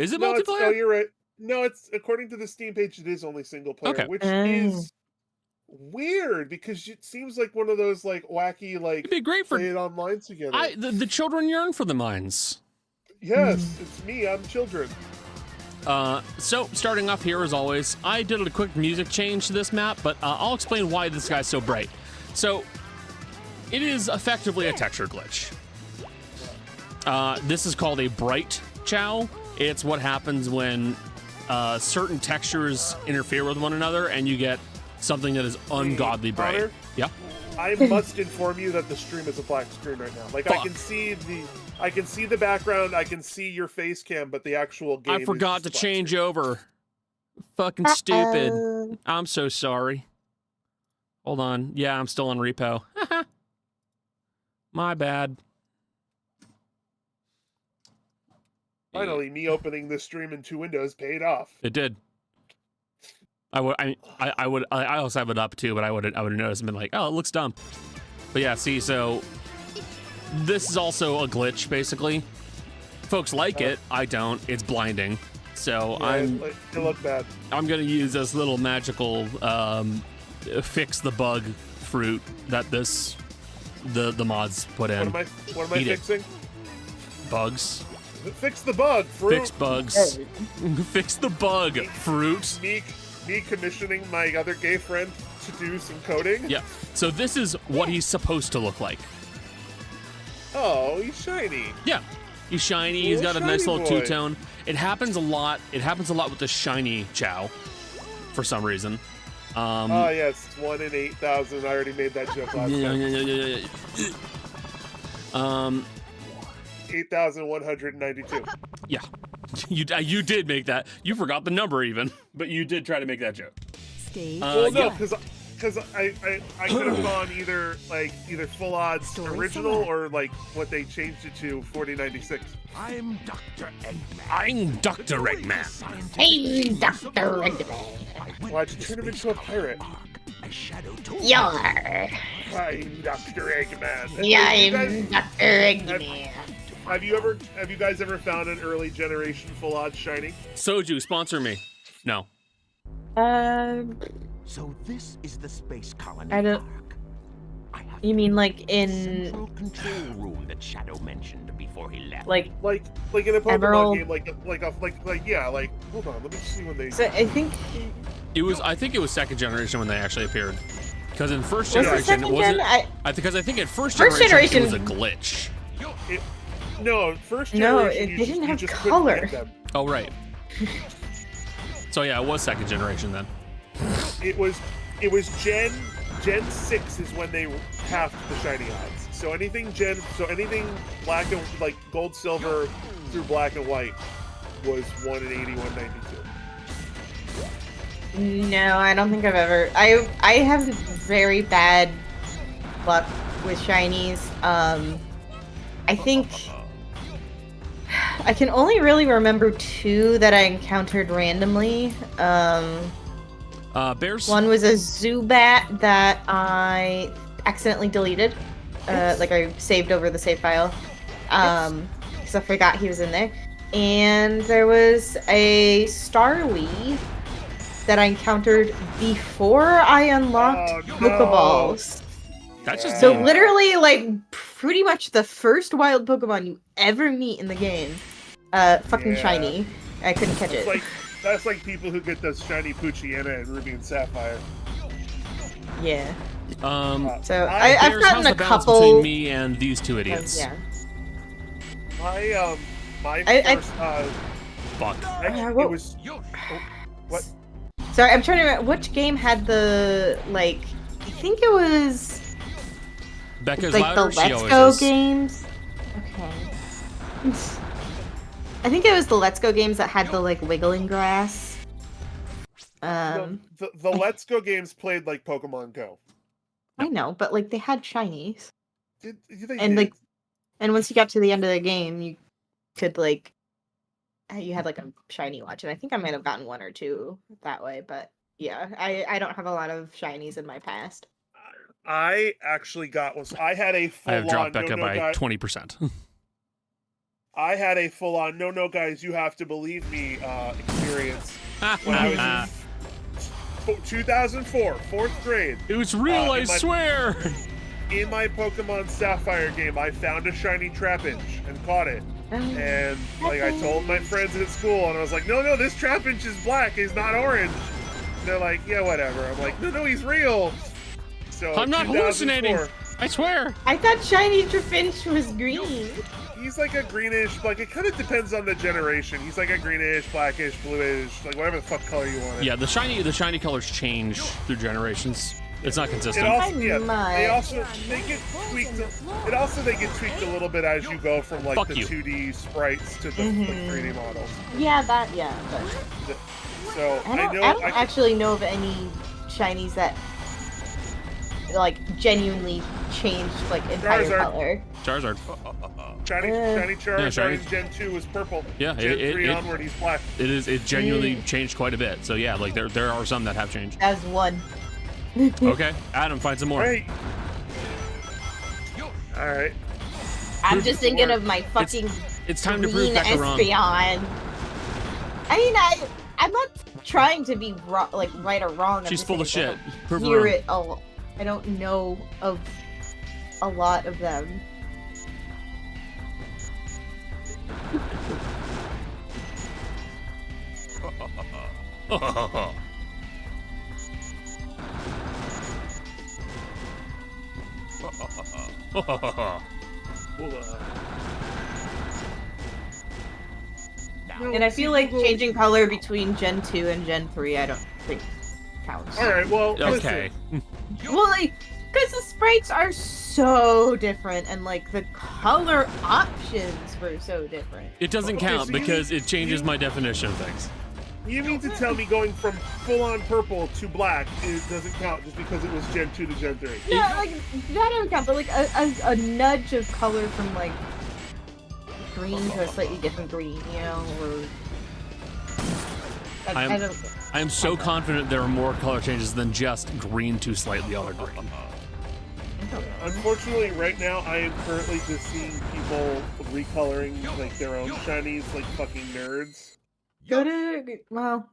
Is it No, multiplayer? oh, you're right. No, it's according to the Steam page, it is only single player, Okay. which is weird because it seems like one of those like wacky like It'd be great for play it online together. the children yearn for the mines. Yes, it's me. I'm children. So starting off here as always, I did a quick music change to this map, but I'll explain why this guy's so bright. So it is effectively a texture glitch. This is called a bright chow. It's what happens when certain textures interfere with one another and you get something that is ungodly bright. Connor, Yeah. I must inform you that the stream is a black screen right now. Like, Fuck. I can see the background, I can see your face cam, but the actual game I forgot is to just black change screen. over. Fucking stupid. I'm so sorry. Hold on. Yeah, I'm still on repo. My bad. Finally, me opening this stream in two windows paid off. It did. I also have it up too, but I would have noticed and been like, oh, it looks dumb. But yeah, see, so this is also a glitch, basically. Folks like it, I don't. It's blinding. So Yeah, it looked bad. I'm gonna use this little magical fix the bug fruit that the mods put in. What am I Eat it. fixing? Bugs. Fix the bug, fruit. Fix bugs. Fix the bug, fruit. Me commissioning my other gay friend to do some coding. Yeah. So this is what he's supposed to look like. Oh, he's shiny. Yeah. He's shiny. He's got a nice little two-tone. It happens a lot. It happens a lot with the shiny Chow, for some reason. Oh yes, 1 in 8,000. I already made that joke last time. 8,192. Yeah. You did make that. You forgot the number even, but you did try to make that joke. Well, no, yeah. because I could have gone either full odds original or like what they changed it to 4096. I'm Dr. Eggman. I'm Dr. Eggman. I'm Dr. Eggman. Why'd you turn him into a pirate? You're. I'm Dr. Eggman. Yeah, I'm Dr. Eggman. Have you guys ever found an early generation full odds shiny? Soju, sponsor me. No. So this is the space colony. I don't. I have You mean like the in central control room that Shadow mentioned before he left. like? Like in a Pokemon Emerald. game, hold on, let me see when they. So I think I think it was second generation when they actually appeared. Because in first was it generation second it wasn't. gen? Because I think in first First generation it was a generation- glitch. No, first No, generation. they didn't have just couldn't color. get them. Oh right. So yeah, it was second generation then. It was Gen 6 is when they halved the shiny odds. So anything black and like gold, silver through black and white was 1 in 80, 192. no, I don't think I've ever. I have very bad luck with shinies. I think I can only really remember 2 that I encountered randomly. Bears. One was a Zubat that I accidentally deleted. Like I saved over the save file. Because I forgot he was in there. And there was a Starly that I encountered before I unlocked Pokeballs. That's just So literally, like, pretty much the first wild Pokemon you ever meet in the game. Fucking Yeah. shiny. I couldn't catch it. That's like people who get those shiny Poochyena and Ruby and Sapphire. Yeah. So I- I've Bears, how's gotten the a balance couple. between me and these two idiots. Yeah. My I- first Fuck. actually, what- it was what? Sorry, I'm trying to remember which game had the like. I think it was Becca's like louder. the She Let's always Go is. games. Okay. I think it was the Let's Go games that had the like wiggling grass. The Let's Go games played like Pokemon Go. I know, but like they had shinies, They and did. like, and once you got to the end of the game, you could like, you had like a shiny watch, and I think I might have gotten 1 or 2 that way. But yeah, I don't have a lot of shinies in my past. I actually got one. So I had a full I have dropped on Becca no by die. 20%. I had a full-on no, guys, you have to believe me experience when I was in 2004, 4th grade. It was real, I swear. In my Pokemon Sapphire game, I found a shiny Trapinch and caught it. And like I told my friends at school, and I was like, no, this Trapinch is black, he's not orange. And they're like, yeah, whatever. I'm like, no, he's real. So I'm not hallucinating. I swear. I thought shiny Trapinch was green. He's like a greenish, like it kind of depends on the generation. He's like a greenish, blackish, bluish, like whatever the fuck color you want it. Yeah, the shiny colors change through generations. It's not consistent. They get tweaked. They get tweaked a little bit as you go from like the 2D sprites to the 3D models. Yeah, but so I don't actually know of any shinies that like genuinely changed like entire color. Charizard. Shiny Charizard in Gen 2 was purple. Yeah, Gen 3 onward he's black. It genuinely changed quite a bit. So yeah, like there are some that have changed. As one. Okay, Adam, find some more. All right. I'm just thinking of my fucking. It's time to prove Becca wrong. Espeon. I mean, I'm not trying to be like right or wrong. She's full of shit. I don't know of a lot of them. And I feel like changing color between Gen 2 and Gen 3, I don't think counts. Alright, well, okay. Well, like, because the sprites are so different, and like the color options were so different. It doesn't count because it changes my definition of things. You mean to tell me going from full-on purple to black doesn't count just because it was Gen 2 to Gen 3? No, like, that doesn't count, but like a nudge of color from like green to a slightly different green, you know, or... I am so confident there are more color changes than just green to slightly other green. Unfortunately, right now, I am currently just seeing people recoloring like their own shinies like fucking nerds. Go to, well,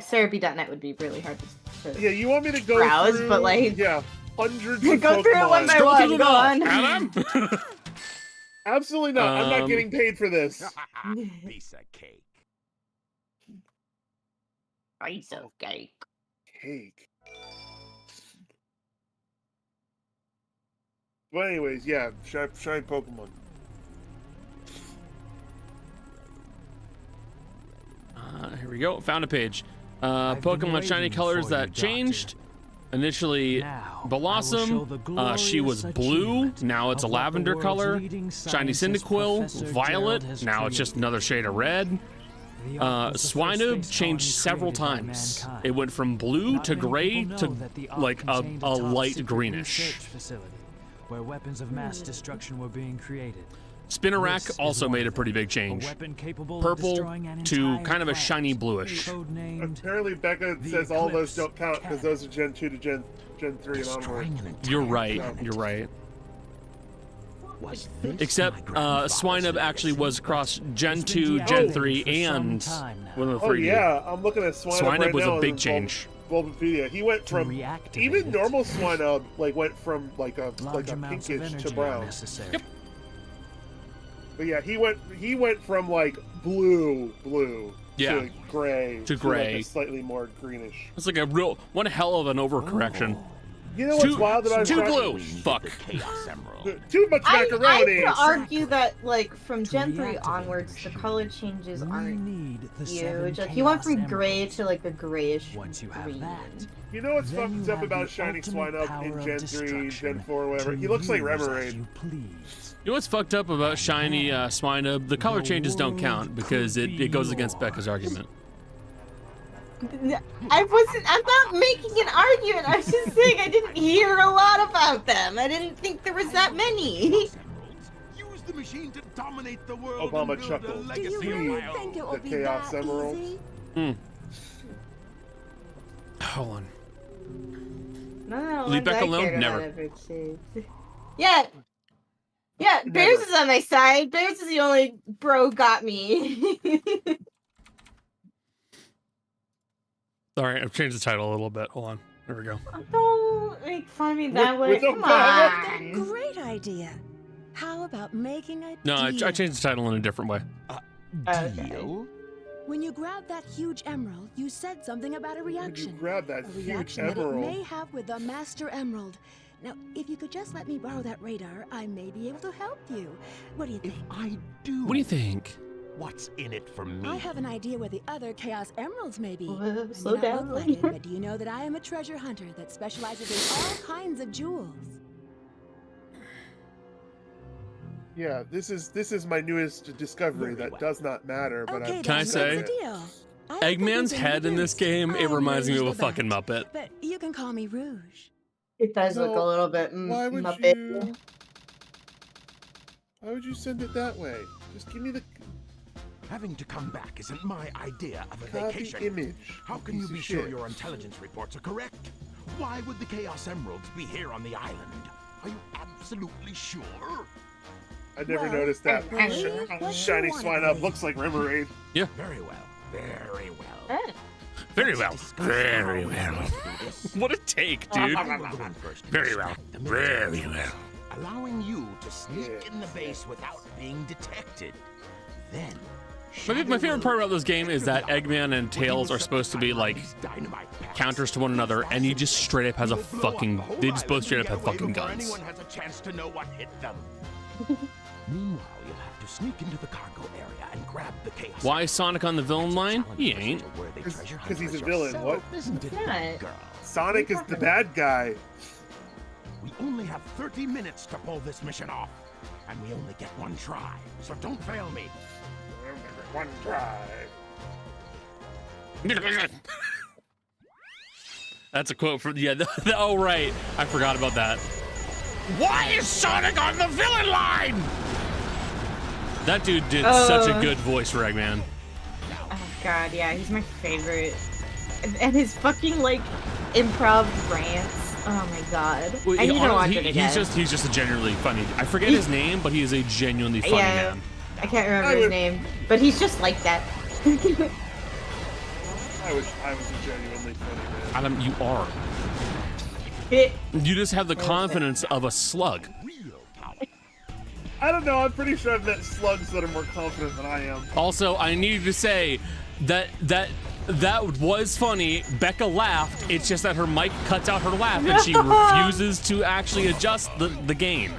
Therapy.net would be really hard to yeah, you want me to go browse, through, but like... Yeah, hundreds of go through it one by one, go on. Adam? Absolutely not. I'm not getting paid for this. Piece of cake. Piece of cake. Cake. But anyways, yeah, shiny Pokemon. Here we go. Found a page. Pokemon shiny colors that changed. Initially, Blossom, she was blue. Now it's a lavender color. Shiny Cyndaquil, violet. Now it's just another shade of red. Swinub changed several times. It went from blue to gray to like a light greenish. Where weapons of mass destruction were being created. Spinarak also made a pretty big change. Purple to kind of a shiny bluish. Apparently Becca says all those don't count because those are Gen 2 to Gen 3 and onward. You're right, you're right. Except Swinub actually was across Gen 2, Gen 3, and one of the 3D. Oh yeah, I'm looking at Swinub right now. Swinub was a big change. Bulbapedia. He went from even normal Swinub went from like a pinkish to brown. Yep. But yeah, he went from like blue to gray to gray, like a slightly more greenish. It's like one hell of an overcorrection. You know what's wild about too blue? Fuck. Too much macaroni. I would argue that, like, from Gen 3 onwards, the color changes aren't huge. Like, he went from gray to, like, a grayish green. You know what's fucked up about shiny Swinub in Gen 3, Gen 4, whatever? He looks like Remoraid. You know what's fucked up about shiny Swinub? The color changes don't count because it goes against Becca's argument. I'm not making an argument. I was just saying I didn't hear a lot about them. I didn't think there was that many. Use the machine to dominate the world. Obama chuckled. Do you really think it will be Chaos that Emerald. easy? Hold on. No, Leave Becca alone? Never. Yeah. Yeah, Bears Never. is on my side. Bears is the only bro got me. All right, I've changed the title a little bit. Hold on. There we go. Don't make fun of me that way. with Come Obama? on. Great idea. How about making a No, I deal? changed the title in a different way. Deal? When you grabbed that huge emerald, you said something about a When you reaction. grab that A huge reaction that it emerald. may have with the Master Emerald. Now, if you could just let me borrow that radar, I may be able to help you. What do you If think? I do, What do you think? what's in it for me? I have an idea where the other Chaos Emeralds may be. Slow May not down. look like it, but do you know that I am a treasure hunter that specializes in all kinds of jewels? Yeah, this is my newest discovery Very that well. does not matter, but Okay, I'm Can I then, say, what's the deal? I have Eggman's something head in this to game, it I'm reminds me of a Rouge the fucking Bat, Muppet. But you can call me Rouge. It does look a No, little bit why would Muppet. you? Why would you send it that way? Just give me the Having to come back isn't my idea of a copy vacation. image. How you can you piece be of sure shit. your intelligence reports are correct? Why would the Chaos Emeralds be here on the island? Are you absolutely sure? I never Well, noticed that. believe what you Shiny wanna swine up believe. looks like River Raid. Very well. Very well. Eh. Very well. Discuss Very how we well. can do this. What a take, dude. I will go in first and Very well. distract the Very military, well. allowing you to sneak in the Yes. base without being detected. Then, My favorite part about this game is that Eggman and Tails are supposed to be like counters to one another, and he just straight up has a fucking. They just both straight up have fucking guns. Anyone has a chance to know what hit them. Meanwhile, you'll have to sneak into the cargo area and grab the chaos. Why is Sonic on the villain line? He ain't. Because he's a villain. What? Isn't it, not. girl? Sonic is the bad guy. We only have 30 minutes to pull this mission off, and we only get one try. So don't fail me. One try. That's a quote from oh right, I forgot about that. Why is Sonic on the villain line? That dude did such a good voice for Eggman. Oh god, yeah, he's my favorite. And his fucking like improv rants. Oh my god. Well, I need to watch he- it again. he's just a genuinely funny. I forget his name, but he is a genuinely funny Yeah. man. I can't remember I his would- name, but he's just like that. I was a genuinely funny man. Adam, you are. You just have the confidence of a slug. Real power. I don't know. I'm pretty sure I've met slugs that are more confident than I am. Also, I need to say that was funny. Becca laughed. It's just that her mic cuts out her laugh, and she refuses to actually adjust the gain.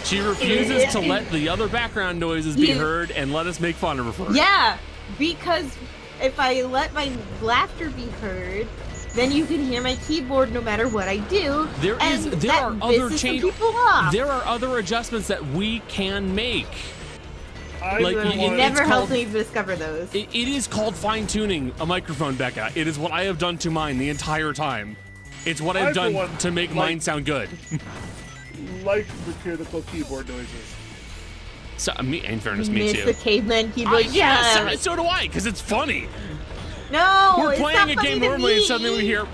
She refuses to let the other background noises be heard and let us make fun of her for it. Yeah, because if I let my laughter be heard, then you can hear my keyboard no matter what I do. There and are that other pisses some changes. people off. There are other adjustments that we can make. I Like, really you want- it's Never called- helped me discover those. It is called fine-tuning a microphone, Becca. It is what I have done to mine the entire time. It's what I've I, for done one, to make mine sound good. like the critical keyboard noises. So, in fairness, me Miss too. the caveman keyboard. Yes, so do I, because it's funny. No, We're it's playing not a funny game to normally, and me. suddenly we hear.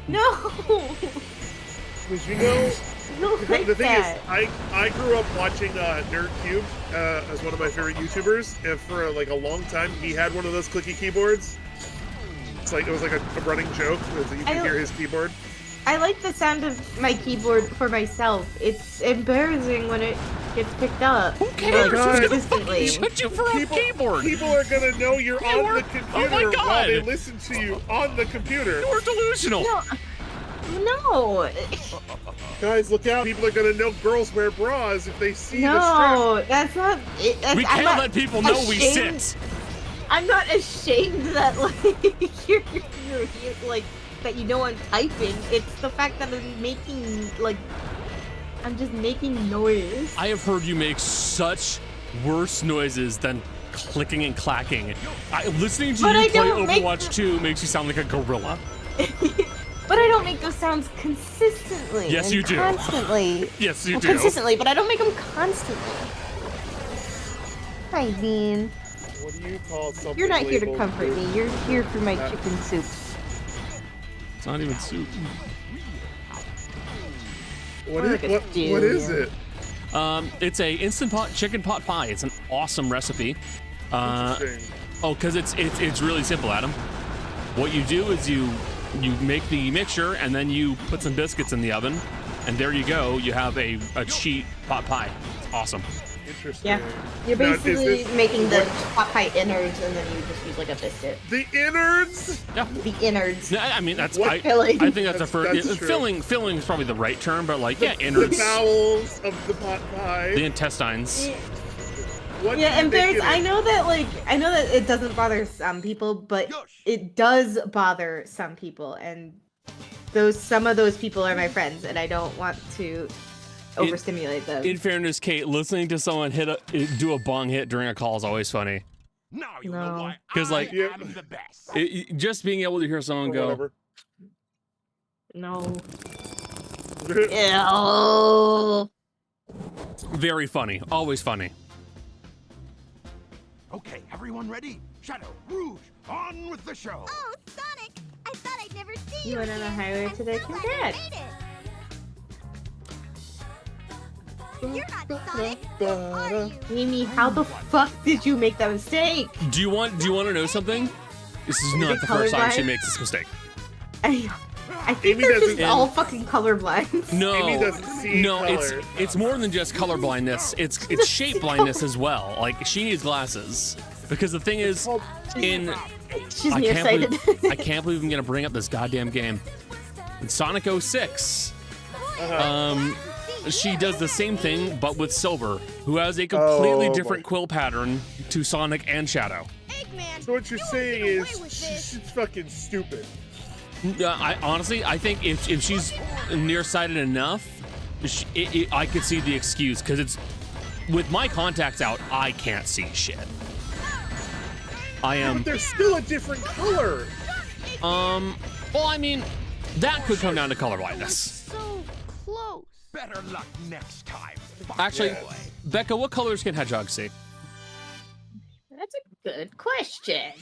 No. Because you know, No, the like thing that. is, I grew up watching Nerd Cube as one of my favorite YouTubers, and for like a long time, he had one of those clicky keyboards. It's like it was like a running joke that you could hear his keyboard. I like the sound of my keyboard for myself. It's embarrassing when it gets picked up. Who cares? God. Who's gonna consistently. fucking shut you for a keyboard? People are gonna know you're on are- the oh my computer while they God. listen to you on the computer. You're delusional. No. Guys, look out! People are gonna know girls wear bras if they see the strap. No, that's not. That's, We I'm can't not let people know we ashamed- sit. I'm not ashamed that like you're like that you know I'm typing. It's the fact that I'm making like I'm just making noise. I have heard you make such worse noises than clicking and clacking. Listening to But I you play don't make Overwatch 2 makes you sound like a gorilla. But I don't make those sounds consistently. Yes, and you do. Constantly. Yes, you Well, do. consistently, but I don't make them constantly. I mean, What do you call something? you're not here to labeled comfort food? me. You're here for my That- chicken soup. It's not even soup. What Or like a what stew, is yeah. it? It's a instant pot chicken pot pie. It's an awesome recipe. Interesting. Oh, because it's really simple, Adam. What you do is you make the mixture and then you put some biscuits in the oven, and there you go. You have a cheat pot pie. It's awesome. Interesting. Yeah, you're Now, is basically this- making the what- pot pie innards, and then you just use like a biscuit. The innards. Yeah. The innards. No, I mean that's What I filling? think that's a That's first true. filling is probably the right term, but like yeah, The innards, bowels of the pot pie. the intestines. What do Yeah, you and think Bears, it I is? know that it doesn't bother some people, but it does bother some people, and some of those people are my friends, and I don't want to overstimulate them. In fairness, Kate, listening to someone do a bong hit during a call is always funny. Now you No. know why 'Cause, like- I am the best. Just being able to hear someone Or go, whatever. No. Ew. very funny, always funny. Okay, everyone ready? Shadow, Rouge, on with the show. Oh, Sonic! I thought I'd never see you You went on a again. highway I'm today? so glad Congrats. you made it. You're not Sonic, are you? Mimi, how the fuck did you make that mistake? Do you want to know something? This is not it the first time she colorblind? makes this mistake. I think Amy they're just doesn't- all fucking colorblind. Amy No, doesn't see no, color. it's more than just color blindness. It's shape blindness as well. Like she needs glasses because the thing is, in She's I can't nearsighted. believe, I can't believe I'm gonna bring up this goddamn game. In Sonic 06, she does the same thing but with Silver, who has a completely Oh, different boy. quill pattern to Sonic and Shadow. Eggman, So what you're you won't saying get is away with this. she's fucking stupid. I honestly, I think if she's nearsighted enough, I could see the excuse because it's with my contacts out, I can't see shit. I am. But they're still a different color. Well, I mean, that could come down to color blindness. So close. Better luck next time. Actually, Yeah. Becca, what colors can hedgehogs see? That's a good question.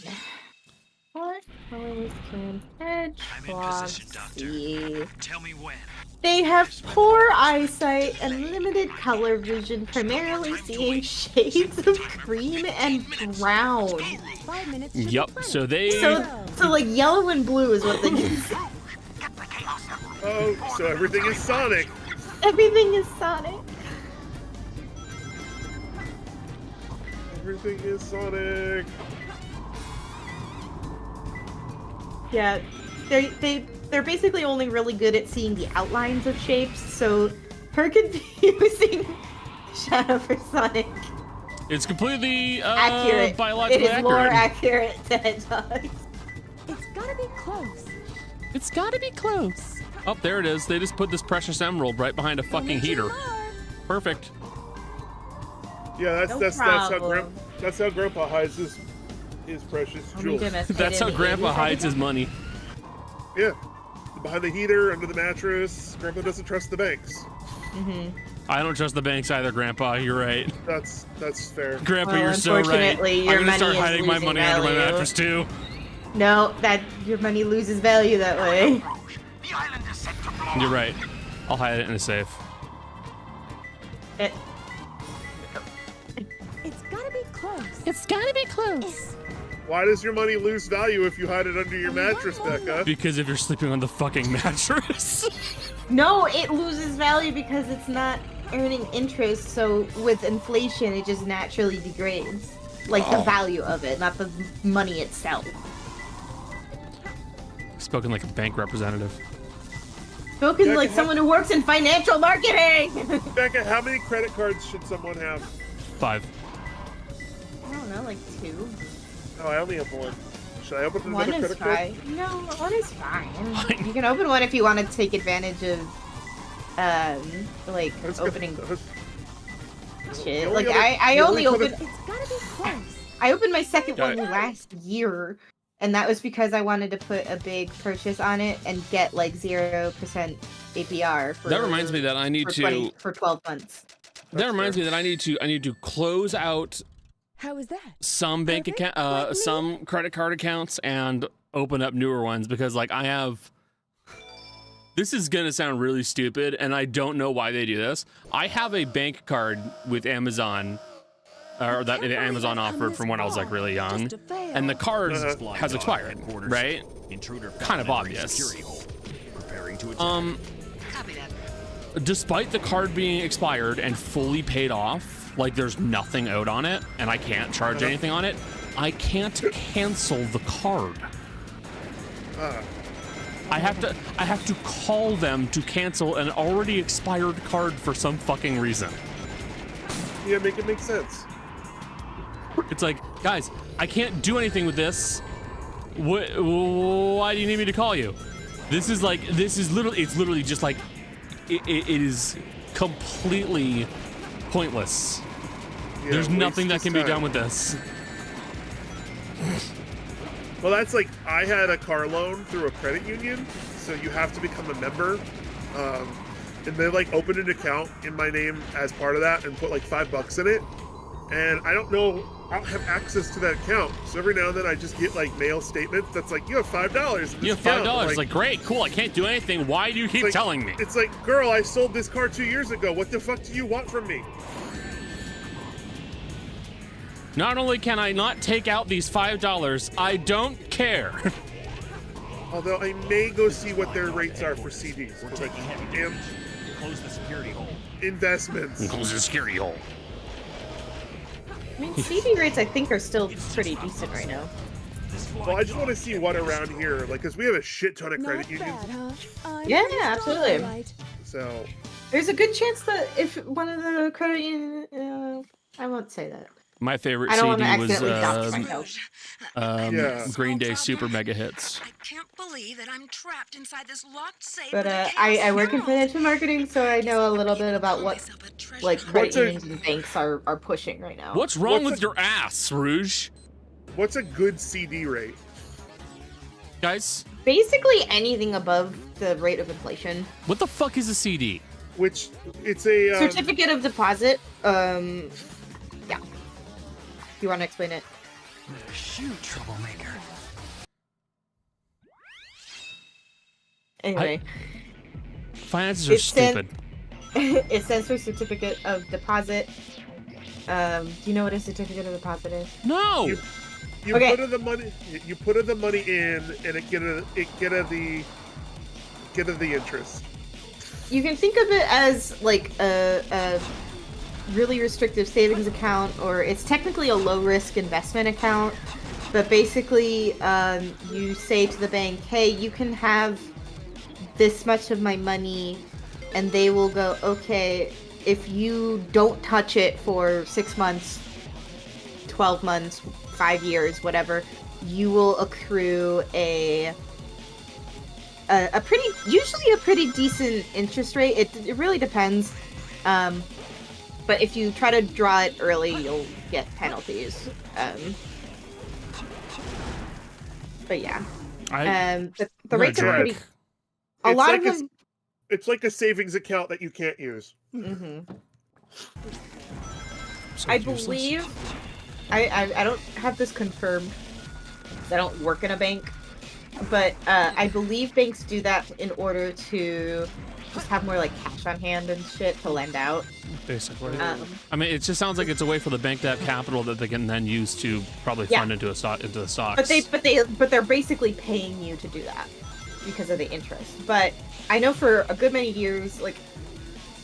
What colors can hedgehogs see? Tell me when. They have poor eyesight and limited color vision, primarily seeing shades of green and brown. 5 minutes. should be Yup. fine. So they. So like yellow and blue is what they can see. Oh, so everything is Sonic. Everything is Sonic. Everything is Sonic. Yeah, they're basically only really good at seeing the outlines of shapes. So her confusing Shadow for Sonic It's completely accurate. biologically It is more accurate. accurate to hedgehogs. It's gotta be close. It's gotta be close. Oh, there it is. They just put this precious emerald right behind a fucking heater. Perfect. Yeah, No that's how problem. that's how Grandpa hides his precious Oh my jewels. goodness, That's how hidden Grandpa 80s. hides his money. Yeah, behind the heater, under the mattress. Grandpa doesn't trust the banks. I don't trust the banks either, Grandpa. You're right. That's fair. Grandpa, Well, you're so right. unfortunately, your I'm gonna start money is hiding my losing money under my value. mattress too. No, that your money loses value that way. The island is set to blow. You're right. I'll hide it in a safe. It, It's gotta be close. It's gotta be close. Why does your money lose value if you hide it under your mattress, Becca? Because if you're sleeping on the fucking mattress. no, it loses value because it's not earning interest. So with inflation, it just naturally degrades. Like Oh. the value of it, not the money itself. Spoken like a bank representative. Spoken Becca, like someone who works in financial marketing. Becca, how many credit cards should someone have? 5. I don't know, like 2. Oh, I only have one. Should I open One another is credit card? fine. No, one is fine. You can open one if you want to take advantage of, like Let's go- opening The shit. only Like other- I the only other- opened. It's gotta be close. I opened my second Got one it. last year, and that was because I wanted to put a big purchase on it and get like 0% APR. For, That reminds me that I need to. for 12 months. That reminds me that I need to close out How is that? some bank Perfect, account, like me. some credit card accounts, and open up newer ones because like I have This is gonna sound really stupid, and I don't know why they do this. I have a bank card with Amazon, or that Amazon offered from when I was like really young, and the card has expired, right? Kind of obvious. Despite the card being expired and fully paid off, like there's nothing out on it, and I can't charge anything on it, I can't cancel the card. I have to call them to cancel an already expired card for some fucking reason. Yeah, make it make sense. It's like, guys, I can't do anything with this. Why do you need me to call you? This is literally, it's literally just like, it is completely pointless. Yeah, There's nothing that waste can his be done time. with this. Well, that's like, I had a car loan through a credit union, so you have to become a member. And they like opened an account in my name as part of that and put like $5 in it. And I don't have access to that account. So every now and then I just get like mail statements that's like, you have $5. You have $5. Like, great, cool, I can't do anything. Why do you keep telling me? It's like, girl, I sold this car 2 years ago. What the fuck do you want from me? Not only can I not take out these $5, I don't care. Although I may go see what their rates are for CDs. We're taking heavy damage. Close the security hole. Investments. Close the security hole. I mean, CD rates I think are still pretty decent right now. Well, I just want to see what around here, like, because we have a shit ton of credit unions. Bad, huh? Yeah, absolutely. Right. So There's a good chance that if one of the credit union, I won't say that. My favorite I don't want to CD was accidentally dox myself. Yeah. Green Day Super Mega Hits. I can't believe that I'm trapped inside this locked safe. But with a I chaos work in emerald. financial marketing, so I know a little bit about what Myself a treasure like hunt. credit What's a- unions and banks are pushing right now. What's wrong What's with your ass, Rouge? What's a good CD rate? Guys, Basically anything above the rate of inflation. what the fuck is a CD? Which it's a Certificate of deposit. Yeah. You want to explain it? Shoot, troublemaker. Anyway, Finances are It said- stupid. it stands for certificate of deposit. Do you know what a certificate of deposit is? No! you Okay. put the money in and it get the interest. You can think of it as like a really restrictive savings account, or it's technically a low risk investment account. But basically, you say to the bank, "Hey, you can have this much of my money," and they will go, "Okay, if you don't touch it for 6 months, 12 months, 5 years, whatever, you will accrue a usually a pretty decent interest rate. It really depends. But if you try to draw it early, you'll get penalties. But yeah, the You're a rates are pretty. jerk. A It's lot like of them. It's like a savings account that you can't use. Mhm. So I useless. believe. I don't have this confirmed, 'cause I don't work in a bank, but I believe banks do that in order to just have more like cash on hand and shit to lend out. Basically. I mean, it just sounds like it's a way for the bank to have capital that they can then use to probably Yeah. fund into the stocks. But they're basically paying you to do that because of the interest. But I know for a good many years, like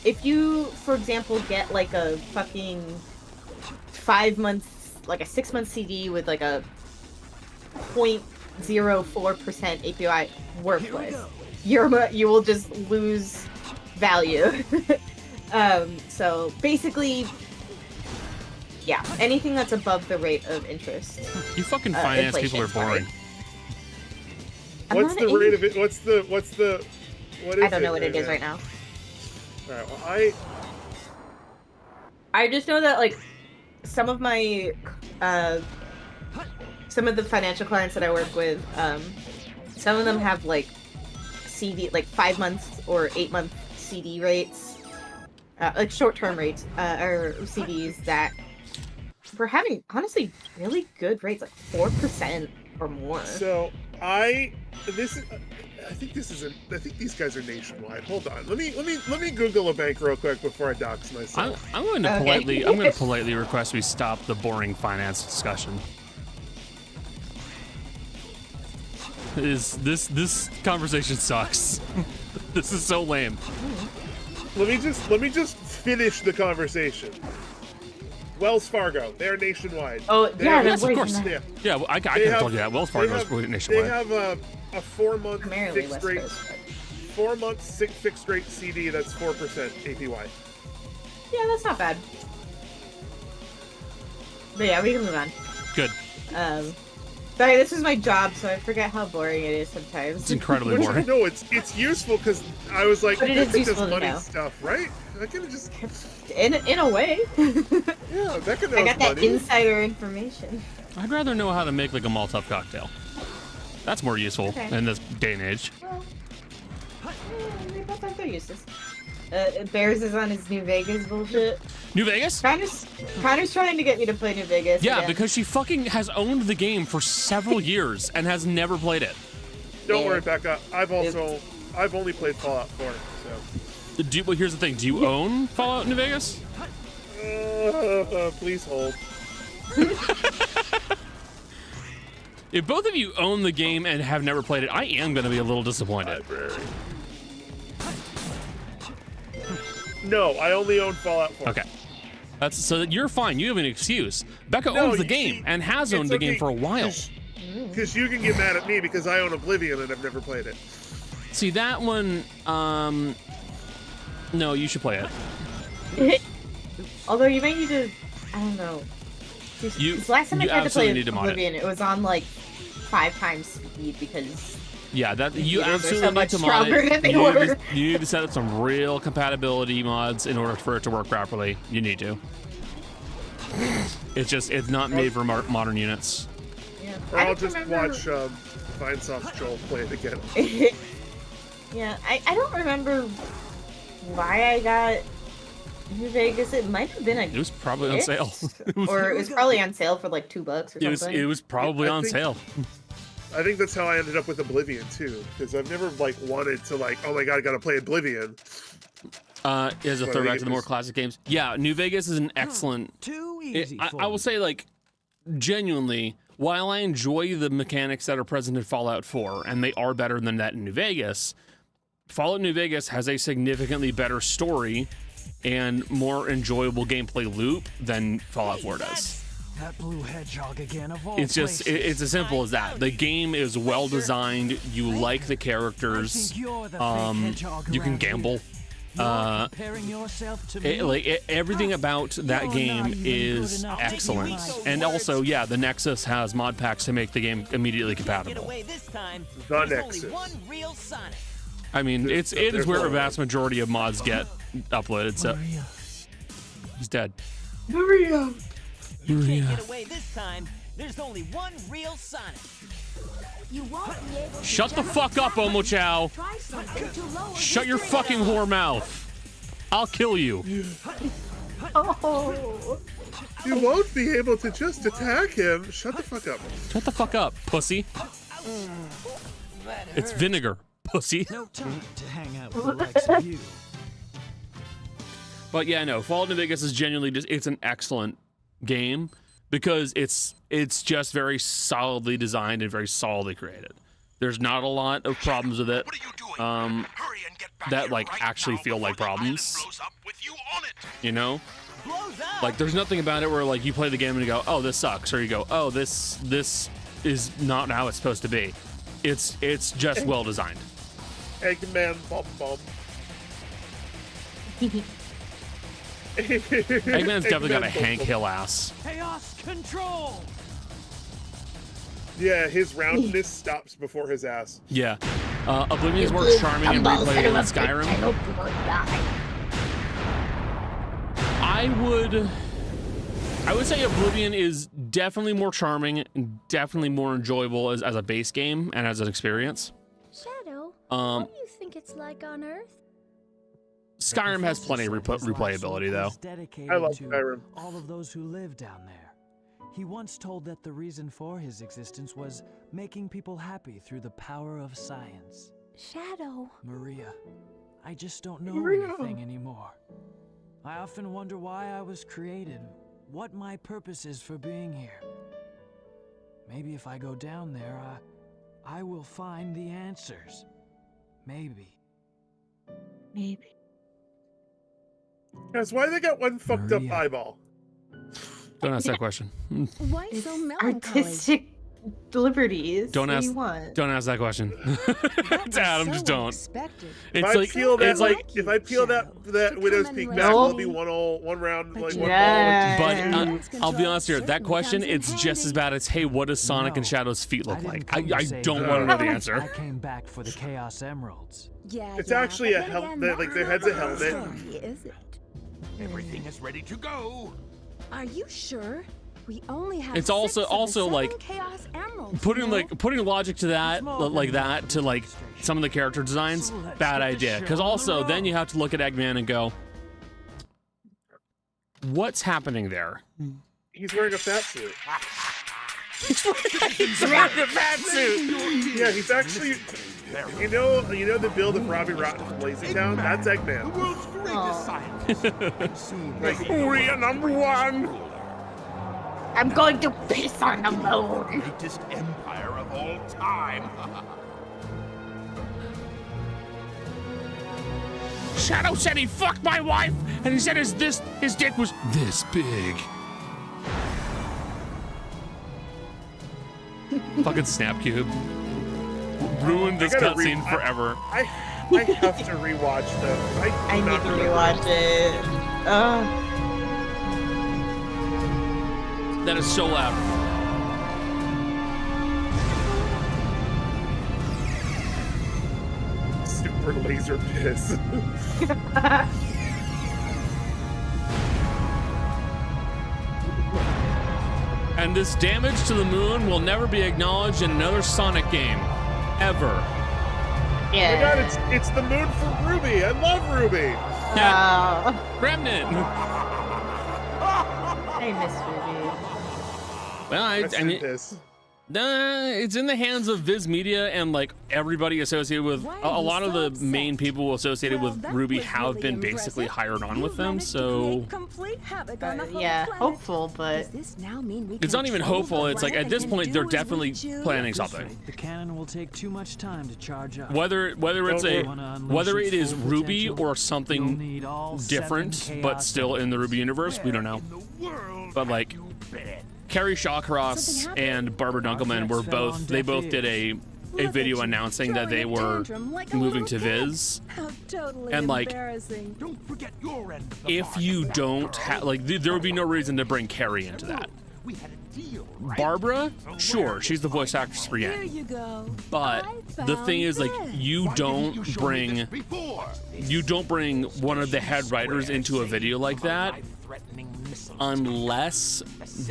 if you, for example, get like a fucking 5 months, like a 6 month CD with like a 0.04% APY, worthless. You will just lose value. So basically, yeah, anything that's above the rate of interest. You fucking finance people are inflation, sorry. boring. I'm What's not the rate of it? What is I don't know what it is right now. Alright, well, I just know that like some of my some of the financial clients that I work with, some of them have like CD, like 5 months or 8 month CD rates, like short term rates, or CDs that we're having honestly really good rates, like 4% or more. So I think these guys are nationwide. Hold on. Let me Google a bank real quick before I dox myself. I'm going to politely request we stop the boring finance discussion. This conversation sucks. This is so lame. Let me just finish the conversation. Wells Fargo, they're nationwide. Oh, yeah, yes, of course. Yeah, Yeah, I could have told you that. Wells Fargo is nationwide. They have a 4-month Primarily fixed West rate, Coast, but- 4-month fixed rate CD that's 4% APY. Yeah, that's not bad. But yeah, we can move on. Good. Sorry, this is my job, so I forget how boring it is sometimes. It's incredibly boring. No, it's useful because I was like, But it is this useful to money know. stuff, right? I could have just In a way. yeah, Becca knows I got that money. insider information. I'd rather know how to make like a Molotov cocktail. That's more useful in this day and age. Well, they both have their uses. Bears is on his New Vegas bullshit. New Vegas? Connor's trying to get me to play New Vegas. Yeah, again. because she fucking has owned the game for several years and has never played it. Don't worry, Becca. I've only played Fallout 4. So. Well, here's the thing. Do you own Fallout New Vegas? Please hold. If both of you own the game and have never played it, I am going to be a little disappointed. Library. No, I only own Fallout 4. Okay. That's so that you're fine. You have an excuse. Becca owns the game and has owned the game for a while. Because you can get mad at me because I own Oblivion and I've never played it. See, that one, no, you should play it. Although you might need to, I don't know. This last time I tried to play Oblivion, it was on like 5 times speed because yeah, that you computers are absolutely so need much to mod stronger it. than they were. You need to set up some real compatibility mods in order for it to work properly. You need to. It's not made for modern units. Yeah, Or I'll just watch Vinesoft's Joel play it again. Yeah, I don't remember why I got New Vegas. It might have been It was probably on sale. or it was probably on sale for like $2 or something. It was probably on sale. I think that's how I ended up with Oblivion too, because I've never like wanted to like, oh my god, I gotta play Oblivion. As a throwback to the more classic games. Yeah, New Vegas is an excellent. Too easy. I will say, like, genuinely, while I enjoy the mechanics that are present in Fallout 4, and they are better than that in New Vegas, Fallout New Vegas has a significantly better story and more enjoyable gameplay loop than Fallout 4 does. That blue hedgehog again of all It's just, it's as simple as that. The game is well designed. You like the characters. You can gamble. Everything about that game is excellent. And also, yeah, the Nexus has mod packs to make the game immediately compatible. The Nexus. I mean, it is where a vast majority of mods get uploaded. So he's dead. Maria. You can't get away this time. There's only one real Sonic. You won't be able to Shut the fuck up, Omo Chow. try something to lower Shut your fucking whore mouth. I'll kill you. Oh. You won't be able to just attack him. Shut the fuck up. Shut the fuck up, pussy. It's vinegar, pussy. No time to hang out with the likes of you. But yeah, no, Fallout New Vegas is genuinely just, it's an excellent game because it's just very solidly designed and very solidly created. There's not a lot of problems with it that like actually feel like problems. You know? Like there's nothing about it where like you play the game and you go, oh, this sucks, or you go, oh, this is not how it's supposed to be. It's just well designed. Eggman Bomb Bomb. Eggman's definitely got a Hank Hill ass. Chaos control. Yeah, his roundness stops before his ass. Yeah. Oblivion is more charming and replayable than Skyrim. I would say Oblivion is definitely more charming and definitely more enjoyable as a base game and as an experience. Shadow, what do you think it's like on Earth? Skyrim has plenty of replayability though. I love Skyrim. All of those who live down there. He once told that the reason for his existence was making people happy through the power of science. Shadow. Maria, I just don't know anything anymore. I often wonder why I was created, what my purpose is for being here. Maybe if I go down there, I will find the answers. Maybe. Maybe. Guys, why they got one fucked up Maria. eyeball? Don't ask that question. Why It's so melancholy? artistic liberties. Don't What do ask. you want? Don't ask that question. Adam, just don't. Unexpected. If It's I like peel that, it's like. if I peel that Shadow, widow's to peak come back, and will it rescue be one round, like one Yeah. But Yeah. I'll be honest here. That Certainly question, comes in it's just as bad as, hey, what does Sonic and No, Shadow's feet look didn't like? come to I save don't you. want to know the I answer. came back for the Chaos Emeralds. Yeah, It's yeah, actually but a then hel- again, like, their that's head's a not the helmet. story, is it? Everything is ready to go. Are you sure? We only have It's 6 also- of the also, 7 like, Chaos Emeralds, Putting you know? putting logic to that Small like that to like demonstration. some of the character designs, So let's bad get the idea. show Because on the also then road. you have to look at Eggman and go, what's happening there? He's wearing a fat suit. He's wearing a fat suit. Yeah, he's actually. You know the build of Robbie Rotten from Lazy Town? That's The Eggman. world's greatest Aw. scientist. Soon Like, We are number one. I'm going to piss on the moon. greatest empire of all time. Shadow said he fucked my wife, and he said his dick was this big. Fucking Snapcube. Ruined this I gotta cutscene I- forever. I have to rewatch them. I need to rewatch it. That is so loud. Super laser piss. And this damage to the moon will never be acknowledged in another Sonic game. Ever. Oh my Yeah. god, it's the moon from Ruby. I love Ruby. Remnant. I miss Ruby. Well, I Rest in mean, piss. it's in the hands of Viz Media and like everybody associated with Why a are you lot of so the upset? main people associated Well, with that Ruby was have really been basically impressive. hired on You with them. managed to So create complete havoc on the whole Yeah, planet. hopeful, but Does this now mean we it's can not even control hopeful. the It's like planet at this and point do they're as we definitely choose? planning This something. rate, the cannon will take too much time to charge up. Whether it's Don't a worry. whether it is Full Ruby potential, or You'll something need all different, 7 but Chaos still in the Ruby universe, we don't know. In the world But like have you been? Carrie Shawcross Something happened? and Barbara Dunkelman were Projects fell both on they deaf both did ears. a Look video at you, announcing that they throwing a were tantrum like a moving to little kid. Viz. How totally And, like, embarrassing. Don't forget your end of the If bargain, you black don't girl. have like there would be no reason to bring Carrie into that. We had a deal, right? Barbara, sure, she's the voice actress for Here Yen. you go. But I the thing found is like this. you Why didn't you don't show me bring this before? one of the head writers into a video like that Life-threatening missile unless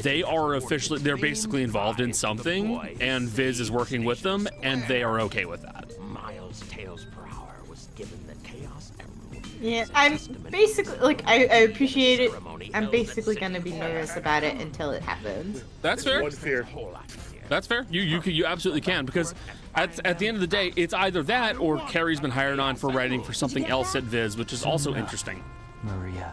they are officially they're basically involved in something and Viz is working with them and they are okay with that. Miles Tails per hour was given the Chaos Emerald. yeah, I'm basically like I appreciate it. I'm basically gonna be nervous about it until it happens. That's fair. One fear. That's fair. You absolutely can because at the end of the day, it's either that or Carrie's been hired on for writing for something else at Viz, which is also interesting. Maria.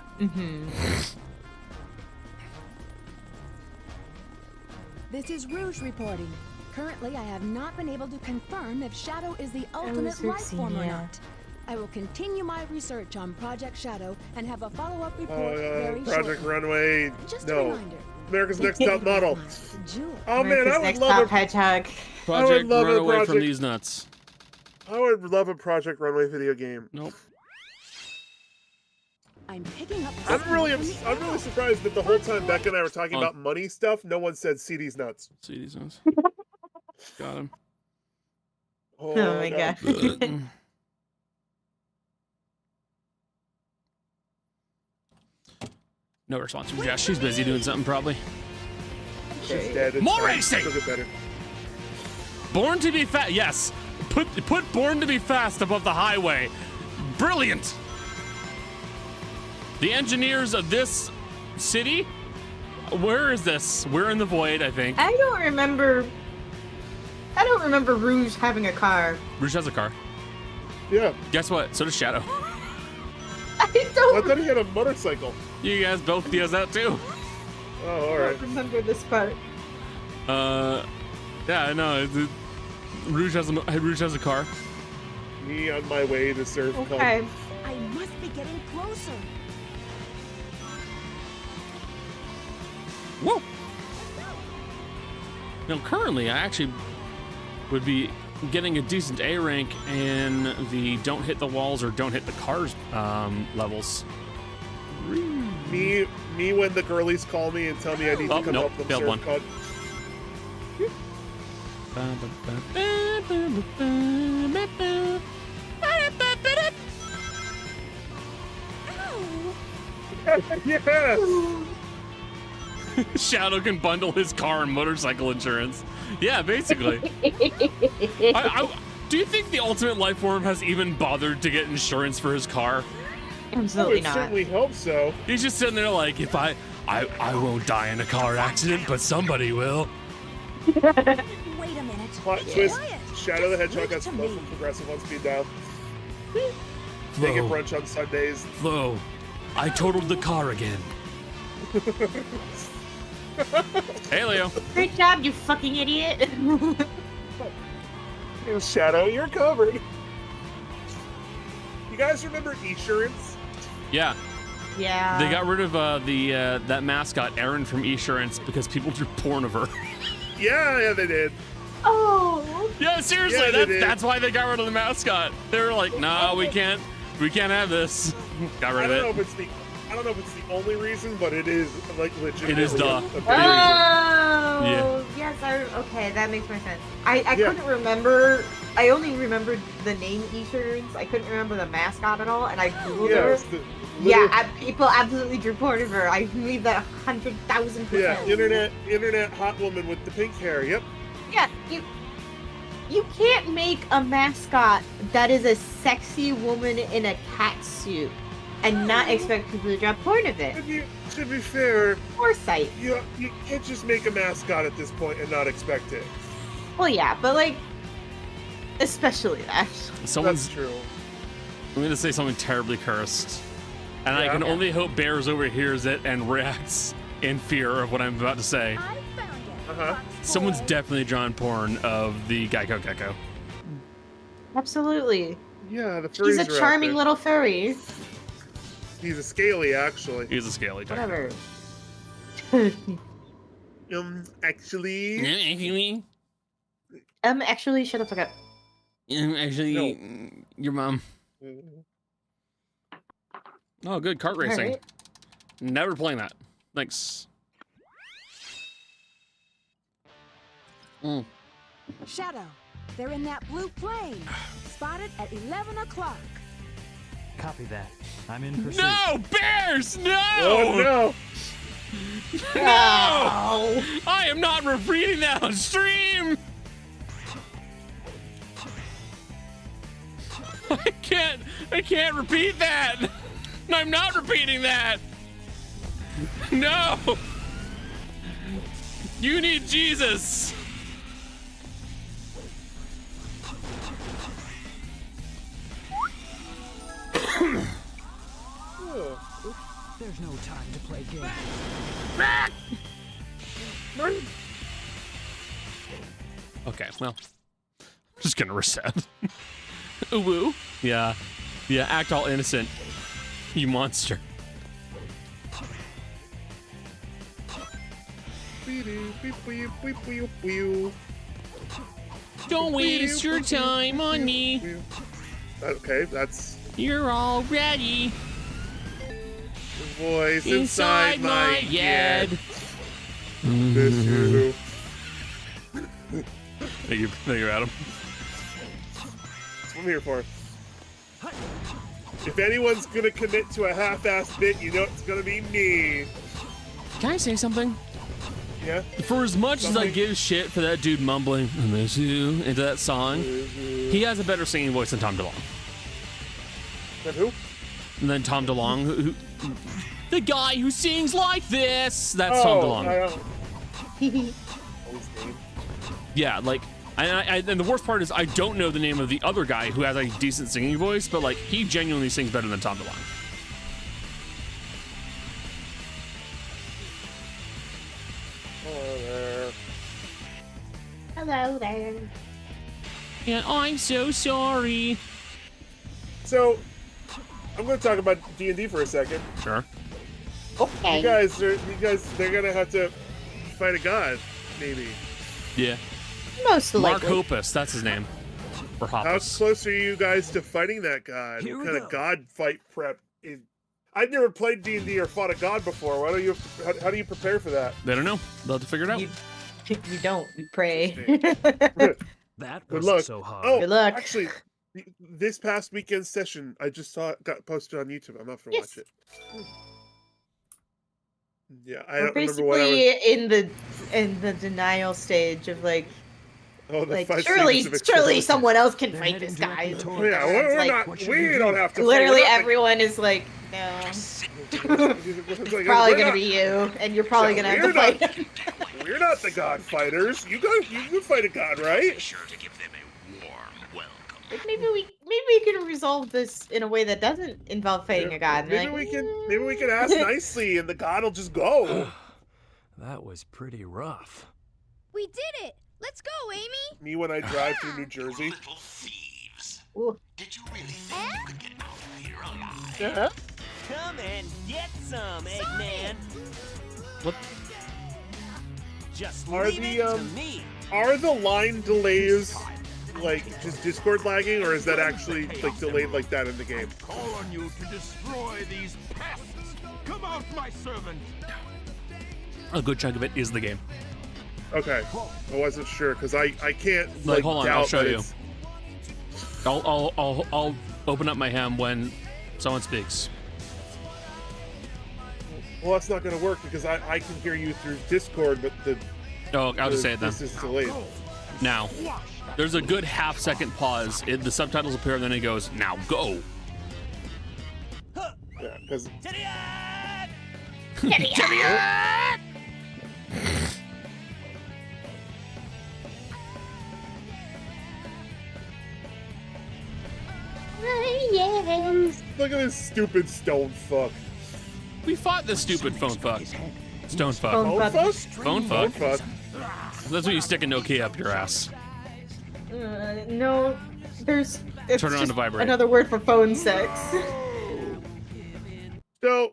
This is Rouge reporting. Currently, I have not been able to confirm if Shadow is the ultimate life form or yeah. not. I will continue my research on Project Shadow and have a follow-up report very Project shortly. Runway. Just a No. reminder. America's Next Top Model. Jewel. Oh man, I America's would Next love Top a Hedgehog. Project love Run a Away from project- these nuts. I would love a Project Runway video game. Nope. I'm picking up. I'm really something from the I'm really surprised that the whole time Becca and I were talking about money stuff, no one said CD's nuts. See these nuts. Got him. Oh my no. god. No response from Jess. She's busy doing something probably. She's dead. It's More fine. racing! She'll get better. Born to be fast. Yes. Put Born to be Fast above the highway. Brilliant. The engineers of this city Where is this? We're in the void, I think. I don't remember Rouge having a car. Rouge has a car. Yeah. Guess what? So does Shadow. I I don't thought he had a motorcycle. You guys both he has that too. Oh, all right. remember this part. Yeah, I know. Rouge has a car. Me on my way to surf club. Okay. I must be getting closer. Whoa. Now, currently, I actually would be getting a decent A rank in the don't hit the walls or don't hit the cars levels. Me when the girlies call me and tell me I need to come nope, help them failed surf one. club. Yes! Shadow can bundle his car and motorcycle insurance. Yeah, basically. Do you think the Ultimate Life Form has even bothered to get insurance for his car? Absolutely I not. certainly hope so. He's just sitting there like, if I won't die in a car accident, but somebody will. Wait a minute. Plot twist, Quiet. Shadow the Hedgehog Just has listen to full me. progressive on speed dial. They get brunch on Sundays. Flo, I totaled the car again. Hey, Leo. Great job, you fucking idiot. Shadow, you're covered. You guys remember Esurance? Yeah, Yeah. they got rid of that mascot, Erin from Esurance, because people drew porn of her. Yeah, they did. Oh. Yeah, seriously, Yeah, they did. that's why they got rid of the mascot. They were like, no, we can't have this. Got rid I of don't know it. if it's the only reason, but it is like legitimately It is the- a big reason. Oh, yes, okay, that makes more sense. I Yeah. couldn't remember, I only remembered the name Esurance. I couldn't remember the mascot at all, and I Googled Yeah, her. it's the Yeah, literal- people absolutely drew porn of her. I believe that 100,000%. yeah, internet hot woman with the pink hair. Yep. Yeah, you can't make a mascot that is a sexy woman in a cat suit and not expect people to draw porn of it. To be fair, Foresight. you can't just make a mascot at this point and not expect it. Well, yeah, but like, especially that. Someone's. That's true. I'm gonna say something terribly cursed, and I Yeah. can only hope Bears overhears it and reacts in fear of what I'm about to say. I found it. Uh-huh. Someone's definitely drawn porn of the Geico Gecko. Absolutely. Yeah, the furries He's a are out charming there. little furry. He's a scaly, actually. He's a scaly type. Whatever. Actually. Actually, shut the fuck up. Actually, your mom. Oh, good kart racing. Alright. Never playing that. Thanks. Shadow, they're in that blue plane. Spotted at 11 o'clock. Copy that. I'm in pursuit. No, Bears! No! Oh no! No! I am not repeating that on stream! I can't repeat that! I'm not repeating that! No! You need Jesus! There's no time to play games. Okay, well, I'm just gonna reset. Ooh, woo. Yeah, act all innocent, you monster. Don't waste your time on me. Okay, that's You're already the voice inside my head. Miss you. Thank you, Adam. That's what I'm here for. If anyone's gonna commit to a half-assed bit, you know it's gonna be me. Can I say something? Yeah? For as much as I Something? give shit for that dude mumbling "I miss you" into that song, he has a better singing voice than Tom DeLonge. Then who? And then Tom DeLonge, who The guy who sings like this. That's Tom DeLonge. I don't. His name. Yeah, like, and the worst part is I don't know the name of the other guy who has a decent singing voice, but like he genuinely sings better than Tom DeLonge. Hello there. Hello there. And I'm so sorry. So, I'm going to talk about D&D for a second. Sure. Okay. You guys, they're gonna have to fight a god, maybe. Yeah. Most Mark likely. Hoppus, that's his name. Or How Hoppus. close are you guys to fighting that god? Here What we kind of go. god fight prep is? I've never played D&D or fought a god before. Why don't you? How do you prepare for that? They don't know. They'll have to figure it out. You don't. You pray. That Good wasn't luck. so hard. Oh, Good luck. actually, this past weekend session, I just saw it got posted on YouTube. I'm not gonna Yes. watch it. Yeah, I We're don't remember what I was. basically in the denial stage of like Oh, the like 5 surely seconds of surely exposure. someone else can They're fight heading this guy. directly toward Yeah, us. we're Like, not. what should We we don't do? have to. Literally we're not the- everyone is like, no. It's It's like, probably we're gonna not- be you, and you're probably Yeah, gonna have we're to not- fight him. We're not the god fighters. You can fight a god, right? Like, maybe we can resolve this in a way that doesn't involve fighting a god. And Maybe like, we can ask nicely, and the god will just go. That was pretty rough. We did it! Let's go, Amy! Me when I drive through New Jersey. Ooh. Yeah. Come and get some, Eggman. What? Just Are leave the, it to um, me. Are the line delays like just Discord lagging, or is that actually like delayed like that in the game? Call on you to destroy these pests. Come out, my servant. A good chunk of it is the game. Okay, I wasn't sure because I can't Like, hold on, doubt I'll show that you. it's- I'll open up my ham when someone speaks. Well, that's not going to work because I can hear you through Discord, but Oh, I'll just say it then. This is delayed. Now, there's a good half-second pause. The subtitles appear, and then it goes, "Now go." Yeah, because look at this stupid stone fuck. We fought this stupid phone fuck. Stone fuck. Phone Phone fuck. fuck? Phone Phone fuck. fuck. That's when you stick a Nokia up your ass. No, it's Turn it on just to vibrate. Another word for phone sex. So,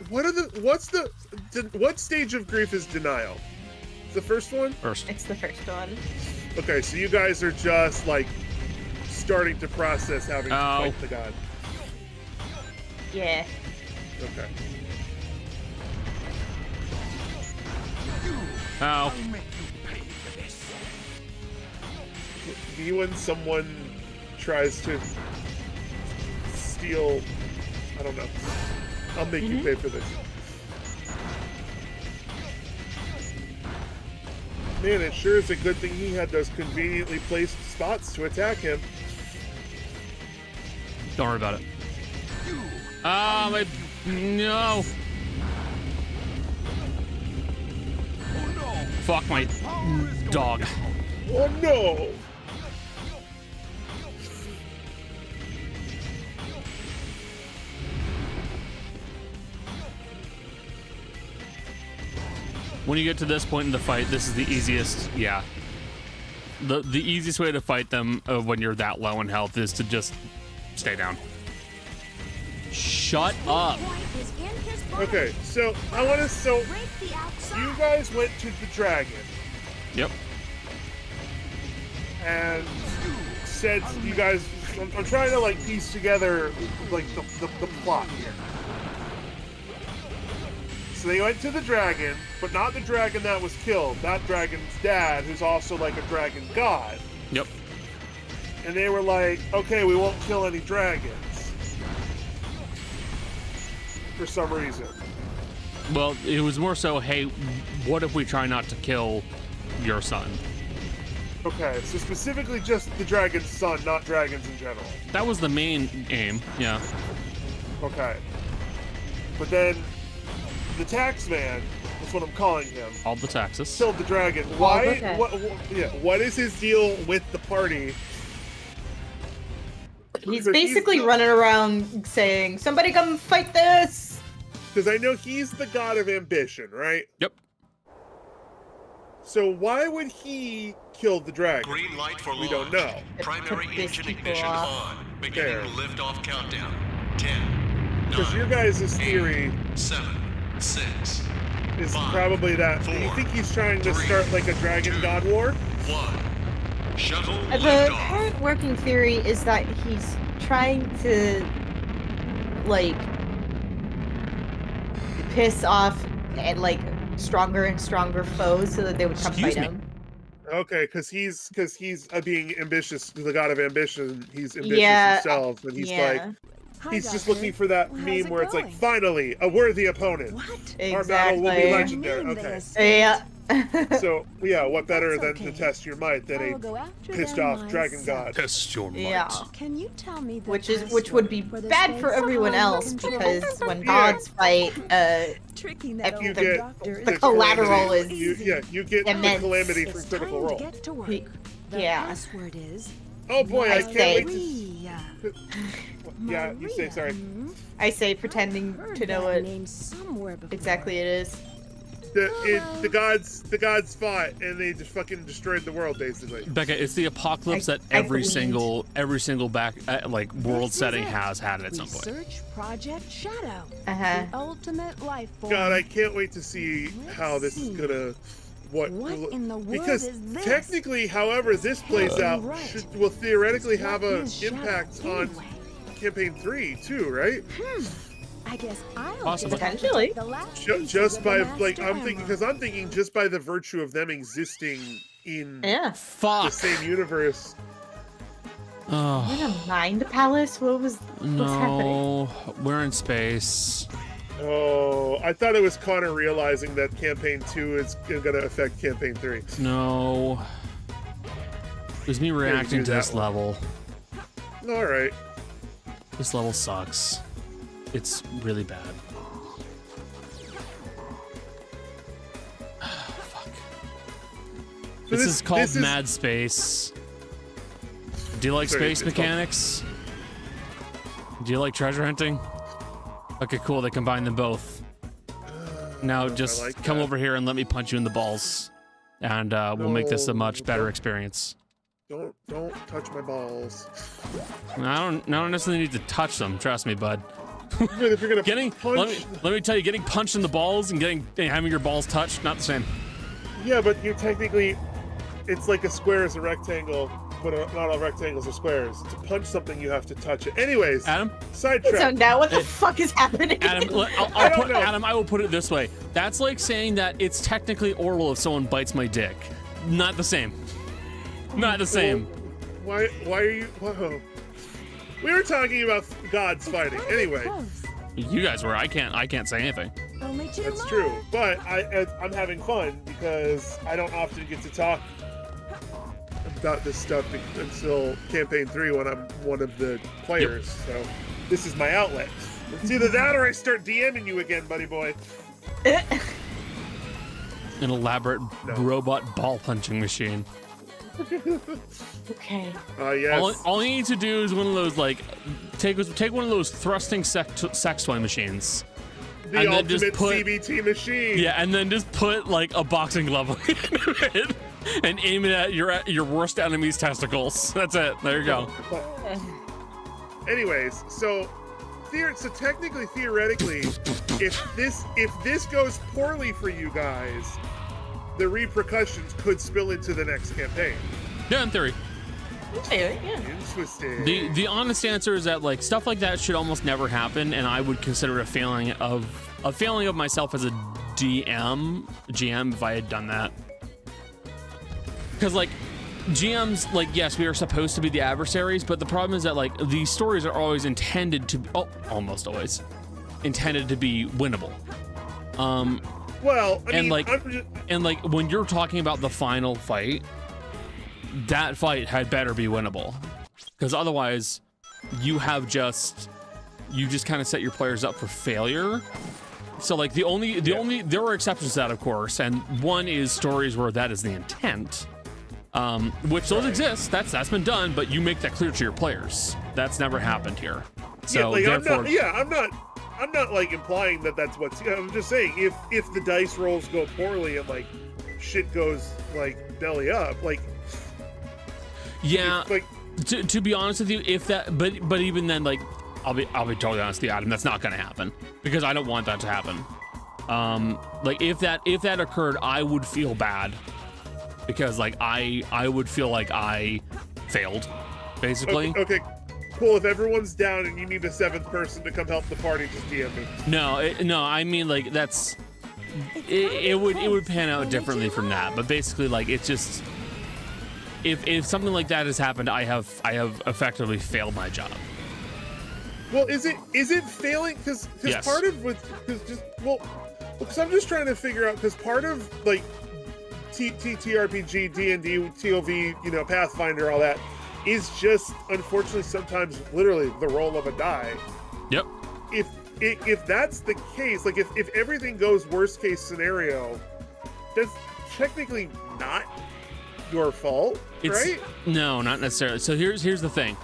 what stage of grief is denial? The first one? First. It's the first one. Okay, so you guys are just like starting to process having to Oh. fight the god. Yeah. Okay. Ow. You when someone tries to steal, I don't know. I'll make you pay for this. Man, it sure is a good thing he had those conveniently placed spots to attack him. Don't worry about it. No. Fuck my dog. Oh no! When you get to this point in the fight, this is the easiest. Yeah. The easiest way to fight them when you're that low in health is to just stay down. Shut up. Okay, so I want to. So Break the outside. you guys went to the dragon Yep. and said you guys. I'm trying to like piece together like the plot here. So they went to the dragon, but not the dragon that was killed. That dragon's dad, who's also like a dragon god. Yep. And they were like, okay, we won't kill any dragons. For some reason. Well, it was more so, hey, what if we try not to kill your son? Okay, so specifically just the dragon's son, not dragons in general. That was the main aim. Yeah. Okay. but then the tax man, that's what I'm calling him, All the taxes. killed the dragon. Why? What is his deal with the party? He's Because basically the- running around saying, "Somebody come fight this!" Because I know he's the god of ambition, right? Yep. So why would he kill the dragon? Green light for We launch. don't know. Primary To piss engine people ignition off. on. Beginning Fair. liftoff countdown. 10, Because 9, your guys' theory 7, 6, is 5, probably that. Do you 4, think he's trying to 3, start like a dragon 2, god war? 1. Shuttle The liftoff. current working theory is that he's trying to, like, piss off and like stronger and stronger foes so that they would come Excuse fight me. him. Okay, because he's being ambitious, the god of ambition. He's ambitious Yeah, himself, and he's like, Hi, he's just Doctor. looking for that How's meme it where it's like, going? finally, a worthy opponent. What? Our battle will be Exactly. legendary. Name they Okay. escaped. Yeah. So, yeah, what better That's than to okay. test your might than I'll a go after pissed them off dragon myself. god? Test your might. Yeah. Can you tell me the Which would be password for the bad space for everyone somehow else control? because when Yeah. gods fight, Tricking if that You old get doctor the is collateral calamity. is you get the immense. calamity from It's critical time role. to get to work. He- The yeah. password is Oh boy, I can't wait to. Maria. Yeah, you say Maria, sorry. I say pretending Heard to know that what name somewhere before. exactly it is. The gods fought and they just fucking destroyed the world basically. Becca, it's the apocalypse that I every believe. single back like world This is setting it. has had at some point. Research Project Shadow. Uh-huh. The ultimate life form. God, I can't wait to see how this is gonna. What in the world because is this? technically, however this plays out, Right. will theoretically What have an is Shadow impact on anyway? campaign 3 too, right? I guess I'll Possibly. just have to Potentially. take the last pieces Just of by the like Master I'm thinking Emerald. because I'm thinking just by the virtue of them existing in Yeah. the Fuck. same universe. Oh In a mind palace? What's happening? no, we're in space. Oh, I thought it was Connor realizing that campaign 2 is gonna affect campaign 3. No. It was me reacting do to that this one. level. All right. This level sucks. It's really bad. Fuck. So This is called this is- Mad Space. Do you like Sorry, space it's called- mechanics? Do you like treasure hunting? Okay, cool. They combine them both. Now just like come that. over here and let me punch you in the balls, and we'll make this a much better No. experience. Don't touch my balls. I don't necessarily need to touch them. Trust me, bud. If you're gonna Getting punch, let me tell you, getting punched in the balls and having your balls touched, not the same. yeah, but you're technically, it's like a square is a rectangle, but not all rectangles are squares. To punch something, you have to touch it. Anyways, Adam, sidetrack. So now what the fuck is happening? Adam, I don't know. Adam, I will put it this way. That's like saying that it's technically oral if someone bites my dick. Not the same. Not the same. Why are you? Whoa. We were talking about gods fighting. Anyway, Close. You guys were. I can't say anything. Only 2 that's more. true. But I'm having fun because I don't often get to talk about this stuff until campaign 3 when I'm one of the players. So this is my outlet. It's either that or I start DMing you again, buddy boy. An elaborate No. robot ball punching machine. Okay. Yes. All you need to do is one of those like take one of those thrusting sex toy machines. the and then just ultimate put- CBT machine. Yeah, and then just put like a boxing glove on it and aim it at your worst enemy's testicles. That's it. There you go. Anyways, so technically, theoretically, if this goes poorly for you guys, the repercussions could spill into the next campaign. Yeah, in theory. Okay, yeah. Interesting. The honest answer is that like stuff like that should almost never happen, and I would consider a failing of myself as a GM if I had done that. Because like GMs, like yes, we are supposed to be the adversaries, but the problem is that like these stories are always intended to almost always intended to be winnable. Well, I and mean, like I'm just, and like when you're talking about the final fight, that fight had better be winnable, because otherwise you have just you just kind of set your players up for failure. So like there are exceptions to that, of course, and one is stories where that is the intent, which those exist. That's been done, but you make that clear to your players. That's never happened here. So therefore, I'm not like implying that that's what's. I'm just saying if the dice rolls go poorly and like shit goes like belly up, like yeah. Like to be honest with you, if that, but even then, like I'll be totally honest with you, Adam, that's not going to happen because I don't want that to happen. Like if that occurred, I would feel bad because like I would feel like I failed, basically. Okay. Cool. If everyone's down and you need a 7th person to come help the party, just DM me. No. I mean, like that's it would pan out differently from that. But basically, like it's just if something like that has happened, I have effectively failed my job. Well, is it failing? Because yes. Part of because I'm just trying to figure out because part of like TTRPG, D&D, TOV, Pathfinder, all that. Is just unfortunately sometimes literally the roll of a die. Yep. If that's the case, like if everything goes worst case scenario, that's technically not your fault, right? No, not necessarily. So here's the thing.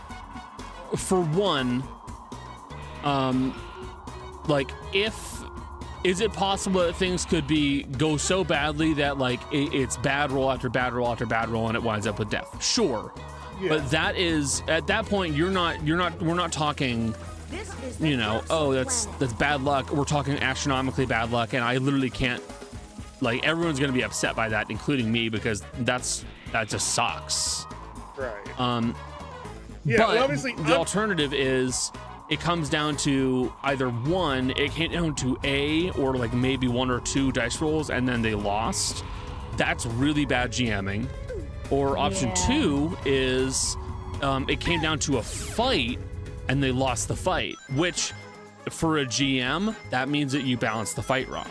For one, like is it possible that things could go so badly that like it's bad roll after bad roll after bad roll and it winds up with death? Sure. Yeah. But that is at that point we're not talking that's bad luck. We're talking astronomically bad luck, and I literally can't, like, everyone's gonna be upset by that, including me, because that just sucks. Right. But obviously the alternative is it comes down to either one, it came down to A or like maybe 1 or 2 dice rolls and then they lost. That's really bad GMing. Or option 2 is it came down to a fight and they lost the fight, which for a GM, that means that you balanced the fight wrong.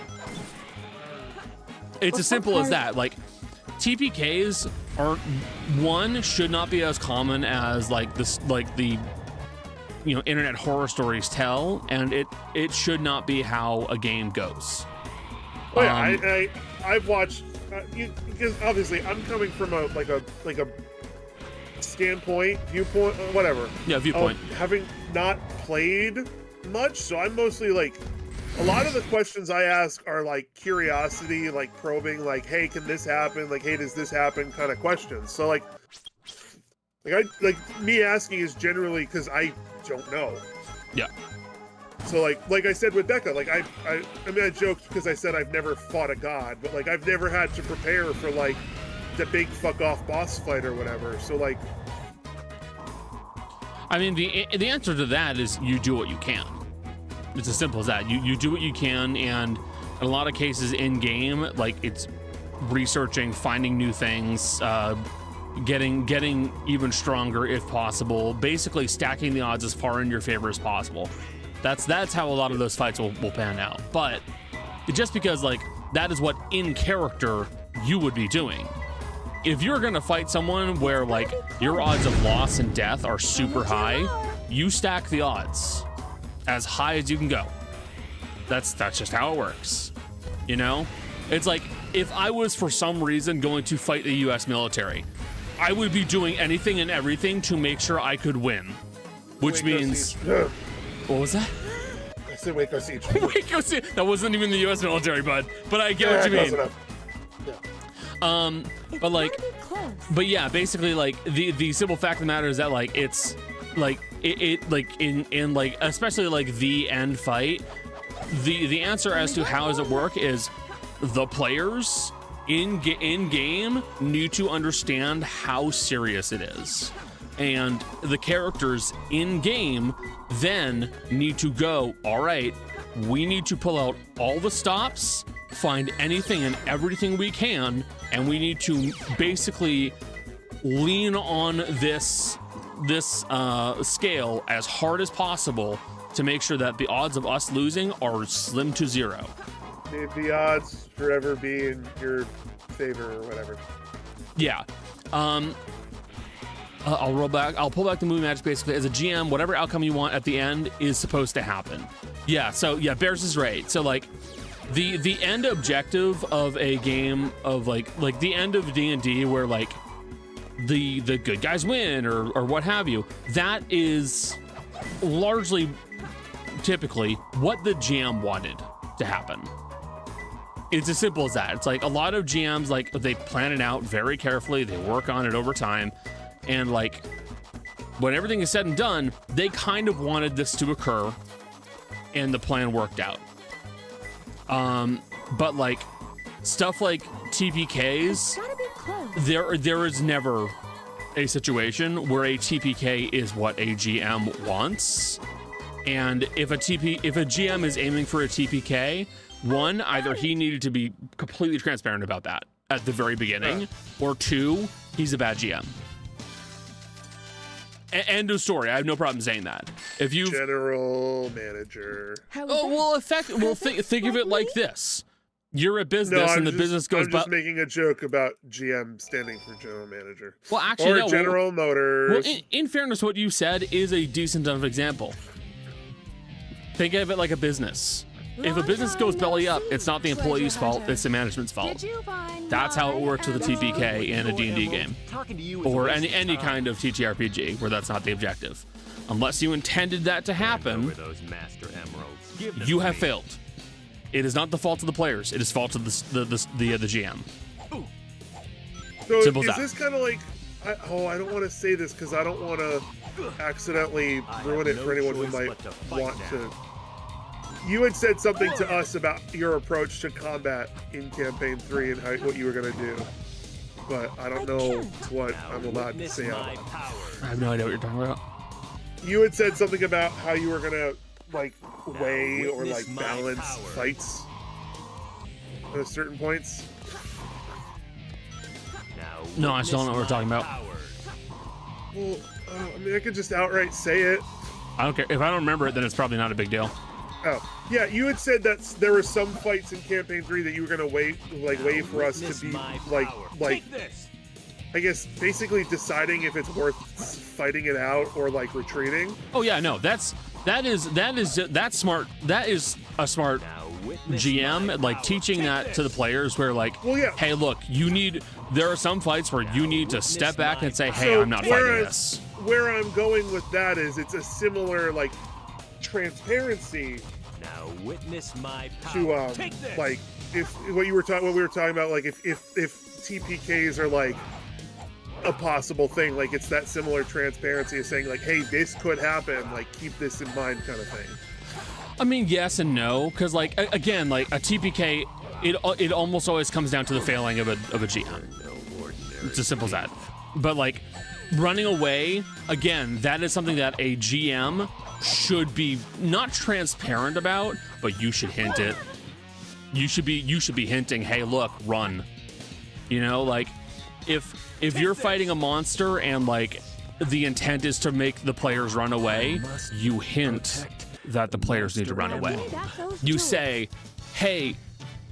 It's as simple as that. Like TPKs should not be as common as like this, like the internet horror stories tell, and it should not be how a game goes. Oh yeah, I've watched. Because obviously I'm coming from a viewpoint, whatever. Yeah, viewpoint. Having not played much, so I'm mostly like, a lot of the questions I ask are like curiosity, like probing, like, hey, can this happen? Like, hey, does this happen? Kind of questions. So like me asking is generally because I don't know. Yeah. So like I said with Becca, like I mean I joked because I said I've never fought a god, but like I've never had to prepare for like the big fuck off boss fight or whatever. So like, I mean the answer to that is you do what you can. It's as simple as that. You do what you can, and in a lot of cases in game, like it's researching, finding new things, getting even stronger if possible, basically stacking the odds as far in your favor as possible. That's how a lot of those fights will pan out. But just because like that is what in character you would be doing. If you're gonna fight someone where like your odds of loss and death are super high, you stack the odds as high as you can go. That's just how it works. It's like if I was for some reason going to fight the US military, I would be doing anything and everything to make sure I could win. Which means what was that? I said Waco Siege. Waco Siege. That wasn't even the U.S. military, bud. But I get what you mean. Yeah. But yeah, basically, like the simple fact of the matter is that like it's like it like in like especially like the end fight, the answer as to how does it work is the players in game need to understand how serious it is. And the characters in game then need to go, all right, we need to pull out all the stops, find anything and everything we can, and we need to basically lean on this scale as hard as possible to make sure that the odds of us losing are slim to zero. May the odds forever be in your favor or whatever. Yeah. I'll roll back. I'll pull back the movie magic. Basically, as a GM, whatever outcome you want at the end is supposed to happen. Yeah. So yeah, Bears is right. So like, the end objective of a game of like the end of D&D, where like the good guys win or what have you. That is largely, typically, what the GM wanted to happen. It's as simple as that. It's like a lot of GMs, like, they plan it out very carefully. They work on it over time. And like, when everything is said and done, they kind of wanted this to occur, and the plan worked out. But like stuff like TPKs, there is never a situation where a TPK is what a GM wants. And if a GM is aiming for a TPK, one, either he needed to be completely transparent about that at the very beginning, or two, he's a bad GM. End of story. I have no problem saying that. If you general manager. Think of it like this: you're a business, and the business goes. I'm just making a joke about GM standing for general manager. Well, actually, or General Motors. Well, in fairness, what you said is a decent enough example. Think of it like a business. If a business goes belly up, it's not the employee's fault, it's the management's fault. That's how it works with a TPK in a D&D game. Or any kind of TTRPG where that's not the objective. Unless you intended that to happen, you have failed. It is not the fault of the players, it is fault of the GM. So Simple as is that. this kind of like, I don't want to say this because I don't want to accidentally ruin it for anyone who might want to. You had said something to us about your approach to combat in Campaign 3 and what you were going to do. But I don't know what I'm allowed to say out loud. I have no idea what you're talking about. You had said something about how you were going to, like, weigh or, like, balance fights at certain points. No, I still don't know what we're talking about. Well, I mean, I could just outright say it. I don't care. If I don't remember it, then it's probably not a big deal. Oh, yeah, you had said that there were some fights in Campaign 3 that you were going to wait for us to be, like, I guess, basically deciding if it's worth fighting it out or, like, retreating. Oh, yeah, no, that's smart. That is a smart GM, like, teaching that to the players where, like, well, yeah. Hey, look, there are some fights where you need to step back and say, hey, I'm not fighting this. Where I'm going with that is it's a similar, like, transparency witness my power. To like if what we were talking about, like if TPKs are like a possible thing, like it's that similar transparency of saying like, hey, this could happen, like keep this in mind kind of thing. I mean, yes and no, because like again, like a TPK, it almost always comes down to the failing of a GM. It's as simple as that. But like running away, again, that is something that a GM should be not transparent about, but you should hint it. You should be hinting, hey, look, run. You know, like if you're fighting a monster and like the intent is to make the players run away, you hint that the players need to run away. You say, hey,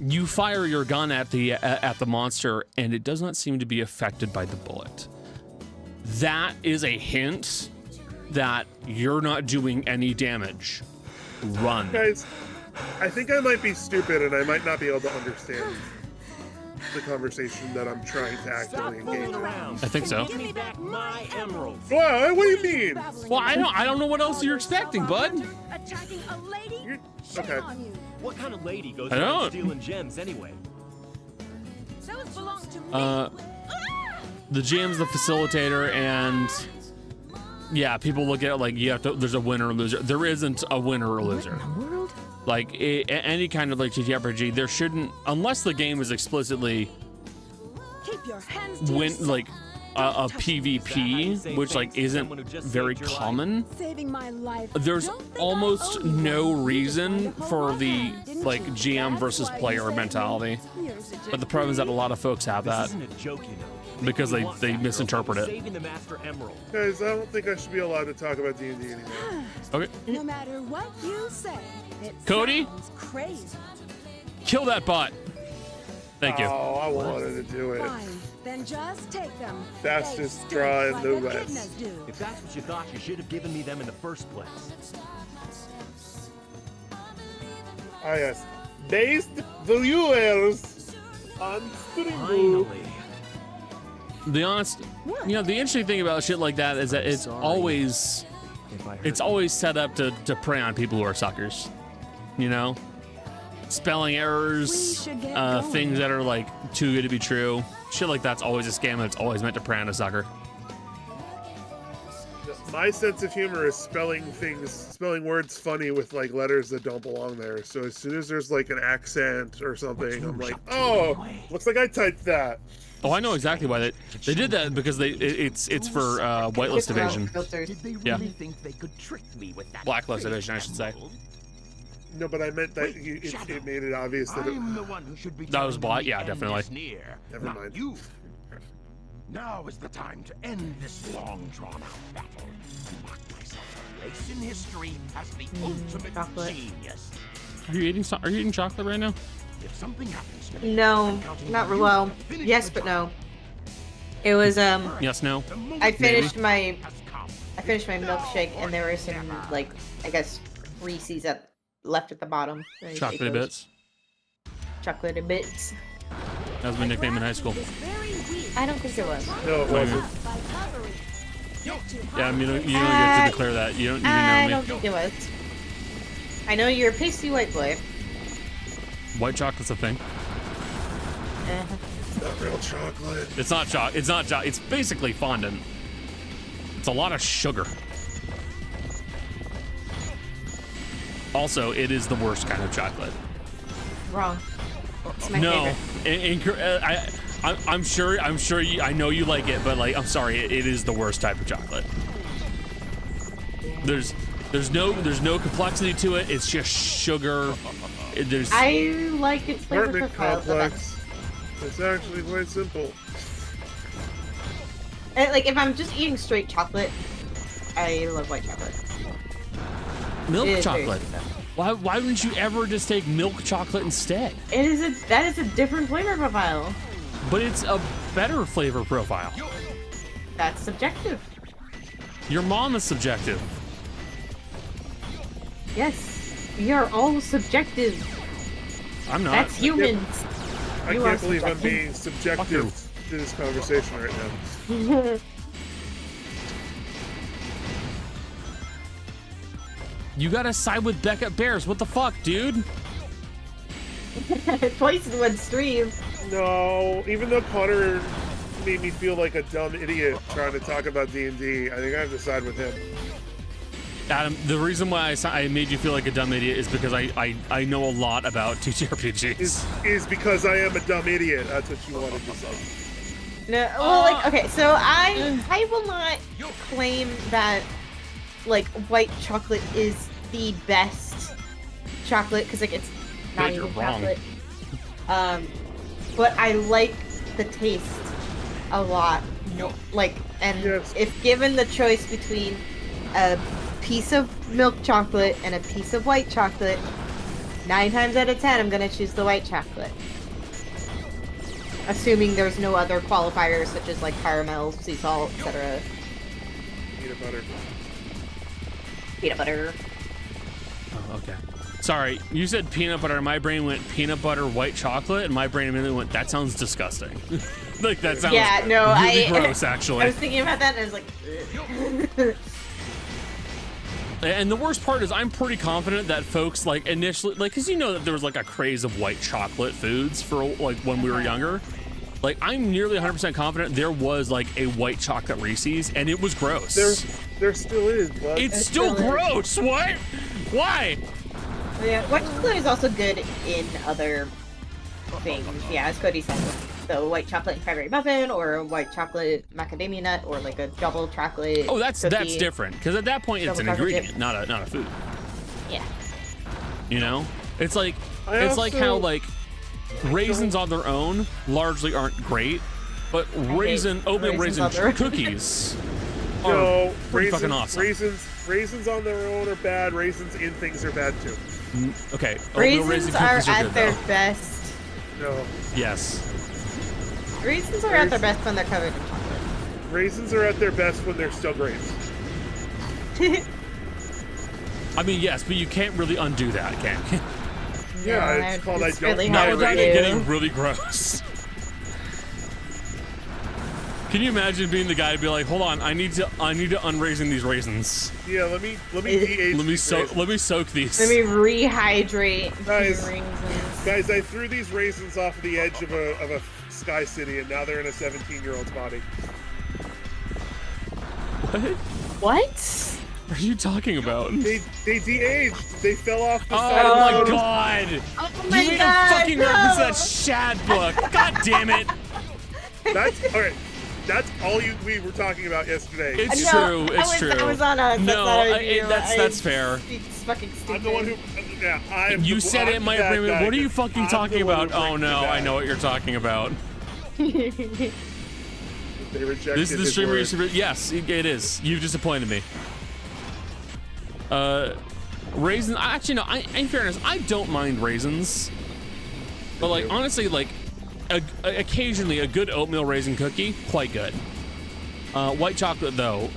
you fire your gun at the monster and it does not seem to be affected by the bullet. That is a hint that you're not doing any damage. Run. Guys, I think I might be stupid and I might not be able to understand the conversation that I'm trying to actively engage in. I think so. Give me back my emeralds. Well, what do you mean? Well, I don't know what else you're expecting, bud. Attacking a lady? Okay. What kind of lady goes I around don't. stealing gems anyway? Those belong to me. The GM's the facilitator, and yeah, people look at it like there's a winner or loser. There isn't a winner or loser. Like any kind of like TTRPG, there shouldn't, unless the game is explicitly Keep your hands to yourself. like a PvP, which like isn't very common. Saving my life. There's almost no reason for the like GM versus player mentality. But the problem is that a lot of folks have that because they misinterpret it. Saving the Master Emerald. Guys, I don't think I should be allowed to talk about D&D anymore. Okay. No matter what you say, it Cody? sounds crazy. Kill that bot. Thank you. Oh, I wanted to do it. Fine. Then just take them. Fastest They draw stink in like the their West. kidneys do. If that's what you thought, you should have given me them in the first place. Ah, yes. Based viewers on stream. Finally. The honest, you know, the interesting thing about shit like that is that it's always set up to prey on people who are suckers. You know, spelling errors, things that are like too good to be true. Shit like that's always a scam, and it's always meant to prey on a sucker. My sense of humor is spelling words funny with like letters that don't belong there. So as soon as there's like an accent or something, I'm like, oh, looks like I typed that. Oh, I know exactly why they did that, because it's for whitelist evasion. Filters. Did they Yeah. really think they could trick me with that? Blacklist evasion, I should say. No, but I meant that it made it obvious that I'm the one who should be. That was telling black? you the Yeah, end definitely. is near, Never not mind. You. Now is the time to end this long drawn-out battle. And mark myself a place in history as the ultimate chocolate. genius. Are you eating chocolate right now? If something happens to me, No, not well. Yes, but no. It was Yes, no. I finished my milkshake, and there were some like, I guess, Reese's left at the bottom. Chocolate bits. Chocolate bits. That was my nickname in high school. I don't think it was. No, it wasn't. Yeah, I mean, you don't get to declare that. You don't I know don't me. think it was. I know you're a pasty white boy. White chocolate's a thing. Not real chocolate. It's not chocolate. It's not chocolate. It's basically fondant. It's a lot of sugar. Also, it is the worst kind of chocolate. Wrong. It's my No, favorite. I'm sure. I know you like it, but like, I'm sorry, it is the worst type of chocolate. There's no complexity to it. It's just sugar. I like its flavor Apartment profile the best. complex. It's actually quite simple. Like, if I'm just eating straight chocolate, I love white chocolate. Milk It is very chocolate. good. Why wouldn't you ever just take milk chocolate instead? That is a different flavor profile. But it's a better flavor profile. That's subjective. Your mom is subjective. Yes, we are all subjective. I'm not. That's humans. I You are can't believe I'm subjective. being subjective to this conversation right now. You gotta side with Becca Bears. What the fuck, dude? Twice in one stream. No, even though Connor made me feel like a dumb idiot trying to talk about D&D, I think I have to side with him. Adam, the reason why I made you feel like a dumb idiot is because I know a lot about TTRPGs. Is because I am a dumb idiot. That's what you wanted to say. No, well, like, okay, so I will not claim that, like, white chocolate is the best chocolate, because, like, it's not You're even wrong. chocolate. But I like the taste a lot. Like, and Yes. if given the choice between a piece of milk chocolate and a piece of white chocolate, 9 times out of 10, I'm gonna choose the white chocolate. Assuming there's no other qualifiers such as like caramel, sea salt, etc. Peanut butter. Peanut butter. Oh, okay. Sorry, you said peanut butter. My brain went peanut butter, white chocolate, and my brain immediately went, that sounds disgusting. Like, that sounds Yeah, no, really gross, actually. I was thinking about that and I was like, ugh. And the worst part is I'm pretty confident that folks, like, initially, like, because you know that there was, like, a craze of white chocolate foods for, like, when we were younger. Like, I'm nearly 100% confident there was, like, a white chocolate Reese's, and it was gross. There still is, bud. It's still gross. What? Why? Yeah, white chocolate is also good in other things. Yeah, as Cody said, the white chocolate and cranberry muffin, or a white chocolate macadamia nut, or like a double chocolate. Oh, that's cookie. different. Because at that point, it's an Double chocolate ingredient, not a food. Yeah. You know, it's like I like also- how like raisins on their own largely aren't great, but oatmeal raisins raisin on their own. cookies are No, pretty fucking awesome. Raisins on their own are bad. Raisins in things are bad too. Okay, oatmeal raisin Raisins are cookies are at good their though. best. No. Yes. Raisins are at their best when they're covered in chocolate. Raisins are at their best when they're still grapes. I mean, yes, but you can't really undo that, can you? Yeah, it's called I don't really Now hard without to it do. getting really gross. Can you imagine being the guy to be like, hold on, I need to unraisin these raisins. Yeah, let me de-age Let me these raisins. let me soak these. Let me rehydrate Guys. the raisins. Guys, I threw these raisins off the edge of a sky city, and now they're in a 17-year-old's body. What are you talking about? They de-aged. They fell off the Oh side of the my road. god! Oh You my made god, a fucking no. reference to that Shad book. God damn it! That's all right. That's all we were talking about yesterday. It's No, true. I It's was- true. I was on us. No, That's not you. that's fair. It's fucking stupid. I'm the one who. Yeah, I'm. You said it in my that agreement. guy. What are you fucking I'm talking the one about? who Oh brings no, it I back. know what you're talking about. They rejected This is the his streamer. word. You should, yes, it is. You've disappointed me. Raisins. Actually, no. In fairness, I don't mind raisins. But like, honestly, like, occasionally a good oatmeal raisin cookie, quite good. White chocolate, though,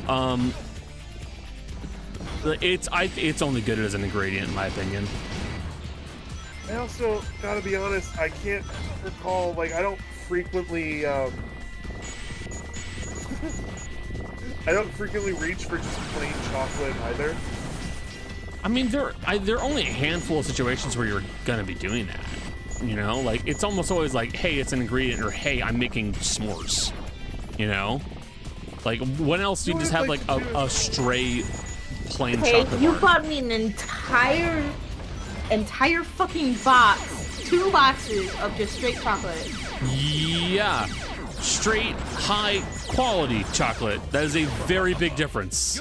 it's only good as an ingredient, in my opinion. I also gotta be honest. I can't recall. Like, I don't frequently. I don't frequently reach for just plain chocolate either. I mean, there are only a handful of situations where you're gonna be doing that. You know, like it's almost always like, hey, it's an ingredient, or hey, I'm making s'mores. You know, like when else do you just have like a straight plain Okay, chocolate you bar? bought me an entire fucking box, 2 boxes of just straight chocolate. Yeah, straight high quality chocolate. That is a very big difference.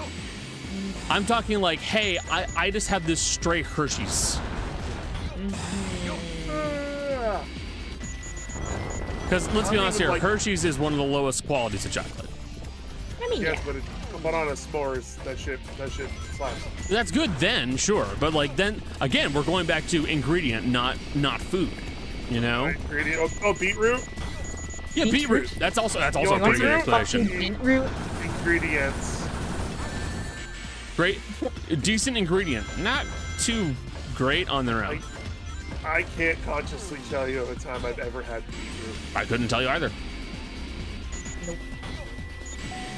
I'm talking like, hey, I just have this straight Hershey's. Because let's be honest here, Hershey's is one of the lowest qualities of chocolate. I mean, Yes, but on a s'mores, that shit slaps. That's good then, sure, but like then again, we're going back to ingredient, not food. You know? Ingredient. Oh, beetroot. Yeah, beetroot. That's also a pretty good explanation. Beetroot. Ingredients. Great, decent ingredient, not too great on their own. I can't consciously tell you of a time I've ever had beetroot. I couldn't tell you either.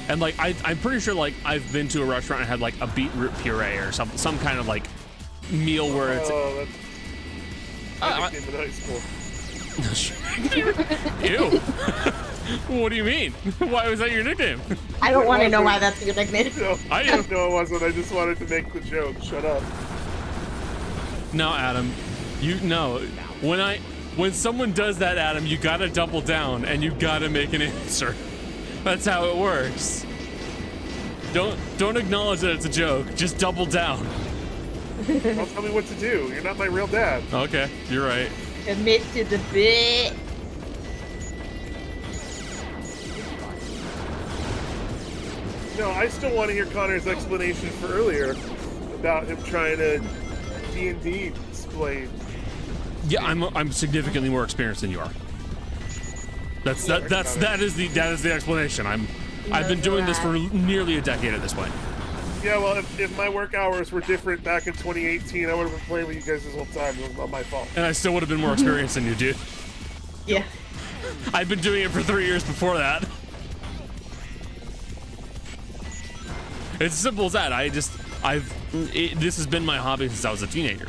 And like I'm pretty sure like I've been to a restaurant and had like a beetroot puree or some kind of like meal where it's. Oh, that's in high school. Ew. What do you mean? Why was that your nickname? I don't want to know why that's your nickname. No, I didn't. No, it wasn't. I just wanted to make the joke. Shut up. No, Adam. You know when someone does that, Adam, you gotta double down and you gotta make an answer. That's how it works. Don't acknowledge that it's a joke. Just double down. Don't tell me what to do. You're not my real dad. Okay, you're right. Admit to the bit. No, I still want to hear Connor's explanation for earlier about him trying to D&D explain. Yeah, I'm significantly more experienced than you are. That is the explanation. I've been doing this for nearly a decade at this point. Yeah, well, if my work hours were different back in 2018, I would have been playing with you guys this whole time. It was not my fault. And I still would have been more experienced than you, dude. Yeah. I've been doing it for 3 years before that. It's as simple as that. This has been my hobby since I was a teenager,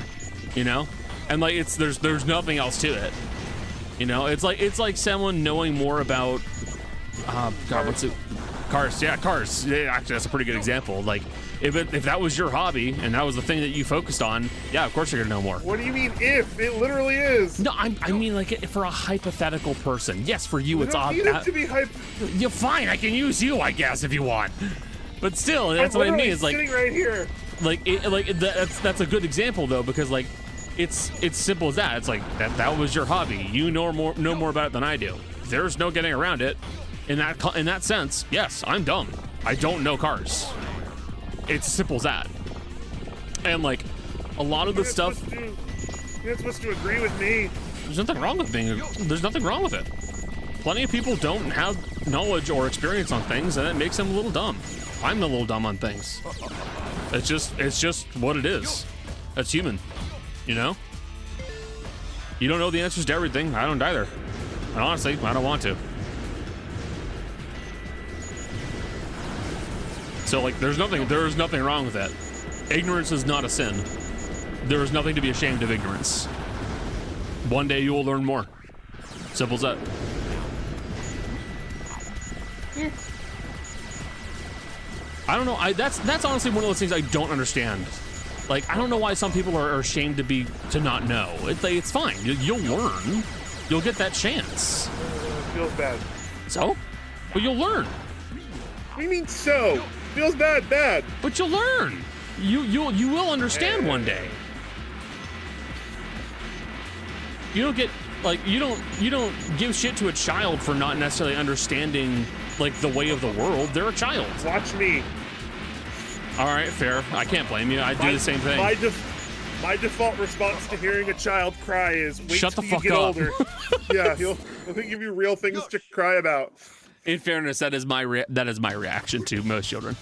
you know? And like there's nothing else to it. You know, it's like someone knowing more about God, what's it? Cars. Yeah, cars. Yeah, actually, that's a pretty good example. Like, if that was your hobby and that was the thing that you focused on, yeah, of course you're gonna know more. What do you mean if? It literally is. No, I mean like for a hypothetical person. Yes, for you it's obvious. You obvious. to be hype. You're fine. I can use you, I guess, if you want. But still, that's what I mean. Is like sitting right here. That's a good example though, because like it's simple as that. It's like that was your hobby. You know more about it than I do. There's no getting around it. In that sense, yes, I'm dumb. I don't know cars. It's as simple as that. And like a lot of the stuff. You're not supposed to agree with me. There's nothing wrong with being. There's nothing wrong with it. plenty of people don't have knowledge or experience on things, and it makes them a little dumb. I'm a little dumb on things. It's just what it is. That's human, you know? You don't know the answers to everything. I don't either. And honestly, I don't want to. So like, there is nothing wrong with that. Ignorance is not a sin. There is nothing to be ashamed of ignorance. One day you will learn more. Simple as that. Yeah. I don't know. That's honestly one of those things I don't understand. Like, I don't know why some people are ashamed to not know. It's fine. You'll learn. You'll get that chance. Feels bad. So? But you'll learn. What do you mean so? Feels bad. But you'll learn. You will understand one day. You don't get like you don't give shit to a child for not necessarily understanding like the way of the world. They're a child. Watch me. All right, fair. I can't blame you. I do the same thing. My default response to hearing a child cry is wait Shut till the you fuck get up. older. Yeah, he'll give you real things to cry about. In fairness, that is my reaction to most children.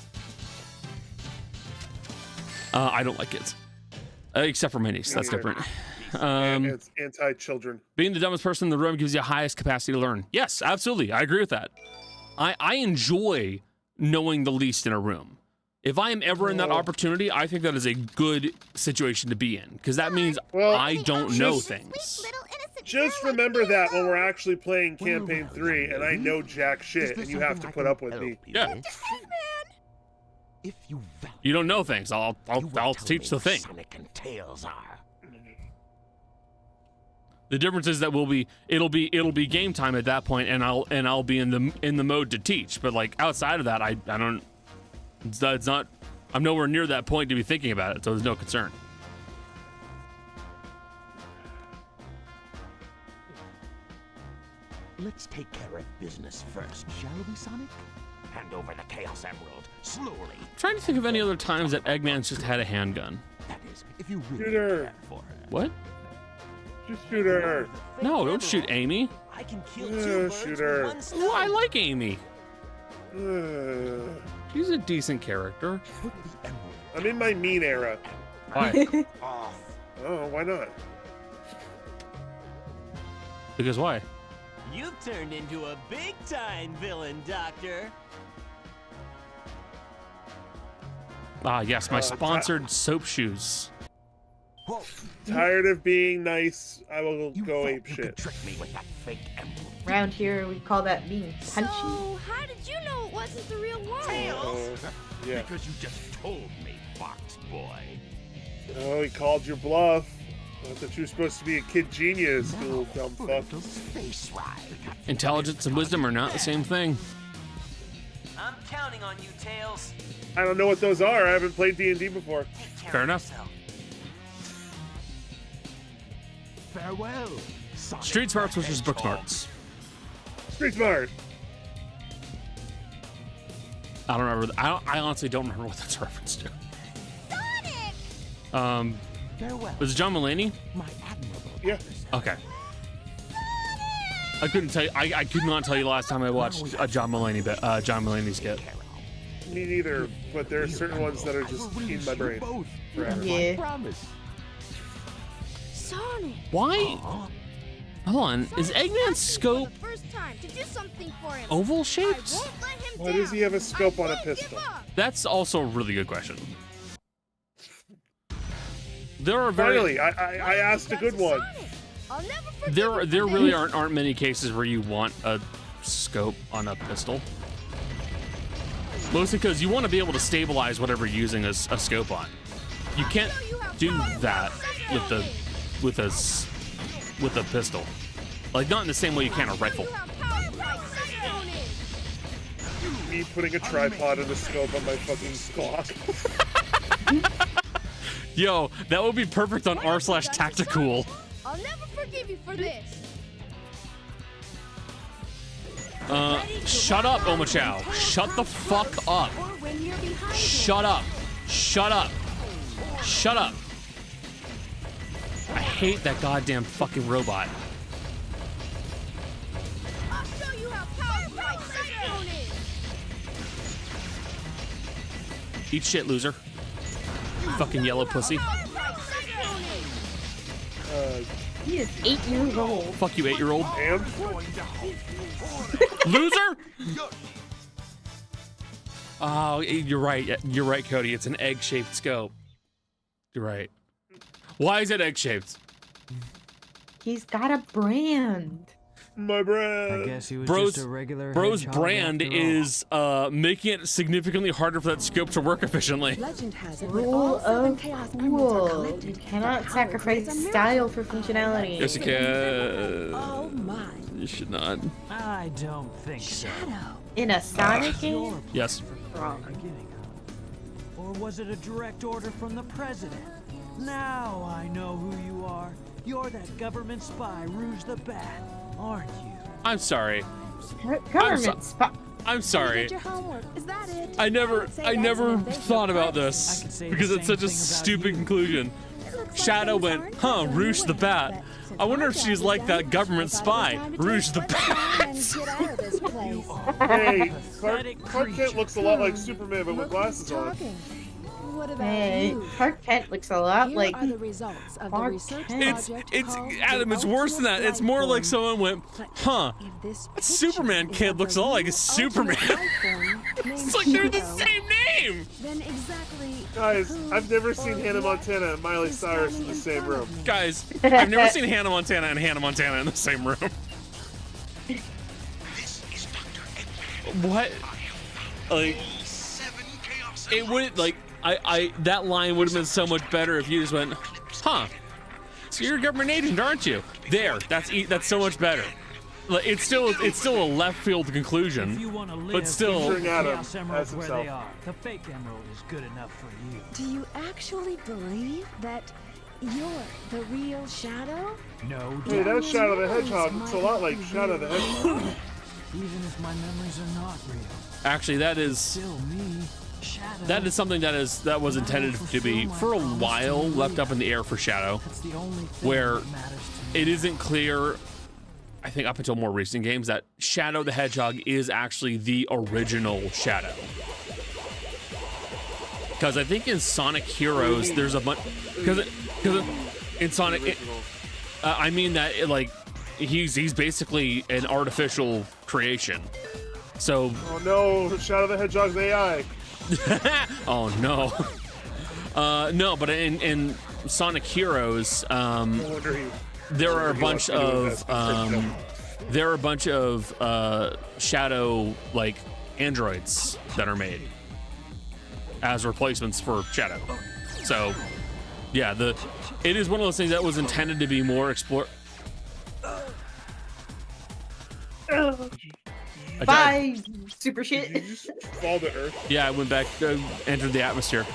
I don't like kids, except for my niece. That's different. It's anti-children. Being the dumbest person in the room gives you the highest capacity to learn. Yes, absolutely. I agree with that. I enjoy knowing the least in a room. If I am ever in that opportunity, I think that is a good situation to be in, because that means I don't know things. Just remember that when we're actually playing campaign 3 and I know jack shit and you have to put up with me. Yeah. If you You don't know things. I'll teach the thing. Sonic and Tails are. The difference is that it'll be game time at that point, and I'll be in the mode to teach. But like outside of that, I don't. It's not. I'm nowhere near that point to be thinking about it, so there's no concern. Let's take care of business first, shall we, Sonic? Hand over the Chaos Emerald, slowly. I'm trying to think of any other times that Eggman's just had a handgun. That is, if you really Shoot her. care for her. What? Just shoot her. No, don't shoot Amy. I can kill Yeah, two birds shoot with her. one stone. Oh, I like Amy. Uh, She's a decent character. Put the emerald I'm in my mean era. Why? off. Oh, why not? Because why? You've turned into a big-time villain, Doctor. Ah, yes, my sponsored soap shoes. Whoa, Tired of being nice, I will you go thought ape you shit. could trick me with that fake emerald. Around here, we call that being punchy. So, how did you know it wasn't the real one? Oh, yeah. Because you just told me, Fox Boy. Oh, he called your bluff. I thought you were supposed to be a kid genius, you little dumb For a fuck. little space ride. Intelligence and wisdom are not the same thing. I'm counting on you, Tails. I don't know what those are. I haven't played D&D before. Take care Fair of enough. yourself. Farewell, Sonic Street smarts the versus book Hedgehog. smarts. Street smart. I don't remember. I honestly don't remember what that's a reference to. Sonic! Farewell, Was it John Mulaney? my admirable Yeah. adversary. Okay. I couldn't tell you. I could not tell you the last time I watched a John Mulaney skit. Me neither, but there are certain ones that are I will just in release my you brain both. forever. Yeah. I promise. Sonic! Why? Hold on. Is Sonic's Eggman's asking scope for the first time to do something for him. oval I shaped? won't let him Why down. does he have a scope I on a won't give pistol? up. That's also a really good question. There are very Finally, I asked a good one. Sonic, I'll never forgive there you there for really this. aren't many cases where you want a scope on a pistol. Mostly because you want to be able to stabilize whatever you're using a scope on. You can't do that with a pistol. Like not in the same way you can a rifle. You have power like Cyclone is. Me putting a tripod and a scope on my fucking Glock. Yo, that would be perfect on r/tactical. I'll never forgive you for this. Shut up, Omochao. Shut the fuck up. Or when you're behind Shut up. Shut up. Shut up. I hate that goddamn fucking robot. I'll show Eat shit, loser. Fucking yellow pussy. He is 8 years old. Fuck you, 8-year-old. And Loser! Oh, you're right. You're right, Cody. It's an egg-shaped scope. You're right. Why is it egg-shaped? He's got a brand. my brand. I guess he was Bro's, just a regular Bro's hedgehog brand after all. is making it significantly harder for that scope to work efficiently. Legend has it that Rule all 7 of chaos emeralds are cool. collected. You cannot Power sacrifice creates a miracle. style for functionality. Yes, you can. Oh my. You should not. I don't think so. Shadow. In a Sonic game? Yes. Wrong. Beginning, huh? Or was it a direct order from the president? Now I know who you are. You're that government spy, Rouge the Bat, aren't you? I'm sorry. Government spot. I'm sorry. Did your homework? Is that it? I never would say that's an invasion thought of about privacy. this I could say because the it's same such a thing about stupid you. conclusion. It looks like Shadow things went, aren't huh, going Rouge the your way, Bat. but since I wonder my if job she's is like done, that government I thought it spy, was time to Rouge take the what's mine Bat. and get out of this place. Hey, Pathetic Clark Kent looks a lot like Superman, but with Look who's glasses on. talking. What about Hey, you? Clark Kent looks a lot Here like are the results of the Clark research Kent. project It's called Adam, the it's worse than that. Ultimate It's more like Life someone went, Form. huh, If this that picture Superman is kid of looks the a lot like a new Superman. Ultimate Life Form named It's like they're the Shadow, same name. then exactly Guys, who I've never seen or Hannah what Montana and Miley is Cyrus standing in the in same front room. of me? Guys, I've never seen Hannah Montana and Hannah Montana in the same room. This is Dr. Eggman. What? Like, 7 chaos it would, like, I that line would have been so much better if you just went, huh, so you're a government agent, aren't you? There, that's so much better. Like, it's still a left field If conclusion, you want to live, but still, Featuring Adam Chaos Emeralds as where himself. they are. The fake emerald is good enough for you. Do you actually believe that you're the real Shadow? No Hey, doubt. that's Shadow the Hedgehog. It's a lot like Shadow the Hedgehog. Even if my memories are not real, actually, that is still me, Shadow. that is something that was intended to be for a while left up in the air for Shadow, That's the only thing where that matters to me. it isn't clear. I think up until more recent games that Shadow the Hedgehog is actually the original Shadow. Because I think in Sonic Heroes there's a bunch. Because in Sonic, I mean that he's basically an artificial creation. So Oh no, Shadow the Hedgehog's AI. oh no, no. But in Sonic Heroes, No wonder he. there are a bunch of Shadow like androids that are made as replacements for Shadow. So yeah, it is one of those things that was intended to be more explore. bye, super Did you shit. just fall to Earth? Yeah, I went back, entered the atmosphere.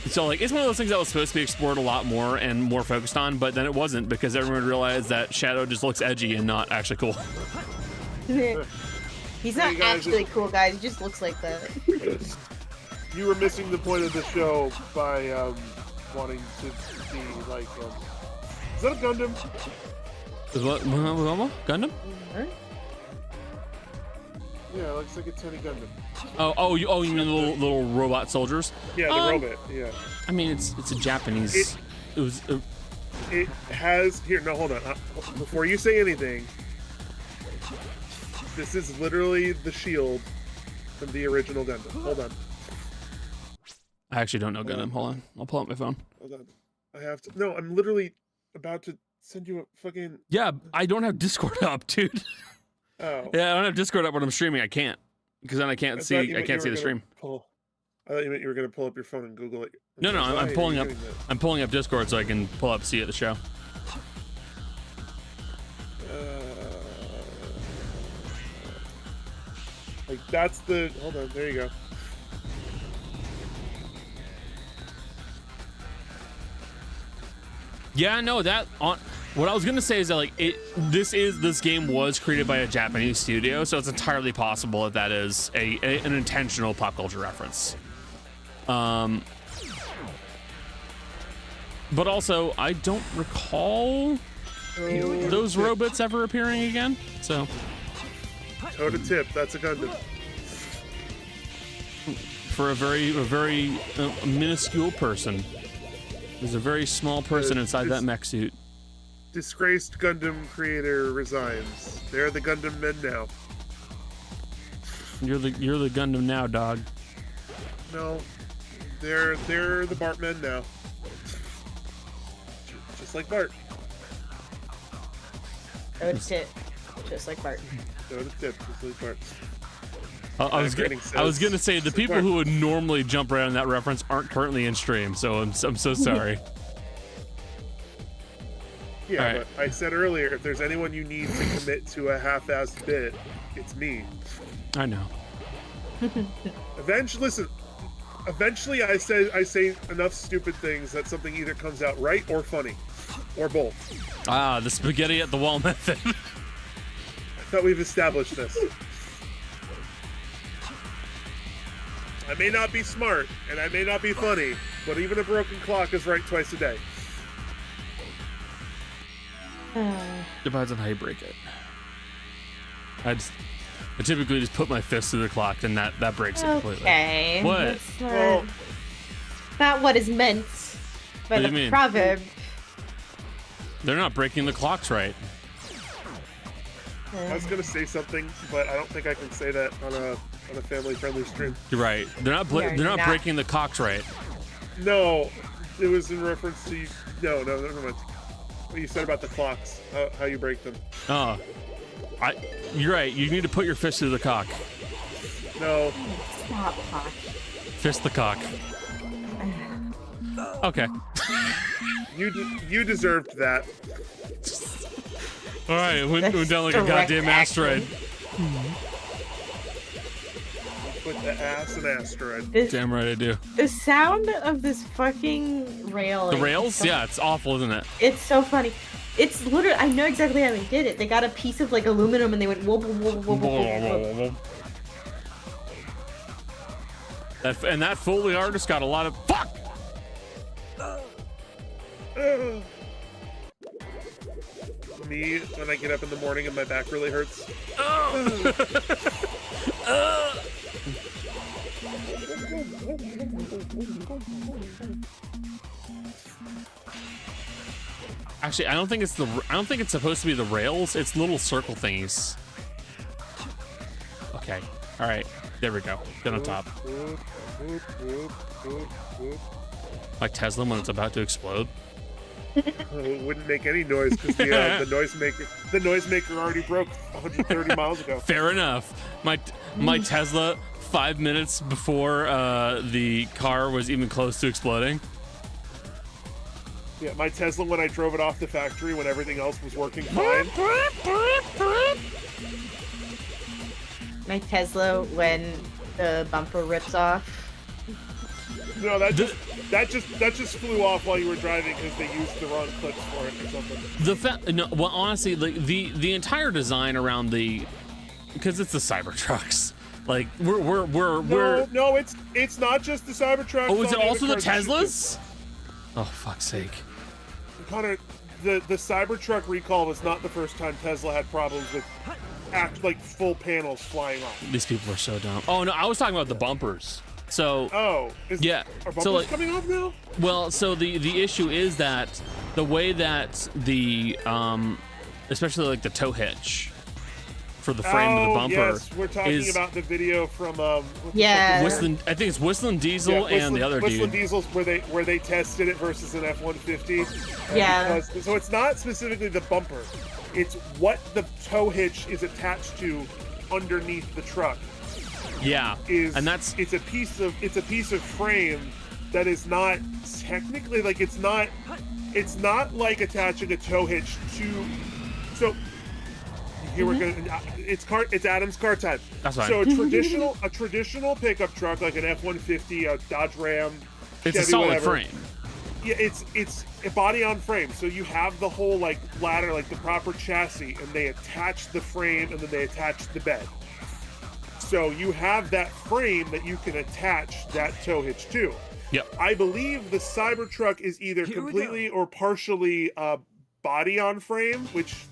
So like, it's one of those things that was supposed to be explored a lot more and more focused on, but then it wasn't because everyone realized that Shadow just looks edgy and not actually cool. He's not Hey, guys, actually cool, guys. He just looks like that. You were missing the point of the show by wanting to be like. Is that a Gundam? Is what? Gundam? Yeah, it looks like a tiny Gundam. Oh, you mean the little robot soldiers? Yeah, the robot. Yeah. I mean, it's a Japanese. It was. It has here. No, hold on. Before you say anything, this is literally the shield from the original Gundam. Hold on. I actually don't know Gundam. Hold on, I'll pull up my phone. Hold on. I have to. No, I'm literally about to send you a fucking. Yeah, I don't have Discord up, dude. Oh. Yeah, I don't have Discord up when I'm streaming. I can't because then I can't see. I can't see the stream. I thought you meant you were gonna pull up your phone and Google it. No, Why I'm are pulling you up. doing that? I'm pulling up Discord so I can pull up, see it, the show. Like that's the. Hold on. There you go. Yeah, no, that on. What I was gonna say is that like this game was created by a Japanese studio, so it's entirely possible that that is an intentional pop culture reference. But also I don't recall those robots ever appearing again. So Toe to tip. That's a Gundam. for a very minuscule person. There's a very small person inside that mech suit. Disgraced Gundam creator resigns. They're the Gundam men now. You're the Gundam now, dog. No, they're the Bart men now. Just like Bart. Oh, tit. Just like Bart. No, the tip, just like Bart. I was gonna say the people who would normally jump right on that reference aren't currently in stream, so I'm so sorry. Yeah, right. But I said earlier, if there's anyone you need to commit to a half-assed bit, it's me. I know. Eventually, I say enough stupid things that something either comes out right or funny, or both. Ah, the spaghetti at the wall method. I thought we've established this. I may not be smart, and I may not be funny, but even a broken clock is right twice a day. Depends on how you break it. I typically just put my fist through the clock, and that breaks it completely. Okay. What? Well, not what is meant by What do the you mean? proverb. They're not breaking the clocks right. I was gonna say something, but I don't think I can say that on a family-friendly stream. You're right. They're not breaking the clocks right. No, it was in reference to you. No, never mind. What you said about the clocks, how you break them. Oh, you're right. You need to put your fist through the cock. No. Stop, cock. Fist the cock. Okay. You deserved that. All right, it went down like a goddamn asteroid. Put the ass in asteroid. Damn right I do. The sound of this fucking rail. The rails? Yeah, it's awful, isn't it? It's so funny. It's literally, I know exactly how they did it. They got a piece of like aluminum and they went whoop, whoop, whoop, whoop, whoop, whoop. And that Foley artist got a lot of fuck. Me, when I get up in the morning and my back really hurts. Actually, I don't think it's supposed to be the rails. It's little circle thingies. Okay. All right. There we go. Get on top. Like Tesla when it's about to explode. It wouldn't make any noise because the noisemaker already broke 130 miles ago. Fair enough. My Tesla 5 minutes before the car was even close to exploding. Yeah, my Tesla when I drove it off the factory when everything else was working fine. My Tesla when the bumper rips off. No, that just flew off while you were driving because they used the wrong clips for it or something. Well, honestly, like the entire design around because it's the Cybertrucks. Like No, it's not just the Cybertrucks. Oh, is it also the Teslas? Oh, fuck's sake. Connor, the Cybertruck recall was not the first time Tesla had problems with full panels flying off. These people are so dumb. Oh no, I was talking about the bumpers. So are bumpers coming off now? Well, so the issue is that the way that the especially like the tow hitch for the frame of the bumper. Yes, we're talking about the video from Whistling, I think it's Whistling Diesel and the other Whistling dude. Diesel's where they tested it versus an F-150. Yeah. So it's not specifically the bumper; it's what the tow hitch is attached to underneath the truck. Yeah, it's a piece of frame that is not technically it's not like attaching a tow hitch to. So here we're gonna. It's Adam's car time. That's fine. So a traditional pickup truck like an F-150, a Dodge Ram, It's Chevy, a solid whatever, frame. Yeah, it's a body on frame. So you have the whole ladder, the proper chassis, and they attach the frame and then they attach the bed. So you have that frame that you can attach that tow hitch to. Yep. I believe the Cybertruck is either completely or partially body on frame, which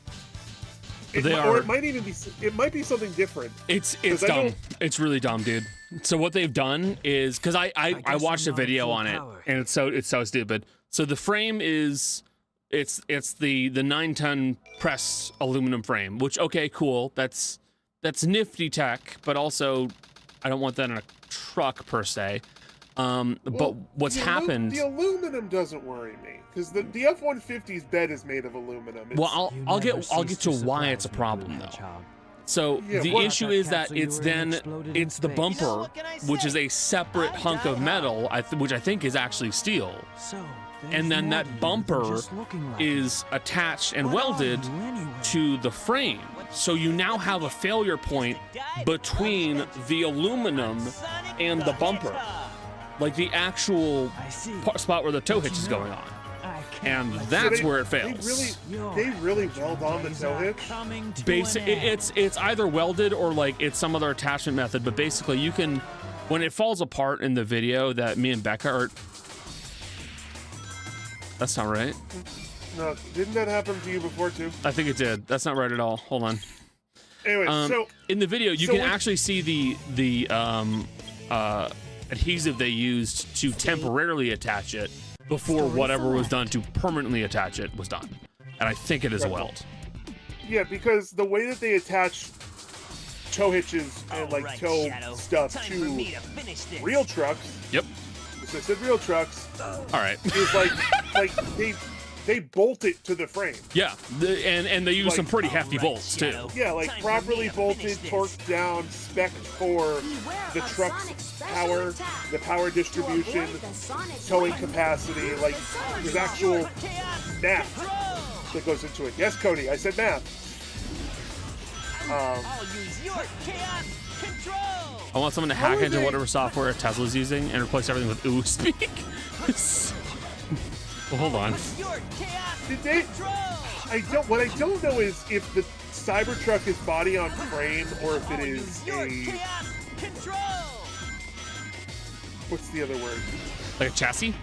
Or it might even be. It might be something different. It's 'Cause I dumb. don't- It's really dumb, dude. So what they've done is because I watched a video on it and it's so stupid. So the frame is it's the 9-ton pressed aluminum frame, which okay, cool. That's nifty tech, but also I don't want that in a truck per se. But what's happened? The aluminum doesn't worry me because the F-150's bed is made of aluminum. Well, I'll get to why it's a problem though. So the issue is that it's the bumper, which is a separate hunk of metal, which I think is actually steel. And then that bumper is attached and welded to the frame. So you now have a failure point between the aluminum and the bumper. Like the actual spot where the tow hitch is going on. And that's where it fails. They really weld on the tow hitch? It's either welded or like it's some other attachment method, but basically you can, when it falls apart in the video that me and Becca are, that's not right. No, didn't that happen to you before too? I think it did. That's not right at all. Hold on. Anyway, so in the video you can actually see the adhesive they used to temporarily attach it before whatever was done to permanently attach it was done. And I think it is a weld. Yeah, because the way that they attach tow hitches and like tow stuff to real trucks. Yep. So I said real trucks. All right. Is like they bolt it to the frame. Yeah, and they use some pretty hefty bolts too. Yeah, like properly bolted, torqued down, spec for the truck's power, the power distribution, towing capacity. Like there's actual math that goes into it. Yes, Cody, I said math. I want someone to hack into whatever software Tesla's using and replace everything with ooh speak. Well, hold on. Did they? What I don't know is if the Cybertruck is body on frame or if it is a. What's the other word? Like a chassis?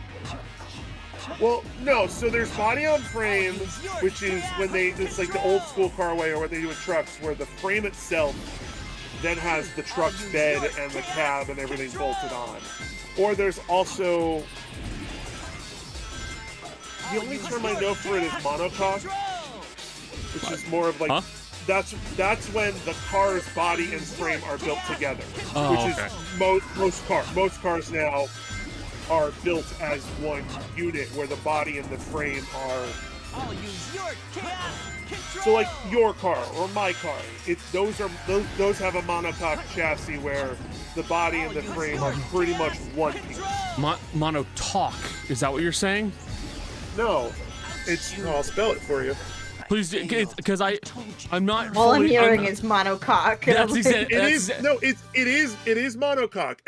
Well, no. So there's body on frame, which is when it's like the old school car way or what they do with trucks, where the frame itself then has the truck's bed and the cab and everything bolted on. Or there's also. The only term I know for it is monocoque, which is more of like that's when the car's body and frame are built together, which is most cars now are built as one unit where the body and the frame are. So like your car or my car, those have a monocoque chassis where the body and the frame are pretty much one piece. Monocoque, is that what you're saying? No, I'll spell it for you. Please, because I'm not. All I'm hearing is monocoque. It is monocoque.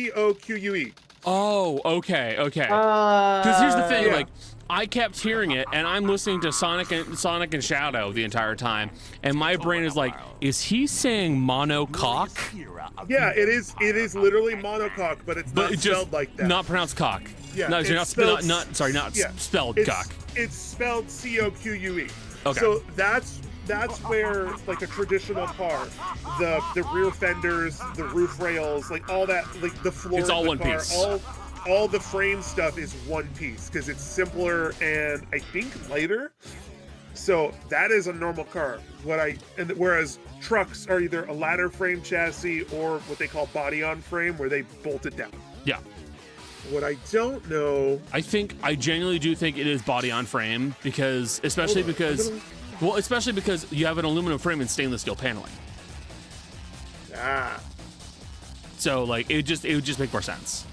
MONOCOQUE. Oh, okay. Because here's the thing, like I kept hearing it, and I'm listening to Sonic and Shadow the entire time, and my brain is like, is he saying monocoque? Yeah, it is. It is literally monocoque, but it's not spelled like that. Not pronounced cock. Yeah, no, not spelled cock. It's spelled COQUE. Okay. So that's where like a traditional car, the rear fenders, the roof rails, like all that, like the floor it's of all the one car, piece. all the frame stuff is one piece because it's simpler and I think lighter. So that is a normal car. Whereas trucks are either a ladder frame chassis or what they call body on frame, where they bolt it down. Yeah. What I don't know, I genuinely do think it is body on frame especially because you have an aluminum frame and stainless steel paneling. So like it would just make more sense.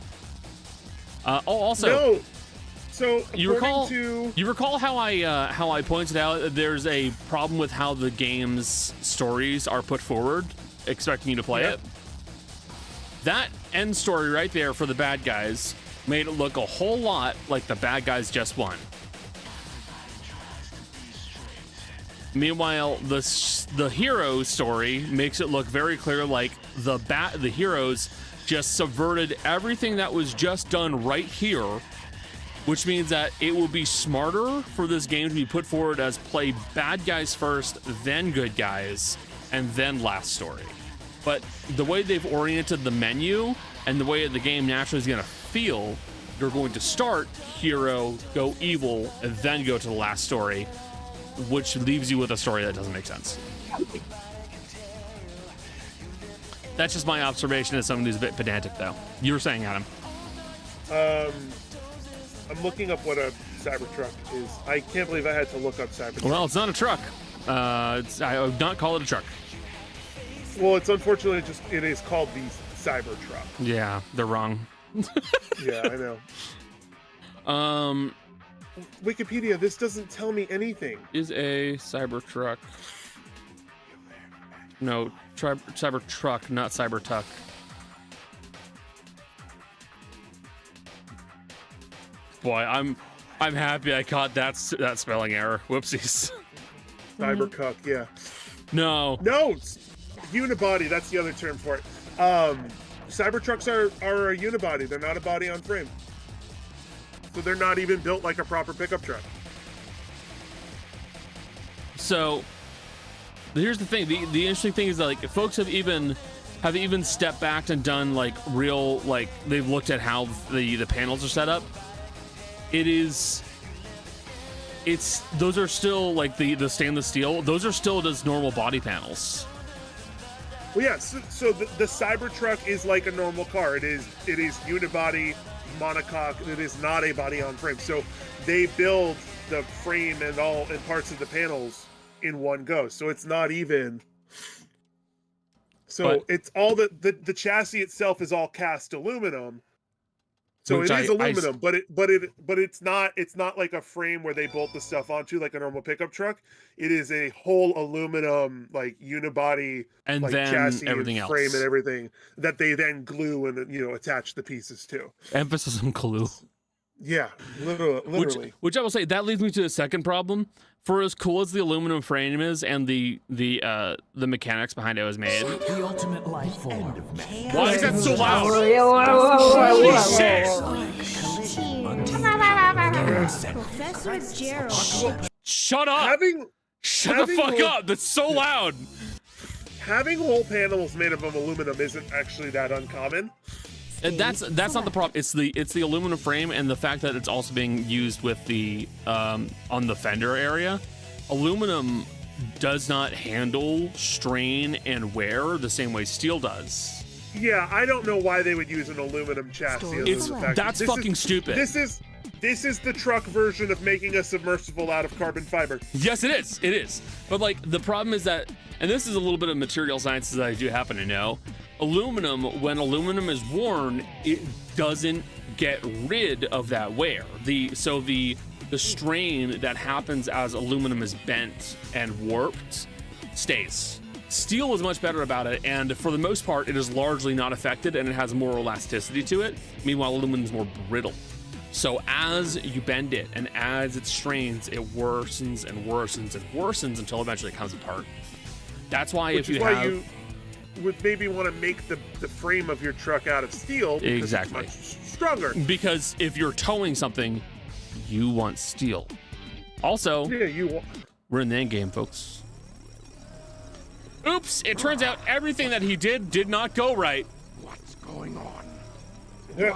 Also. No. So you recall how I pointed out that there's a problem with how the game's stories are put forward, expecting you to play it? That end story right there for the bad guys made it look a whole lot like the bad guys just won. Meanwhile, the hero story makes it look very clear like the heroes just subverted everything that was just done right here which means that it will be smarter for this game to be put forward as play bad guys first, then good guys, and then last story. But the way they've oriented the menu and the way the game naturally is going to feel, you're going to start hero, go evil, and then go to the last story, which leaves you with a story that doesn't make sense. That's just my observation as someone who's a bit pedantic, though. You were saying, Adam. I'm looking up what a Cybertruck is. I can't believe I had to look up Cybertruck. Well, it's not a truck. I would not call it a truck. Well, it's unfortunately it is called the Cybertruck. Yeah, they're wrong. Yeah, I know. Wikipedia, this doesn't tell me anything. Is a Cybertruck. No, Cybertruck, not Cybertuck. Boy, I'm happy I caught that spelling error. Whoopsies. Cybercuck, yeah. No. No, unibody. That's the other term for it. Cybertrucks are a unibody. They're not a body on frame. So they're not even built like a proper pickup truck. So here's the thing. The interesting thing is that, like, folks have even stepped back and done like real, like, they've looked at how the panels are set up. Those are still like the stainless steel. Those are still just normal body panels. Well, yeah. So the Cybertruck is like a normal car. It is unibody, monocoque. It is not a body on frame. So they build the frame and parts of the panels in one go. So it's not even. So it's all the chassis itself is all cast aluminum. So it is aluminum, but it's not like a frame where they bolt the stuff onto like a normal pickup truck. It is a whole aluminum like unibody and like then chassis everything and else, frame and everything that they then glue and attach the pieces to. Emphasis on glue. Yeah, literally. Which I will say, that leads me to the second problem. For as cool as the aluminum frame is and the mechanics behind it was made. The ultimate life form. Why is that so loud? Professor Gerald. Shut up! Shut the fuck up! That's so loud! Having whole panels made of aluminum isn't actually that uncommon. And that's not the problem. It's the aluminum frame and the fact that it's also being used with the on the fender area. Aluminum does not handle strain and wear the same way steel does. Yeah, I don't know why they would use an aluminum chassis. That's fucking stupid. This is the truck version of making a submersible out of carbon fiber. Yes, it is. It is. But like the problem is that, and this is a little bit of material science that I do happen to know. Aluminum, when aluminum is worn, it doesn't get rid of that wear. The strain that happens as aluminum is bent and warped stays. Steel is much better about it, and for the most part, it is largely not affected, and it has more elasticity to it. Meanwhile, aluminum is more brittle. So as you bend it and as it strains, it worsens and worsens and worsens until eventually it comes apart. That's why you would maybe want to make the frame of your truck out of steel because exactly it's much stronger. Because if you're towing something, you want steel. Also, we're in the end game, folks. Oops! It turns out everything that he did not go right. What's going on? It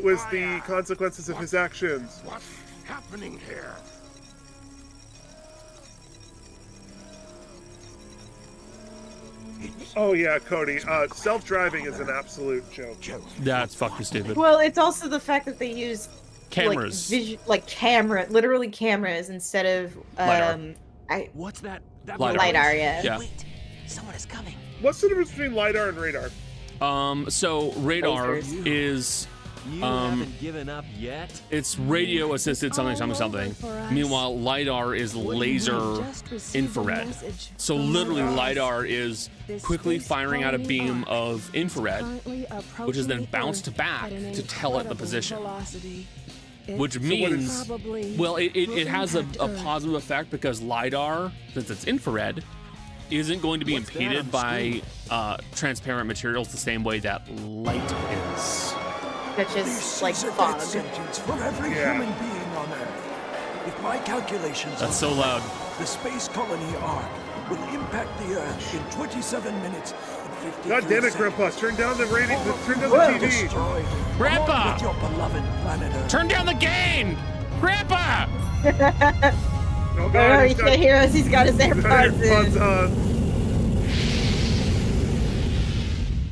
was the consequences of his actions. What's happening here? Oh yeah, Cody. Self-driving is an absolute joke. That's fucking stupid. Well, it's also the fact that they use cameras, literally cameras instead of What's that? LiDAR. Yeah. Wait, someone is coming. What's the difference between LiDAR and radar? So radar is You haven't given up yet? It's radio assisted something. Meanwhile, LiDAR is laser infrared. So literally LiDAR is quickly firing out a beam of infrared, which is then bounced back to tell it the position. Which means, well, it has a positive effect because LiDAR, since it's infrared, isn't going to be impeded by transparent materials the same way that light is. such These as like seas are fog. death sentence for every human being on Earth. If my calculations That's are so loud. the space colony arc will impact the Earth in 27 minutes and 53 God damn it, seconds. Grandpa! Turn down the rating. Turn down the Well TV. destroyed, Grandpa! along with your beloved planet Earth. Turn down the gain! Grandpa! Oh Oh, God! no, he's you got- can't hear us. He's got his he's got AirPods AirPods in. on.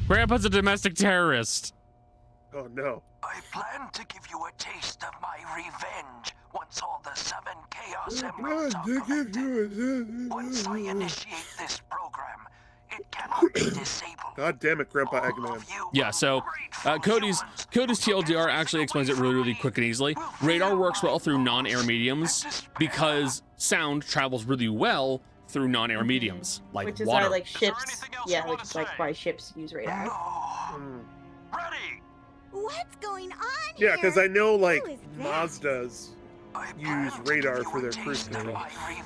Grandpa's a domestic terrorist. Oh no! I plan to give you a taste of my revenge once all the 7 Chaos Emeralds are collected. Once I initiate this program, it cannot be disabled. God damn it, Grandpa Eggman. Yeah, so Cody's TLDR actually explains it really quick and easily. Radar works well through non-air mediums because sound travels really well through non-air mediums, like Which is water. why like ships, yeah, which is like why ships use radar. Ready? What's going on Yeah, here? because I know like Who is that? Mazdas use radar for their cruise control.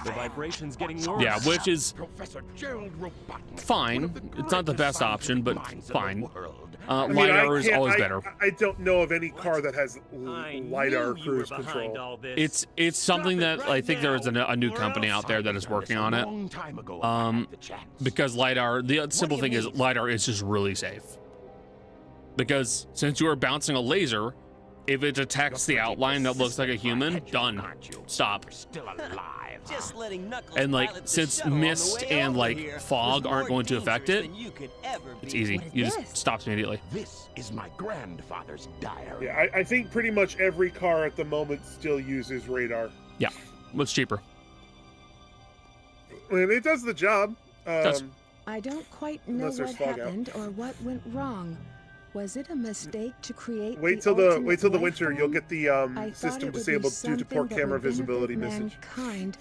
The vibration's getting worse. Yeah, which is Professor Gerald Robotnik, fine. one of the It's not the greatest best option, but scientific minds in fine. the world. I mean, LiDAR is can't- always better. I don't know of any car that has I LiDAR knew you were cruise behind control. all this. It's something Stop it that right I think there is now, a new or company else out there that is working on it. Long time ago, if I had the chance. Because LiDAR, the simple do you thing is mean? LiDAR is just really safe. Because since you are bouncing a laser, if it detects the outline that looks like a human, done. Stop. You're still alive. Just letting Knuckles And like, pilot the since shuttle on the mist way and over like here fog was aren't more going to affect dangerous it, than you could ever it's be. easy. What is You this? just stops immediately. This is my grandfather's diary. Yeah, I think pretty much every car at the moment still uses radar. Yeah, what's cheaper? And it does the job. Does. I don't quite know Unless there's what fog out. happened or what went wrong. Was it a mistake to create Wait till the ultimate life winter. You'll form? get the I thought system it would be disabled due to something poor that camera would benefit visibility message. mankind,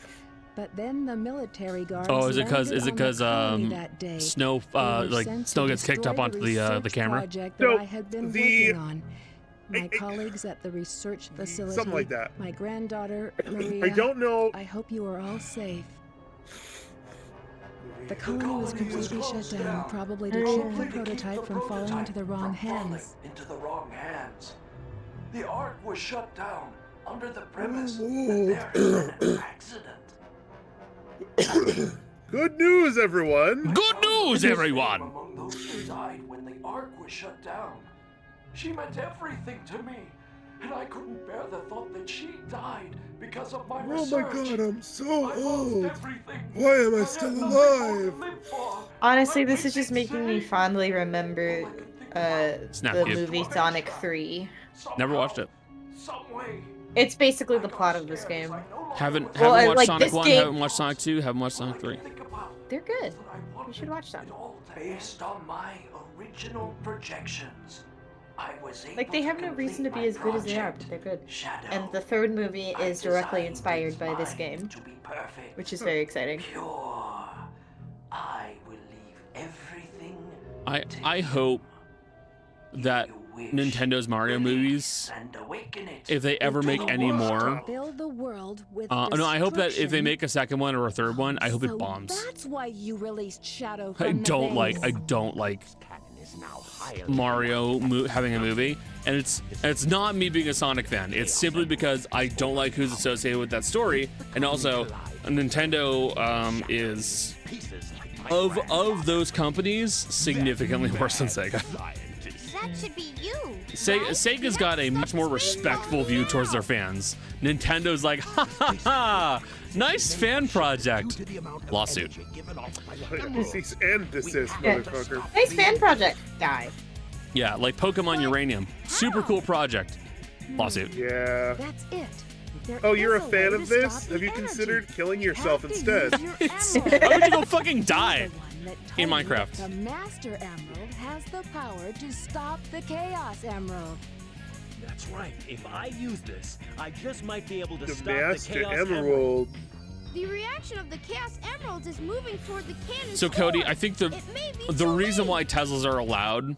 but then the military guards Oh, is it because landed on the colony that day. snow They were like sent to snow gets kicked destroy up onto the research camera? project that No, I had been the- working on. My colleagues at the research facility, Something like that. my granddaughter Maria. I don't know. I hope you are all safe. The colony was completely shut down, probably to keep the prototype from falling into the wrong hands. Into the wrong hands. The Ark was shut down under the premise that Oh. there had been an accident. Good news, everyone. Good news, everyone! Among those who died when the Ark was shut down. She meant everything to me, and I couldn't bear the thought that she died because of my Oh research. my God, I'm so I lost old. everything. Why am I had still nothing more to alive? live for. Honestly, this is Everything just making me saved. fondly remember Snap the Cube. movie Sonic 3. Never watched it. Some way. It's basically the plot of this game. Haven't Well, watched like, Sonic this 1, game- haven't watched Sonic 2, haven't watched Sonic 3. They're good. You should watch them. Based on my original projections, I was able Like, they have no reason to be as good as they are, but they're good. And the third movie is directly inspired by this game, to be perfect, which is very exciting. pure. I will leave everything. I hope that Nintendo's Mario movies, And awaken it. if they ever make any more, Build the world with no, I hope that if they destruction. make a second one or a third one, I hope So it bombs. That's why you released Shadow I from the don't like Base. Mario having a movie, and it's not me being a Sonic fan. It's simply because I don't like who's associated with that story, and also Nintendo is of those companies significantly worse than Sega. That should be you. Sega's got a much more respectful view towards their fans. Nintendo's like, ha ha ha, nice fan project. Lawsuit. Cease and desist, Yeah. motherfucker. Nice fan project, guy. Yeah, like Pokemon Uranium. Super cool project. Lawsuit. Yeah. That's it. There Oh, you're a is way fan to of this? stop the Have you energy. considered killing You yourself have to instead? use your It's, emerald. why would you go fucking die The one that in told you that Minecraft? The Master Emerald has the power to stop the Chaos Emerald. That's right. If I use this, I just might be able to The stop Master the Chaos Emerald. The reaction of the Chaos Emeralds is moving toward the cannon. So Cody, I think the It may be the too reason late. why Teslas are allowed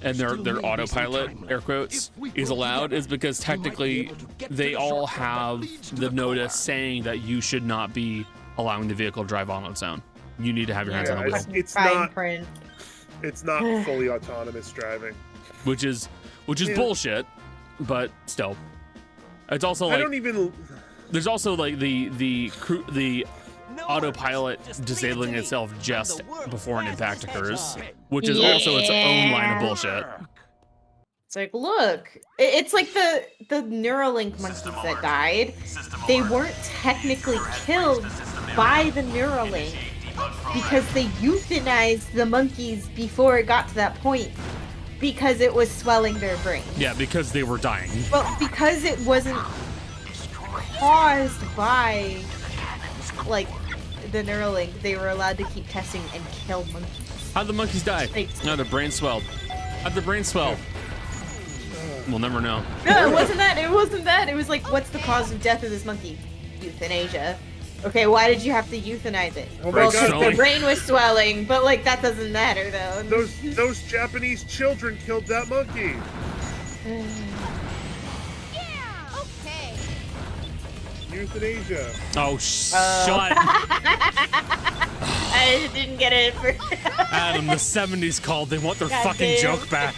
and their autopilot, air quotes, is allowed is because technically they all have the notice saying that you should not be allowing the vehicle to drive on its own. You need to have your hands on the Yeah, wheel, it's Fine not print. it's not fully autonomous driving. which is Yeah. bullshit. but still, it's also like I don't even. there's also like the autopilot disabling itself just before an impact occurs, which is also its own line of bullshit. It's like, look, it's like the Neuralink monkeys that died. They weren't technically killed by the Neuralink because they euthanized the monkeys before it got to that point because it was swelling their brains. Yeah, because they were dying. Well, because it wasn't caused by, like, the Neuralink, they were allowed to keep testing and kill monkeys. How'd the monkeys die? No, their brain swelled. How'd their brain swell? We'll never know. No, it wasn't that. It wasn't that. It was like, what's the cause of death of this monkey? Euthanasia. Okay, why did you have to euthanize it? Oh well, my God. because the brain was swelling, but like that doesn't matter though. Those Japanese children killed that monkey. Yeah, okay. Euthanasia. Oh, shut. I didn't get it. Adam, the 70s called. They want their God fucking damn. joke back.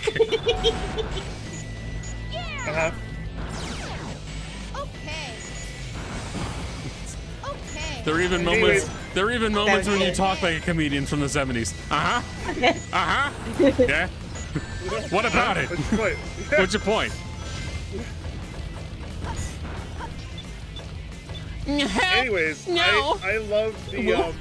Uh-huh. Okay. Okay. There are even Anyways. moments. There are even moments when you talk like a comedian from the 70s. Uh huh. Yeah. What about it? What's your point? What's your point? Anyways, No. I love the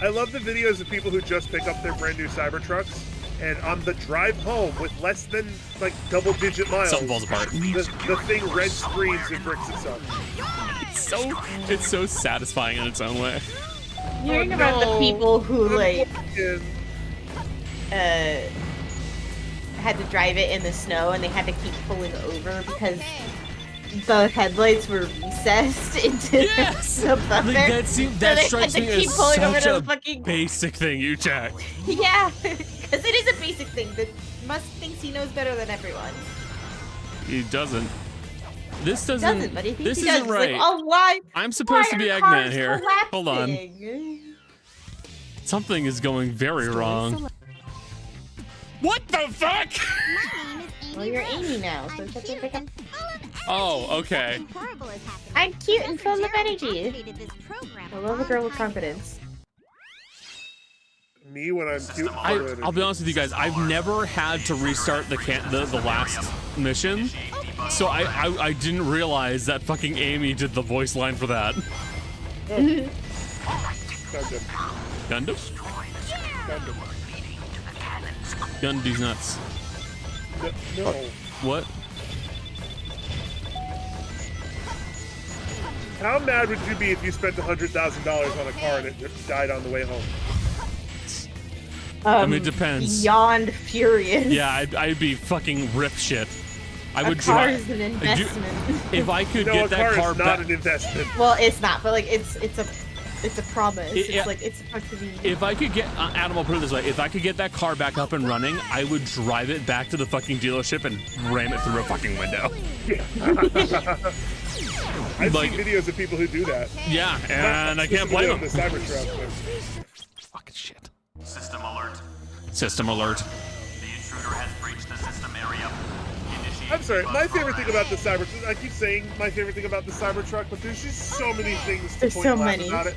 I love the videos of people who just pick up their brand new Cybertrucks, and on the drive home with less than like double-digit miles, Something falls apart. The thing red screens and bricks itself. It's so satisfying in its own way. Hearing about the people who like Yeah. had to drive it in the snow and they had to keep pulling over because the headlights were recessed into Yes! the bumper. That So that they strikes had me to keep as pulling over such to a the fucking basic thing, you Jack. yeah, because it is a basic thing. The Musk thinks he knows better than everyone. He doesn't. This He doesn't. doesn't, but he thinks This he does. isn't It's right. like, oh, why? I'm supposed why to be are Eggman cars here. Hold on. collapsing? Something is going very wrong. What the fuck? Well, you're Amy now, so shut the fuck up. Oh, okay. I'm cute and full of energy. I love a girl with confidence. Me when I'm cute. I'll be honest with you guys. I've never had to restart the last mission, so I didn't realize that fucking Amy did the voice line for that. Gundam? Gundy's nuts. No. What? How mad would you be if you spent $100,000 on a car and it died on the way home? I mean, it depends. Beyond furious. Yeah, I'd be fucking rip shit. I would a car drive. is an investment. If I could No, get a that car is not back. an investment. Well, it's not, but like it's a promise. It- It's like it's supposed to be. If I could get Adam, I'll put it this way: if I could get that car back up and running, I would drive it back to the fucking dealership and ram it through a fucking window. I've Like- seen videos of people who do that. Yeah, and I can't Specifically blame on them. the Cybertruck. but- Fucking shit. System alert. System alert. The intruder has breached the system area. Initiate I'm sorry, my debug favorite thing program. about the Cybertruck, I keep saying my favorite thing about the Cybertruck, but there's just so many things to There's point so out many. about it.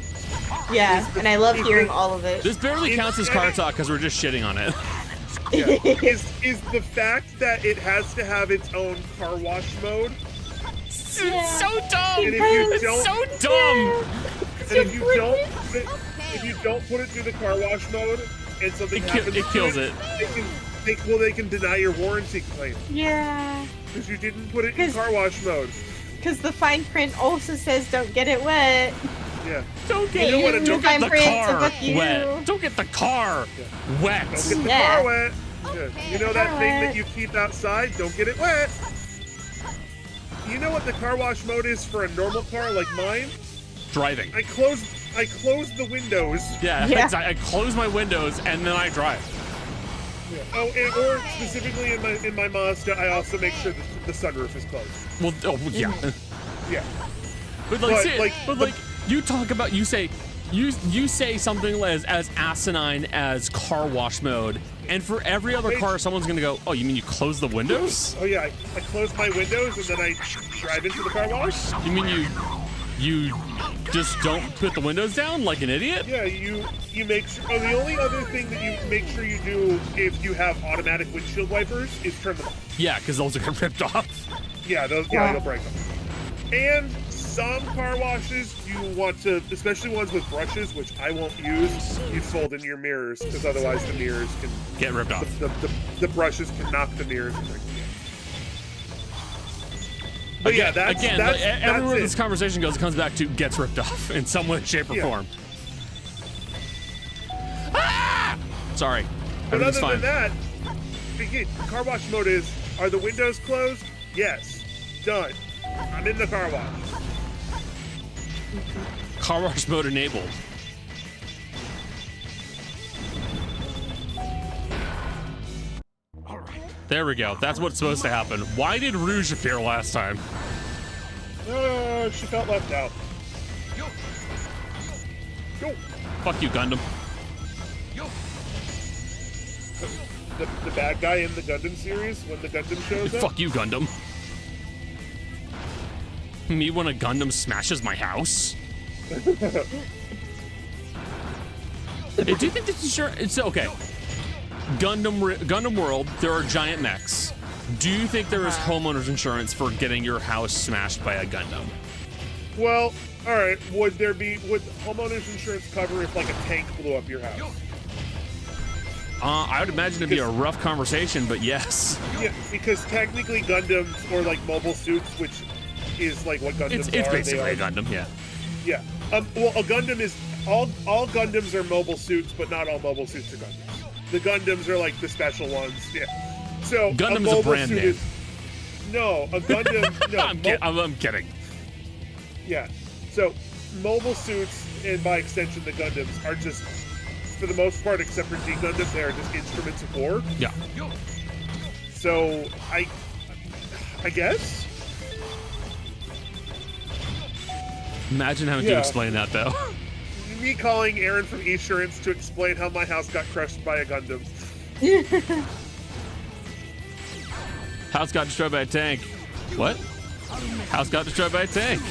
Yeah, and I love hearing all of it. This barely counts as car talk because we're just shitting on it. Yeah. is the fact that it has to have its own car wash mode. It's so dumb. And if you It's don't, so dumb. and if you don't put it through the car wash mode, and something happens, It kills to it. they can deny your warranty claim Yeah, because you didn't put it in car wash mode. because the fine print also says don't get it wet. Yeah. Don't get you know what? it- Don't fine get the print, so car fuck you. wet. Don't get the car wet. Don't get the Yeah. car wet. Yeah. You know that thing that you keep outside? Don't get it wet. You know what the car wash mode is for a normal car like mine? Driving. I close the windows. Yeah, Yeah. I close my windows and then I drive. Oh, or specifically in my Mazda, I also make sure that the sunroof is closed. Well, oh yeah. Yeah. But like, But, but you talk about you say something as asinine as car wash mode, And for every other car, someone's gonna go, oh, you mean you close the windows? Oh yeah, I close my windows and then I drive into the car wash. You mean you just don't put the windows down like an idiot? Yeah, you make sure. Oh, the only other thing that you make sure you do if you have automatic windshield wipers is turn them off. Yeah, because those are gonna rip off. Yeah, those. Yeah, you'll break them. And some car washes you want to, especially ones with brushes, which I won't use. You fold in your mirrors because otherwise the mirrors can get ripped off. The brushes can knock the mirrors and break them. But yeah, that's everywhere it. this conversation goes, it comes back to gets ripped off in some way, shape, or form. Ah! Sorry, But everything's other fine. than that, again, car wash mode is: are the windows closed? Yes. Done. I'm in the car wash. Car wash mode enabled. There we go. That's what's supposed to happen. Why did Rouge appear last time? She felt left out. Go. Fuck you, Gundam. The bad guy in the Gundam series when the Gundam shows up. Fuck you, Gundam. Me when a Gundam smashes my house? Do you think this is sure? It's okay. Gundam World, there are giant mechs. Do you think there is homeowners insurance for getting your house smashed by a Gundam? Well, all right. Would homeowners insurance cover if like a tank blew up your house? I would imagine it'd be a rough conversation, but yes. Yeah, because technically Gundams or like mobile suits, which is like what Gundams are. It's basically a Gundam, yeah. Yeah. Well, a Gundam is all Gundams are mobile suits, but not all mobile suits are Gundams. The Gundams are like the special ones. Yeah. So Gundam is a brand name. No, a Gundam. No, I'm kidding. Yeah. So mobile suits, and by extension the Gundams, are just, for the most part, except for G Gundam, they are just instruments of war. Yeah. So I guess. Imagine having to explain that though. Me calling Aaron from Esurance to explain how my house got crushed by a Gundam. House got destroyed by a tank. What? House got destroyed by a tank.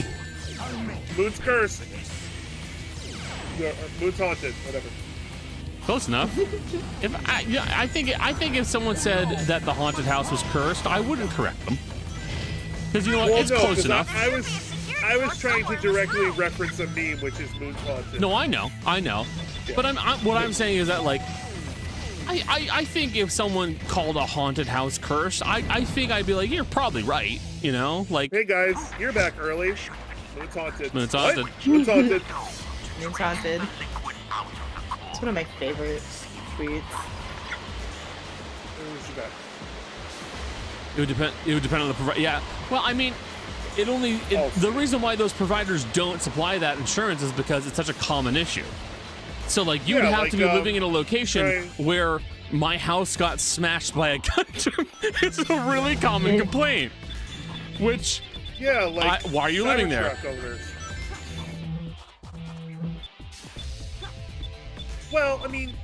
Moon's cursed. Moon's haunted. Whatever. Close enough. I think if someone said that the haunted house was cursed, I wouldn't correct them. Because you know what? It's close enough. I was trying to directly reference a meme, which is Moon's haunted. No, I know. Yeah. But what I'm saying is that, like, I think if someone called a haunted house cursed, I think I'd be like, you're probably right. You know, like. Hey guys, you're back early. Moon's haunted. Moon's haunted. Moon's haunted. Moon's haunted. It's one of my favorite tweets. It would depend on the provider. Yeah. Well, I mean, the reason why those providers don't supply that insurance is because it's such a common issue. So, like, you would have to be living in a location where my house got smashed by a Gundam. It's a really common complaint. Which, yeah, like, why are you living there? Well, I mean,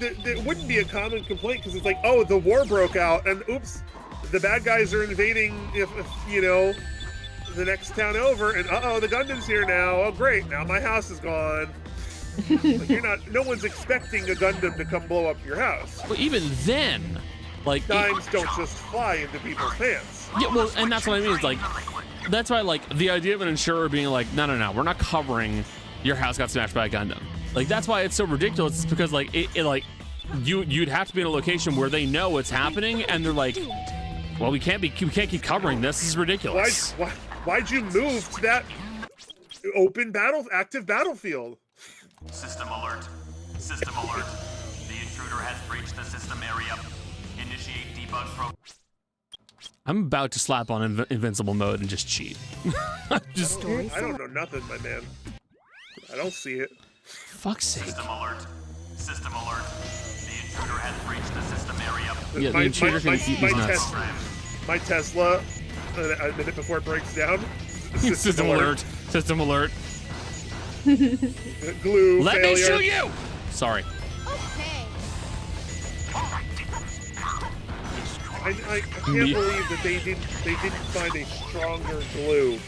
there wouldn't be a common complaint because it's like, oh, the war broke out, and oops, the bad guys are invading, if you know, the next town over, and uh-oh, the Gundam's here now. Oh, great, now my house is gone. Like, no one's expecting a Gundam to come blow up your house. But even then, like, dimes don't just fly into people's pants. Yeah, well, and that's what I mean. It's like, that's why, like, the idea of an insurer being like, no, we're not covering your house got smashed by a Gundam. Like, that's why it's so ridiculous. It's because, like, you'd have to be in a location where they know what's happening, and they're like, well, we can't keep covering this. This is ridiculous. Why'd you move to that open active battlefield? System alert. System alert. The intruder has breached the system area. Initiate debug program. I'm about to slap on invincible mode and just cheat. I don't know nothing, my man. I don't see it. Fuck's sake. System alert. System alert. The intruder has breached the system area. Yeah, the intruder can eat these nuts. My Tesla, a minute before it breaks down. System alert. System alert. Glue Let failure. me shoot you! Sorry. Okay. I can't believe that they didn't find a stronger glue.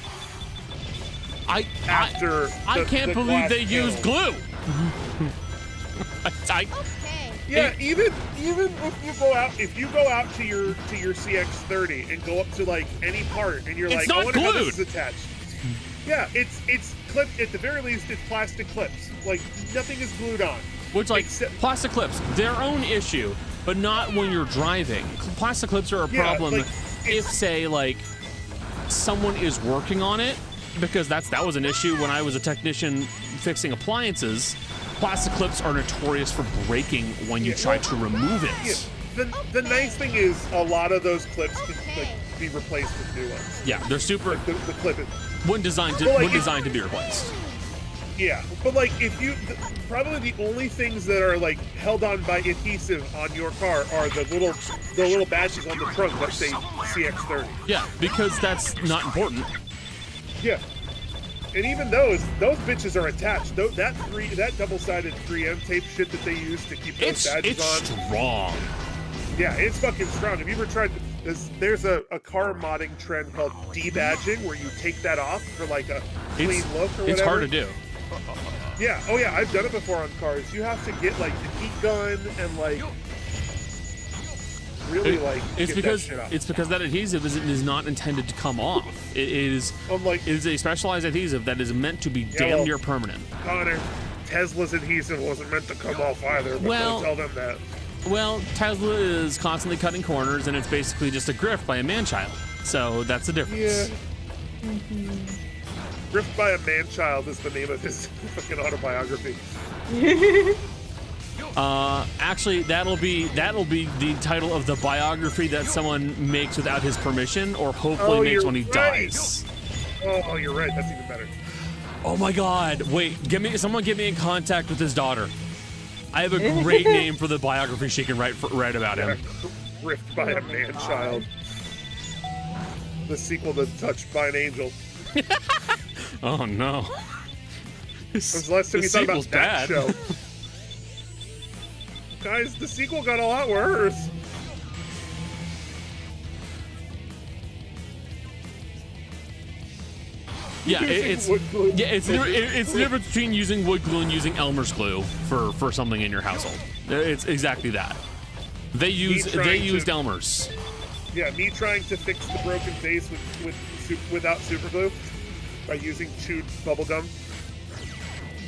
I can't believe they used glue. Yeah, even if you go out to your CX-30 and go up to like any part and you're like, I wonder how this is attached. Yeah, it's clipped. At the very least, it's plastic clips. Like nothing is glued on. Which, like, plastic clips, their own issue, but not when you're driving. Plastic clips are a problem if, say, like, someone is working on it, because that was an issue when I was a technician fixing appliances. Plastic clips are notorious for breaking when you try to remove it. Yeah. The nice thing is a lot of those clips can like be replaced with new ones. Yeah, they're super. Like the clip is when designed to be replaced. Yeah, but like if you probably the only things that are like held on by adhesive on your car are the little badges on the trunk that say CX-30. Yeah, because that's not important. Yeah. And even those bitches are attached. That double-sided 3M tape shit that they use to keep those badges on. It's strong. Yeah, it's fucking strong. Have you ever tried? There's a car modding trend called debadging, where you take that off for like a clean look or whatever. It's hard to do. Yeah. Oh yeah, I've done it before on cars. You have to get like the heat gun and like really it's because that adhesive is not intended to come off. It is a specialized adhesive that is meant to be damn near permanent. Connor, Tesla's adhesive wasn't meant to come off either. But don't tell them that. Well, Tesla is constantly cutting corners, and it's basically just a grift by a man-child. So that's the difference. Yeah. Grift by a man-child is the name of his fucking autobiography. Actually, that'll be the title of the biography that someone makes without his permission, or hopefully makes when he dies. Oh, you're right. That's even better. Oh my God! Wait, someone get me in contact with his daughter. I have a great name for the biography she can write about him. Grift by a man-child. The sequel to Touched by an Angel. Oh no! When was the last time you thought about that show? Guys, the sequel got a lot worse. Yeah, it's the difference between using wood glue and using Elmer's glue for something in your household. It's exactly that. They used Elmer's. Yeah, me trying to fix the broken vase without super glue by using chewed bubble gum.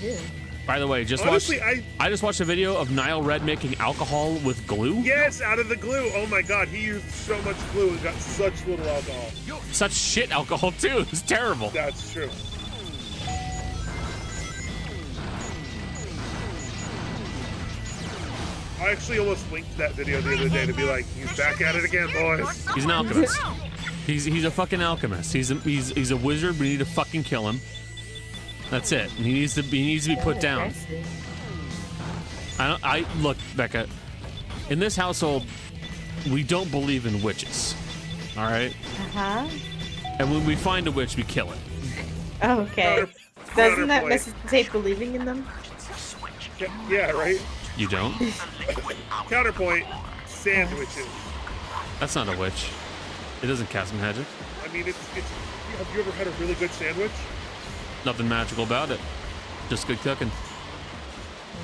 Yeah. By the way, I just watched a video of Nile Red making alcohol with glue. Yes, out of the glue. Oh my God, he used so much glue and got such little alcohol. Such shit alcohol too. It's terrible. That's true. I actually almost linked that video the other day to be like, he's back at it again, boys. He's an alchemist. He's a fucking alchemist. He's a wizard. We need to fucking kill him. That's it. He needs to be put down. I look, Becca. In this household, we don't believe in witches. All right. And when we find a witch, we kill it. Okay. Doesn't that necessitate believing in them? Yeah, right. You don't? Counterpoint: sandwiches. That's not a witch. It doesn't cast magic. I mean, have you ever had a really good sandwich? Nothing magical about it. Just good cooking.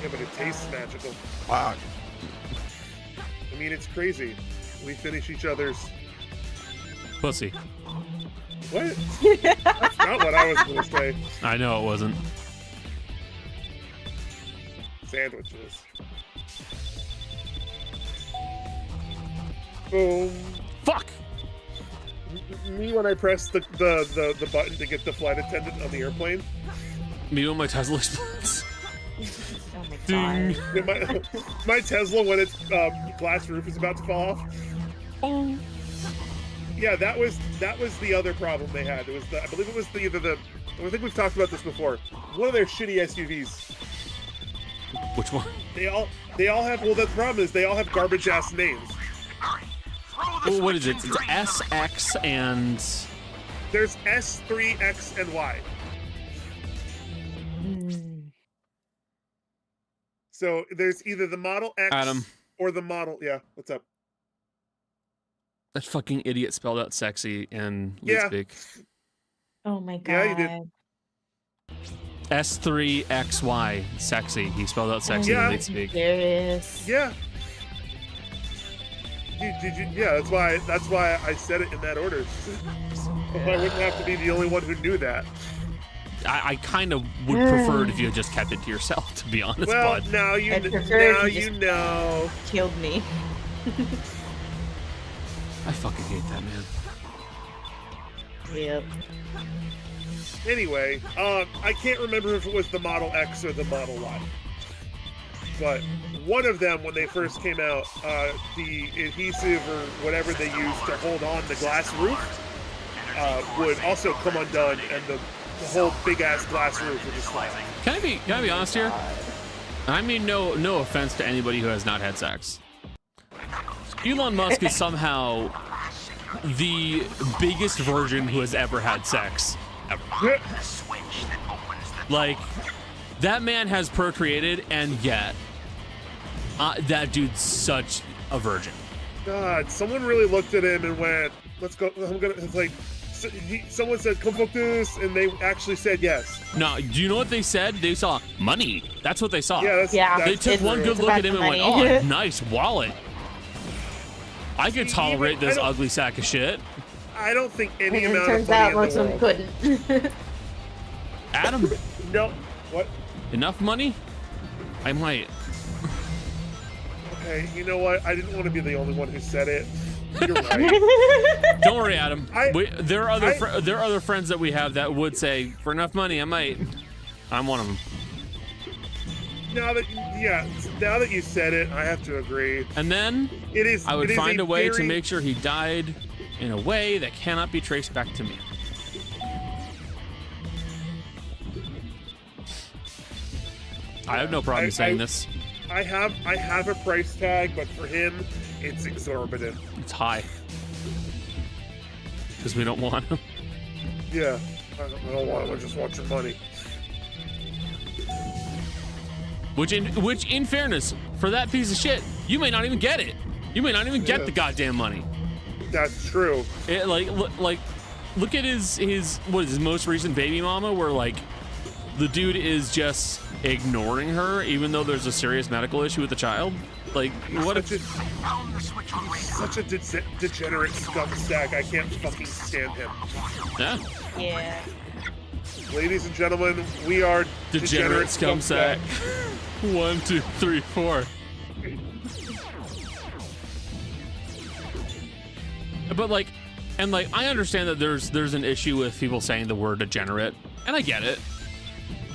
Yeah, but it tastes magical. Wow. I mean, it's crazy. We finish each other's pussy. What? That's not what I was going to say. I know it wasn't. Sandwiches. Boom. Fuck! Me when I press the button to get the flight attendant on the airplane. Me when my Tesla explodes. Oh my Ding. My Tesla when its glass roof is about to fall off. Oh. Yeah, that was the other problem they had. It was I believe it was I think we've talked about this before. One of their shitty SUVs. Which one? They all have. Well, the problem is they all have garbage ass names. Well, what is it? It's S, X, and there's S, 3, X, and Y. So there's either the Model X Adam. or the Model. Yeah, what's up? That fucking idiot spelled out sexy in Leadspeak. Oh my god. Yeah, you did. S3XY, sexy. He spelled out sexy in Leadspeak. Serious. Yeah. Yeah, that's why I said it in that order. I wouldn't have to be the only one who knew that. I kind of would prefer it if you had just kept it to yourself, to be honest. Well, bud. now you know. Killed me. I fucking hate that, man. Yep. Anyway, I can't remember if it was the Model X or the Model Y. But one of them, when they first came out, the adhesive or whatever they used to hold on the glass roof would also come undone, and the whole big-ass glass roof would just fly. Can I be honest here? I mean, no offense to anybody who has not had sex. Elon Musk is somehow the biggest virgin who has ever had sex. Ever. Like, that man has procreated, and yet, that dude's such a virgin. God, someone really looked at him and went, let's go, it's like, someone said, come fuck this, and they actually said yes. No, do you know what they said? They saw money. That's what they saw. Yeah, they took one good look at him and went, oh, nice wallet. I could tolerate this ugly sack of shit. I don't think any amount of turns money out in most the of world. them couldn't. Adam. No. What? Enough money? I might. Okay, you know what? I didn't want to be the only one who said it. You're right. Don't worry, Adam. There are other friends that we have that would say, for enough money, I might. I'm one of them. Now that you said it, I have to agree. And then I would find a way to make sure he died in a way that cannot be traced back to me. I have no problem saying this. I have a price tag, but for him, it's exorbitant. It's high. Because we don't want him. Yeah, I don't want him. I just want your money. Which in fairness, for that piece of shit, you may not even get it. You may not even get the goddamn money. That's true. Look at his most recent baby mama, where like the dude is just ignoring her, even though there's a serious medical issue with the child. Like, what if such a degenerate scumsack? I can't fucking stand him. Yeah. Yeah. Ladies and gentlemen, we are degenerate scumsack. 1, 2, 3, 4. But like, I understand that there's an issue with people saying the word degenerate, and I get it.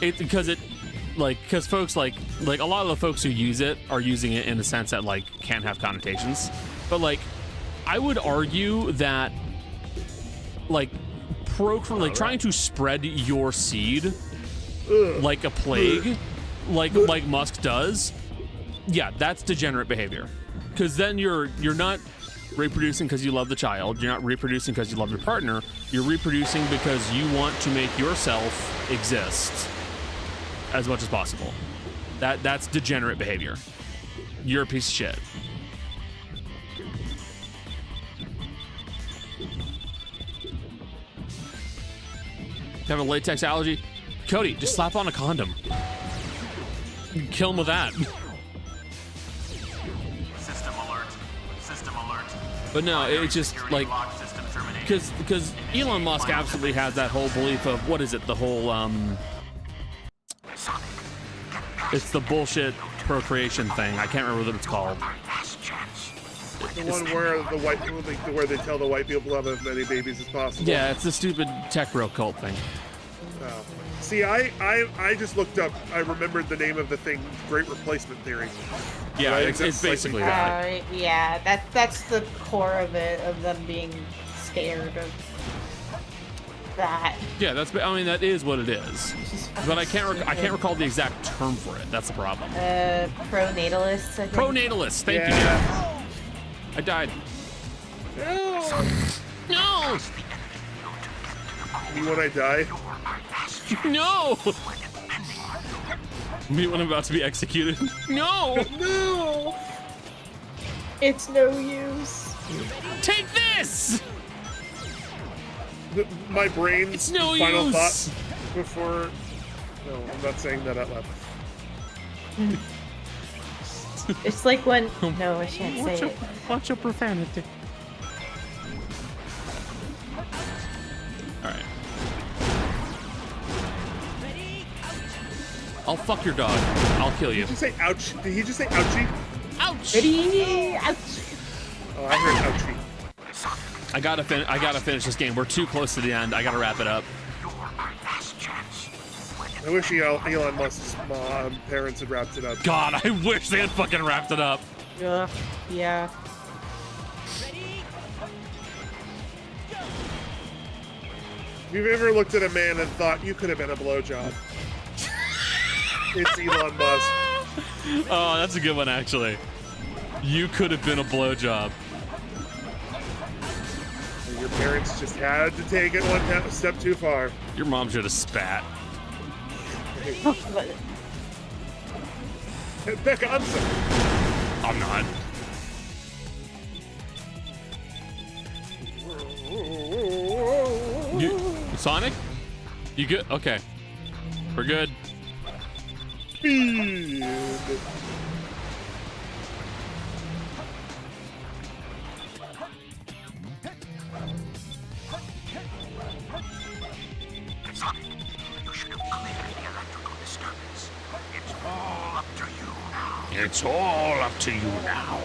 Because folks like a lot of the folks who use it are using it in a sense that like can have connotations. But like, I would argue that like trying to spread your seed like a plague, like Musk does, yeah, that's degenerate behavior. Because then you're not reproducing because you love the child. You're not reproducing because you love your partner. You're reproducing because you want to make yourself exist as much as possible. That's degenerate behavior. You're a piece of shit. You have a latex allergy? Cody, just slap on a condom. You can kill him with that. System alert. System alert. But no, it's just like, because Elon Musk absolutely has that whole belief of, what is it, the whole, it's the bullshit procreation thing. I can't remember what it's called. The one where they tell the white people to have as many babies as possible. Yeah, it's the stupid tech bro cult thing. Oh. See, I just looked up. I remembered the name of the thing. Great Replacement Theory. Yeah, it's basically that. Yeah, that's the core of it, of them being scared of that. Yeah, that is what it is. But I can't recall the exact term for it. That's the problem. Pronatalists, I think. Pronatalists. Thank you. Yeah. I died. No. No. Me when I die? No. Me when I'm about to be executed? No. No. It's no use. Take this! My brain's It's no final use. thought before. No, I'm not saying that out loud. It's like when. No, I shan't say it. Watch your profanity. Alright. I'll fuck your dog. I'll kill you. Did you say ouch? Did he just say ouchie? Ouch! Ready? Ouch. Oh, I heard ouchie. I gotta finish this game. We're too close to the end. I gotta wrap it up. I wish Elon Musk's parents had wrapped it up. God, I wish they had fucking wrapped it up. Ugh, yeah. If you've ever looked at a man and thought you could have been a blowjob, it's Elon Musk. Oh, that's a good one, actually. You could have been a blowjob. Your parents just had to take it one step too far. Your mom should have spat. Becca, I'm sorry. I'm not. Sonic? You good? Okay. We're good. Speed. You should have cleared the electrical disturbance. It's all up to you now. It's all up to you now.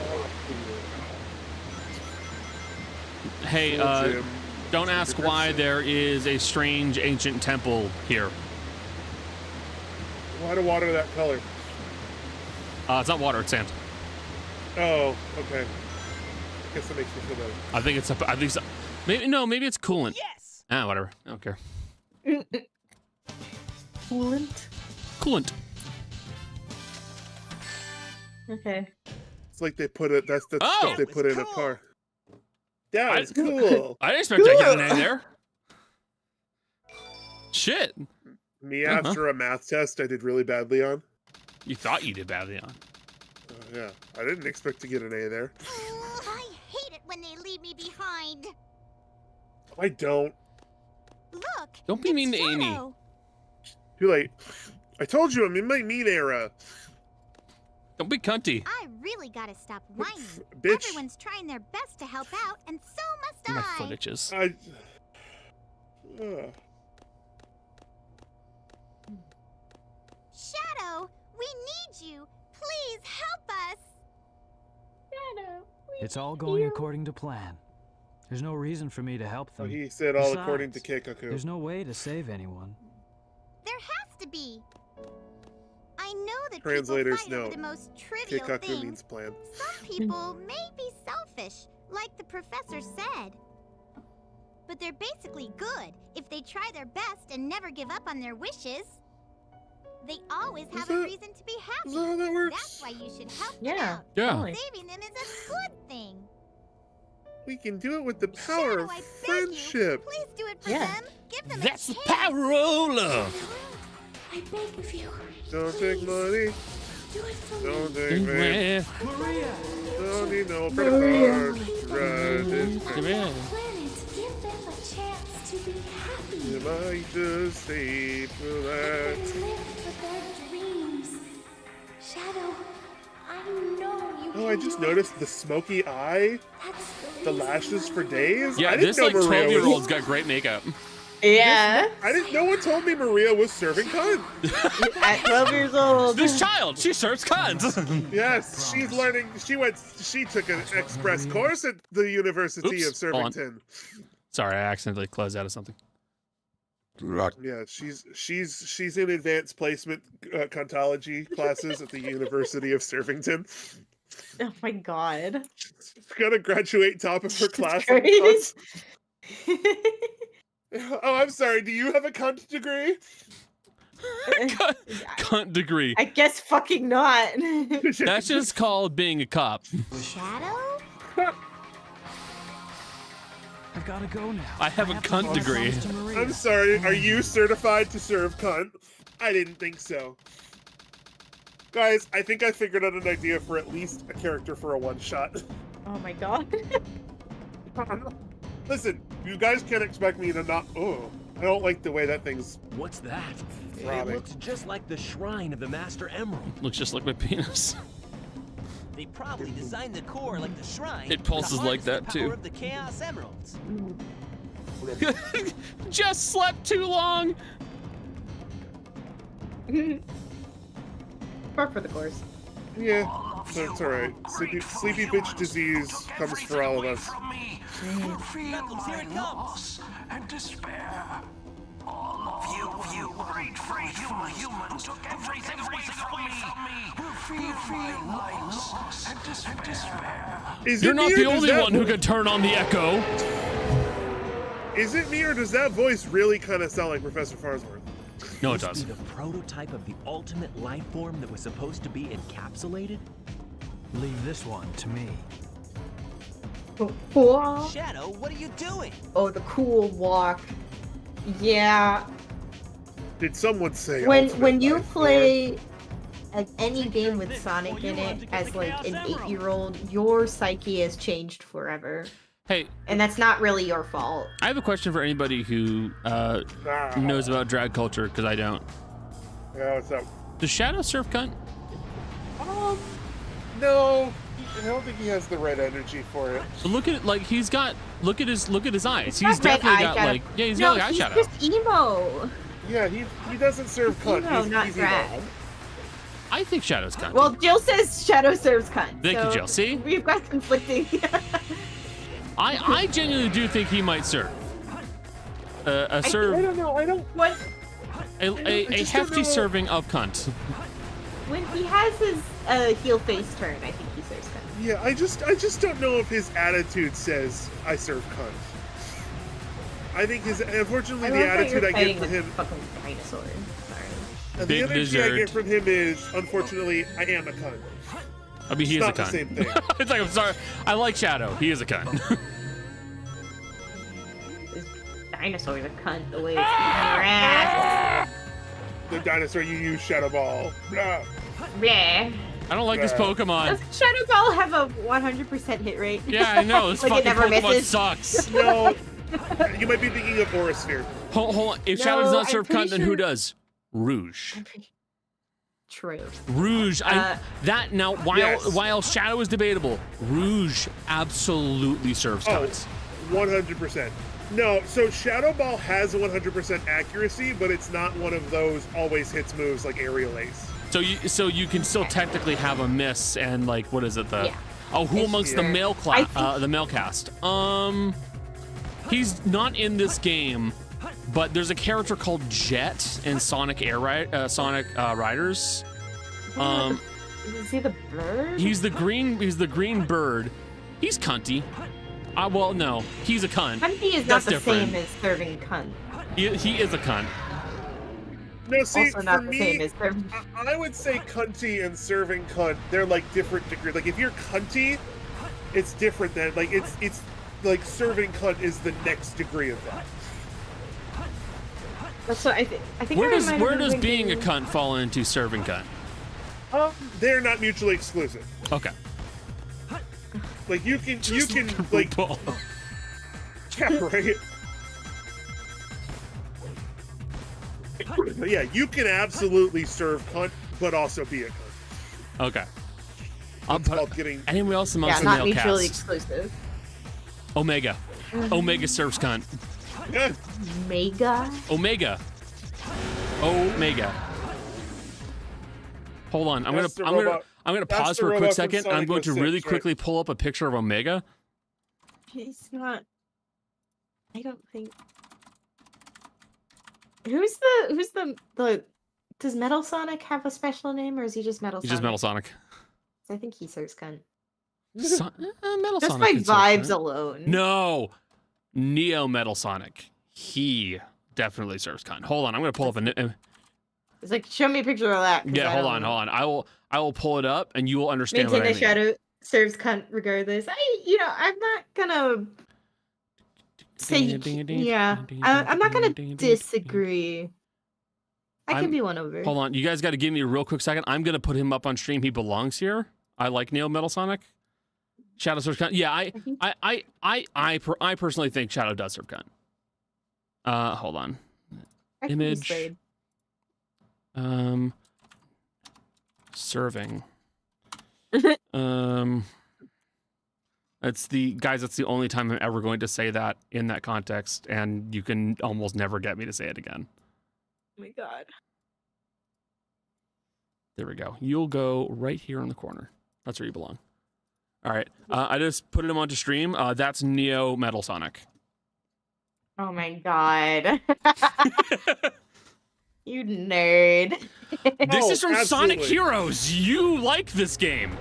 Hey, don't ask why there is a strange ancient temple here. Why to water that color? It's not water, it's sand. Oh, okay. I guess that makes me feel better. I think it's maybe it's coolant. Yes. Ah, whatever. I don't care. Coolant. Coolant. Okay. It's like they put it. That's the stuff they put in a car. That was cool. I didn't expect to get an A there. Shit. Me after a math test I did really badly on. You thought you did badly on. Yeah, I didn't expect to get an A there. I hate it when they leave me behind. I don't. Look. Don't be mean to Amy. Shadow. Too late. I told you I'm in my mean era. Don't be cunty. I really gotta stop whining. Bitch. Everyone's trying their best to help out, and so must My I. foot itches. Shadow, we need you. Please help us. Shadow. It's all going according to plan. There's no reason for me to help them. He said all Besides, according to Keikaku. There's no way to save anyone. There has to be. I know that Translators people fight over know. the most trivial Keikaku things. means plan. Some people may be selfish, like the professor said. But they're basically good if they try their best and never give up on their wishes. They always have a reason to be happy. Is that how that works? That's why you should help them Yeah. out. Yeah. Saving them is a good thing. We can do it with the power Shadow, of I beg friendship. you, please do it for Yeah. them. Give them That's a the chance. power of love. I beg of you. Don't take money. Do it for Don't me. take money. Maria! Don't need no credit card. Right this Planet, give them a chance to be happy. You might just stay for that. Live for their dreams. Shadow, I know you. Oh, I just noticed the smoky eye, the lashes for days. Yeah, I didn't this know like Maria 12-year-old's got great makeup. Yeah. I didn't. No one told me Maria was serving cunt. At 12 years old. This child, she serves cunts. Yes, she's learning. She took an express course at the University Oops, of hold on. Survington. Sorry, I accidentally closed out of something. Yeah, she's in advanced placement cuntology classes at the University of Survington. Oh my god. She's gonna graduate top of her class. in Great. cunts. Oh, I'm sorry. Do you have a cunt degree? Cunt degree. I guess fucking not. That's just called being a cop. Shadow? I've got to go now. I have a to cunt keep my degree. promise to Maria. I'm sorry. Are you certified to serve cunt? I didn't think so. Guys, I think I figured out an idea for at least a character for a one-shot. Oh my god. Listen, you guys can't expect me to not. Oh, I don't like the way that thing's. What's that? throbbing. It looks just like the shrine of the Master Emerald. Looks just like my penis. They probably designed the core like the shrine. It pulses like that, the too. power of the Chaos Emeralds. Just slept too long. Par for the course. Yeah, that's all right. Sleepy bitch disease comes for all of us. Feel my loss and despair. All of you great free humans took everything away from me. Feel my loss and despair. You're not the only one who could turn on the echo. Is it me, or does that voice really kind of sound like Professor Farnsworth? No, it Must does. be the prototype of the ultimate life form that was supposed to be encapsulated? Leave this one to me. What? Shadow, what are you doing? Oh, the cool walk. Yeah. Did someone say When you play any game with Sonic in it as like an 8-year-old, your psyche has changed forever. Hey, and that's not really your fault. I have a question for anybody who knows about drag culture, because I don't. Yeah, what's up? Does Shadow surf cunt? No, I don't think he has the right energy for it. But look at look at his eyes. He's He's got red definitely got eyeshadow. like he's No, got like he's eyeshadow. just emo. Yeah, he doesn't serve cunt. Emo, he's, not he's drag. emo. I think Shadow's cunt. Well, Jill says Shadow serves cunt. Thank you, so Jill. See? we've got conflicting. I genuinely do think he might serve. A serve. I don't know. I don't. What? A just don't hefty know. serving of cunt. When he has his heel face turn, I think he serves cunt. Yeah, I just don't know if his attitude says I serve cunt. I think unfortunately the attitude I get from him. Fucking dinosaur. Sorry. The Big energy lizard. I get from him is unfortunately I am a cunt. I mean, he It's is a not the cunt. same thing. It's like, I'm sorry. I like Shadow. He is a cunt. This dinosaur's a cunt the way it's eating your ass. The dinosaur you use, Shadow Ball. Blah. Yeah. I don't like this Pokemon. Does Shadow Ball have a 100% hit rate? Yeah, I know. This Like it fucking never Pokemon misses? sucks. No, you might be thinking of Borosphere. Hold on. If No, Shadow does not I'm serve pretty cunt, then who sure- does? Rouge. True. Rouge. That now Yes. while Shadow is debatable, Rouge absolutely serves Oh, cunts. 100%. No, so Shadow Ball has 100% accuracy, but it's not one of those always hits moves like Aerial Ace. So you can still technically have a miss and like what is it the Yeah. oh who amongst the Yeah. male class the male cast he's not in this game, but there's a character called Jet in Sonic Riders. Is he the bird? He's the green bird. He's cunty. Well, no, he's a cunt. Cunty is That's not the different. same as serving cunt. He is a cunt. No, see, Also not for the me, same as serving. I would say cunty and serving cunt, they're like different degrees. Like if you're cunty, it's different than like it's like serving cunt is the next degree of that. That's what I think. I think Where I does might have where been does being a thinking- cunt fall into serving cunt? They're not mutually exclusive. Okay. Like you can like yeah, right. But yeah, you can absolutely serve cunt, but also be a cunt. Okay. It's called getting. Anyone else Yeah, amongst the not male mutually cast? exclusive. Omega. Omega serves cunt. Yeah. Mega. Omega. Hold on. I'm That's the gonna robot- pause that's the for a quick robot from second. I'm Sonic going to 06, really right? quickly pull up a picture of Omega. He's not. I don't think. Who's the? Does Metal Sonic have a special name, or is he just Metal He's Sonic? just Metal Sonic. I think he serves cunt. Metal Just Sonic. by can serve vibes cunt. alone. No. Neo Metal Sonic. He definitely serves cunt. Hold on. I'm gonna pull up a. It's like, show me a picture of that. 'cause Yeah. I Hold don't on. know. I will pull it up, and you will understand what I Maintain mean. the Shadow serves cunt regardless. I'm not gonna say I'm not gonna disagree. I can be won over. Hold on, you guys got to give me a real quick second. I'm gonna put him up on stream. He belongs here. I like Neo Metal Sonic. Shadow serves cunt. Yeah, I personally think Shadow does serve cunt. Hold on. I think he's Image. sprayed. Serving. That's the only time I'm ever going to say that in that context, and you can almost never get me to say it again. Oh my god. There we go. You'll go right here in the corner. That's where you belong. All right. I just put him onto stream. That's Neo Metal Sonic. Oh my god. You nerd. This is from Sonic absolutely. Heroes. You like this game.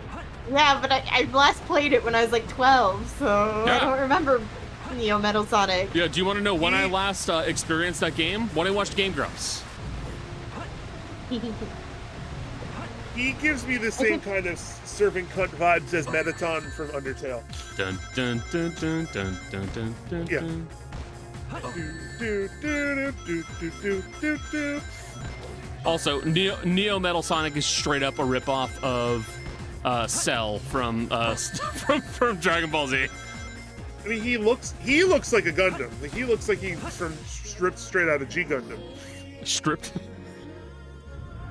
Yeah, but I last played it when I was like 12, so Yeah. I don't remember Neo Metal Sonic. Yeah, do you want to know when I last experienced that game? When I watched Game Grumps. He gives me the same kind of serving cunt vibes as Metaton from Undertale. Dun dun dun dun dun dun dun dun. Yeah. Dun. Do, do, do, do, do, do, do. Also, Neo Metal Sonic is straight up a ripoff of Cell from from Dragon Ball Z. I mean, he looks like a Gundam. Like, he looks like he's stripped straight out of G Gundam. Stripped.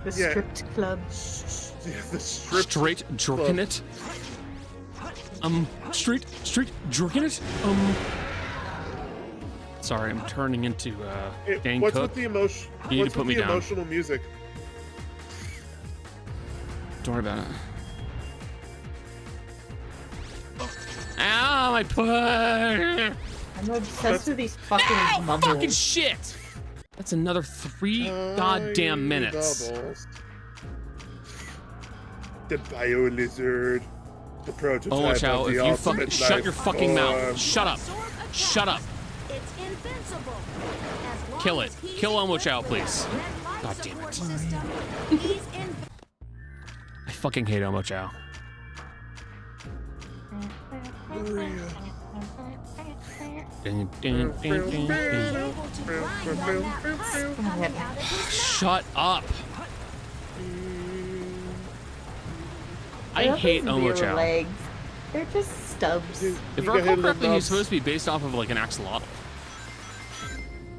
The Yeah. stripped club. Yeah, the stripped Straight jerking it. Straight jerking it. Sorry, I'm turning into Dane What's Cook. with the emotion? You need What's to put with me the down. emotional music? Don't worry about it. Ow, my foot! I'm obsessed with these fucking bubbles. Fucking shit! That's another 3 goddamn minutes. Doubles. The bio lizard. The prototype Oh, watch out! of If the you fucking ultimate shut life your fucking mouth! form. Shut up! Shut up! It's invincible. As long Kill as it! he's Kill Omo Chow, please! Red life God damn it! support system, he's in. I fucking hate Omo Chow. Dun, dun, dun, dun, dun. Able to grind on that pus coming out of his mouth. Shut up! I They're hate not Omo real Chow. legs. They're just stubs. If I You got recall hit in the correctly, he's nuts. supposed to be based off of like an axolotl.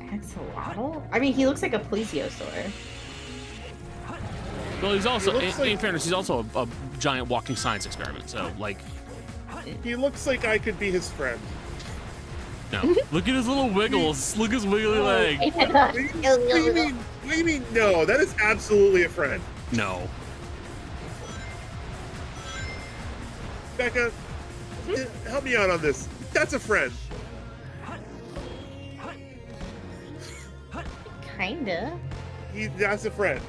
Axolotl? I mean, he looks like a plesiosaur. Well, he's also, He looks in like- fairness, he's also a giant walking science experiment. So, like, He looks like I could be his friend. no. Look at his little wiggles. Look at his wiggly leg. What do you mean? What do you mean? No, that is absolutely a friend. No. Becca, help me out on this. That's a friend. Kinda. That's a friend.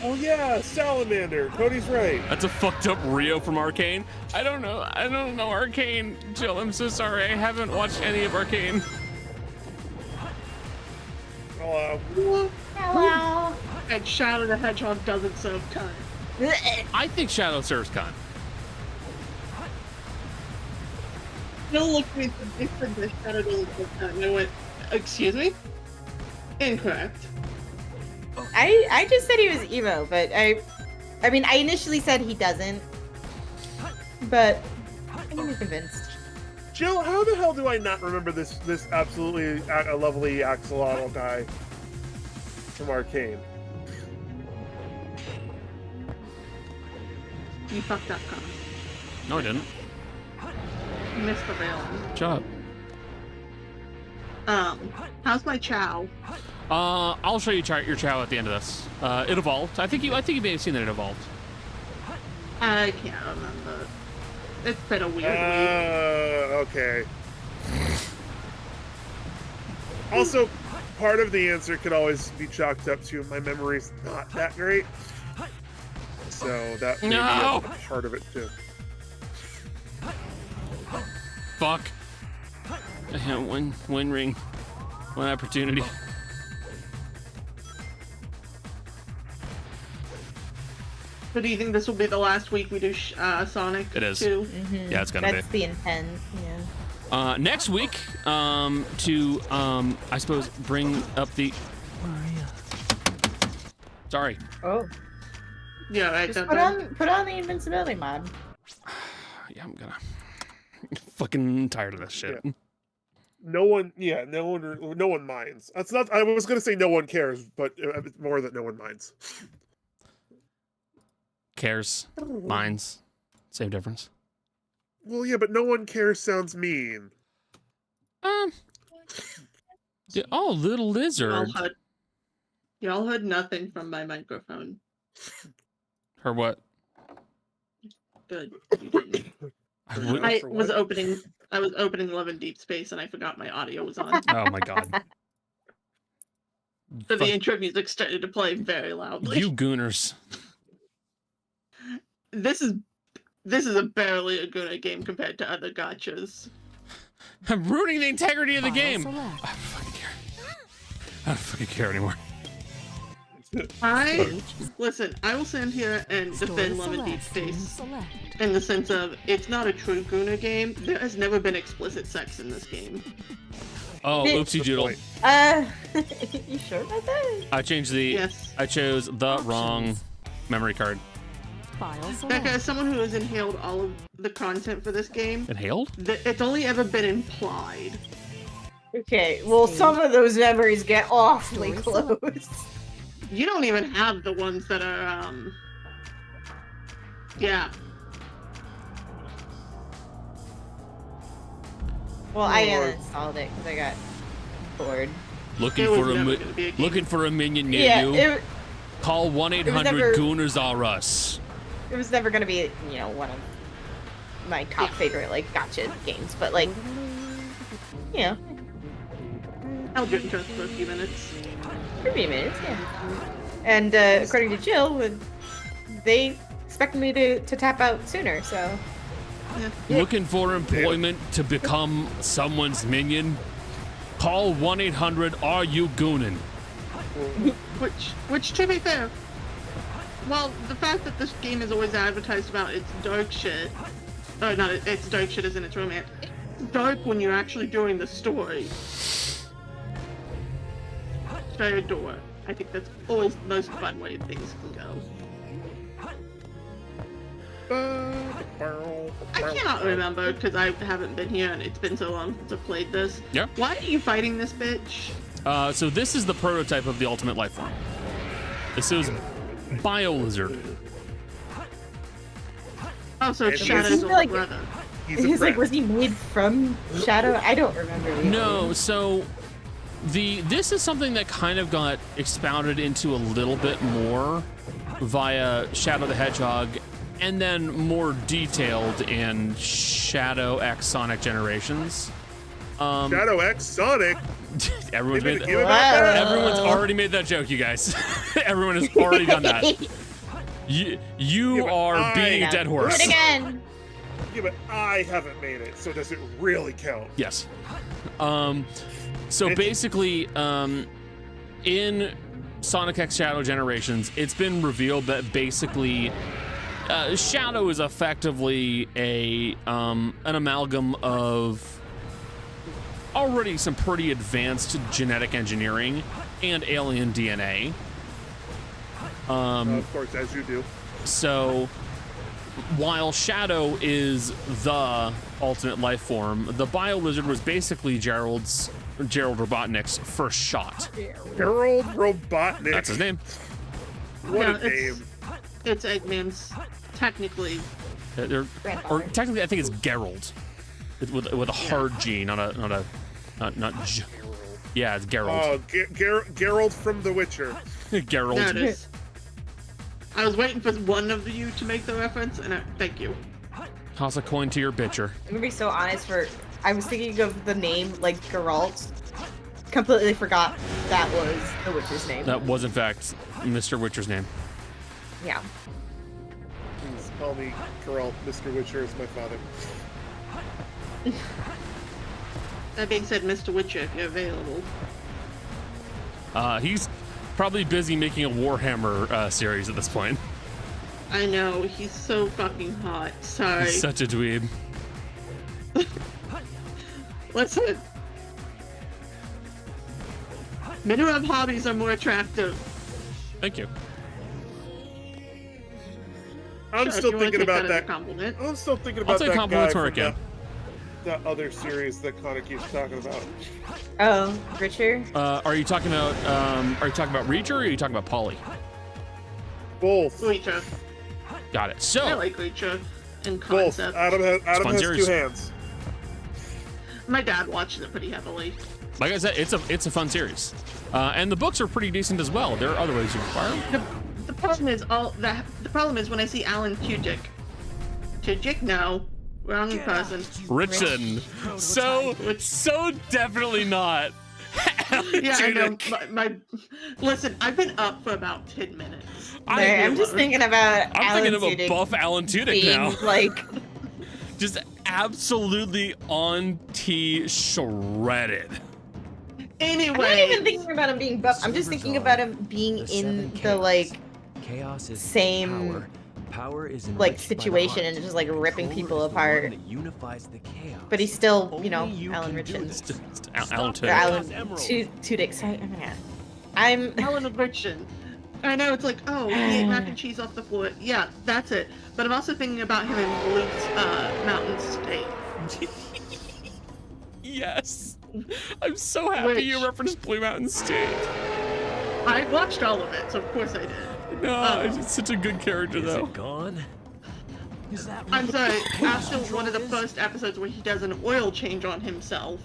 Oh yeah, salamander. Cody's right. That's a fucked up Rio from Arcane. I don't know Arcane. Jill, I'm so sorry. I haven't watched any of Arcane. Hello. Hello. And Shadow the Hedgehog doesn't serve cunt. I think Shadow serves cunt. Bill looked at me and said, different than Shadow doesn't serve cunt. And I went, excuse me? Incorrect. I just said he was emo, but I mean, I initially said he doesn't, but I'm gonna be convinced. Jill, how the hell do I not remember this absolutely a lovely axolotl guy from Arcane? You fucked up, Connor. No, I didn't. You missed the villain. Shut up. How's my chow? I'll show you your chow at the end of this. It evolved. I think you may have seen that it evolved. I can't remember. It's been a weird week. Okay. Also, part of the answer could always be chalked up to my memory's not that great. So that may be a part of it too. Fuck. I have one ring, one opportunity. So do you think this will be the last week we do Sonic? It is. 2? Mm-hmm. Yeah, it's gonna That's the intent. Yeah. Next week, to I suppose bring up the. Sorry. Oh. Yeah, right. Just put on the invincibility mod. Yeah, I'm gonna. Fucking tired of this shit. Yeah. No one minds. That's not. I was gonna say no one cares, but it's more that no one minds. Cares, minds, same difference. Well, yeah, but no one cares sounds mean. Oh, little lizard. Y'all heard nothing from my microphone. Her what? Good. I was opening Love and Deep Space and I forgot my audio was on. Oh my god. So the intro music started to play very loudly. You gooners. This is a barely a good game compared to other gachas. I'm ruining the integrity of the game. I don't fucking care. I don't fucking care anymore. Listen, I will stand here and defend Love and Deep Space in the sense of it's not a true Guna game. There has never been explicit sex in this game. Oh, oopsie doodle. You sure about that? I changed the. Yes. I chose the wrong memory card. Becca, as someone who has inhaled all of the content for this game, inhaled? It's only ever been implied. Okay, well, some of those memories get awfully close. You don't even have the ones that are, yeah. Well, I uninstalled it because I got bored. Looking for a minion near you. Call 1-800-Gooners R Us. It was never gonna be, one of my top favorite gotcha games, but I'll drink just for a few minutes. For a few minutes, yeah. And according to Jill, they expect me to tap out sooner, so. Yeah. Looking for employment to become someone's minion? Call 1-800-Are-You-Goonin'? Which, to be fair, well, the fact that this game is always advertised about its dark shit, or not, it's dark shit isn't its romance. It's dark when you're actually doing the story. Which I adore. I think that's always the most fun way things can go. I cannot remember because I haven't been here and it's been so long since I've played this. Yeah. Why are you fighting this bitch? So this is the prototype of the ultimate life form. This is Bio-Lizard. Oh, so it's Shadow's older brother. He's was he made from Shadow? I don't remember. Either. No, so this is something that kind of got expounded into a little bit more via Shadow the Hedgehog, and then more detailed in Shadow X Sonic Generations. Shadow X Sonic? Everyone's already made that joke, you guys. Everyone has already done that. You are beating a dead horse. Do it again. Yeah, but I haven't made it, so does it really count? Yes. So basically, in Sonic X Shadow Generations, it's been revealed that basically Shadow is effectively an amalgam of already some pretty advanced genetic engineering and alien DNA. Of course, as you do. So, while Shadow is the ultimate life form, the Bio-Lizard was basically Gerald Robotnik's first shot. Gerald Robotnik. That's his name. What a name. It's Eggman's, technically. Or technically, I think it's Gerald. With a hard G, not G. Yeah, it's Gerald. Oh, Gerald from The Witcher. Gerald. There it is. I was waiting for one of you to make the reference, and thank you. Toss a coin to your bitcher. I'm gonna be so honest. I was thinking of the name Geralt. Completely forgot that was the Witcher's name. That was in fact Mr. Witcher's name. Yeah. Please call me Geralt. Mr. Witcher is my father. That being said, Mr. Witcher, if you're available. He's probably busy making a Warhammer series at this point. I know, he's so fucking hot. Sorry. He's such a dweeb. Listen. Men who have hobbies are more attractive. Thank you. I'm Sure, still if you wanna thinking take about that as a that. compliment. I'm still thinking I'll about take that guy compliments where I from can. that other series that Connor keeps talking about. Oh, Richard? Are you talking about Reacher or are you talking about Polly? Both. Reacher. Got it. So I like Reacher in Both. concept. Adam fun has series. 2 hands. My dad watches it pretty heavily. like I said, it's a fun series. And the books are pretty decent as well. There are other ways you acquire them. The problem is the problem is when I see Alan Tudyk. Tudyk? No. Wrong person. Richard. So definitely not. Yeah, I know. My listen, I've been up for about 10 minutes. I'm just thinking about I'm thinking of a Tudyk buff Alan Tudyk being, now. like, just absolutely on T shredded. Anyway, I'm not even thinking about him being buff. I'm just thinking about him being in the like Chaos is same power is like situation and just like ripping people apart. Unifies the chaos. But he's still, you know, Alan Richards. Alan Or Tudyk. Alan Tudyk. Sorry, oh my god. I'm Alan Richardson. I know it's like, oh, he ate mac and cheese off the floor. Yeah, that's it. But I'm also thinking about him in Luke's Mountain State. Yes. I'm so happy you referenced Blue Mountain State. I watched all of it, so of course I did. No, it's such a good character though. Gone? Is that I'm sorry, after one of the first episodes where he does an oil change on himself,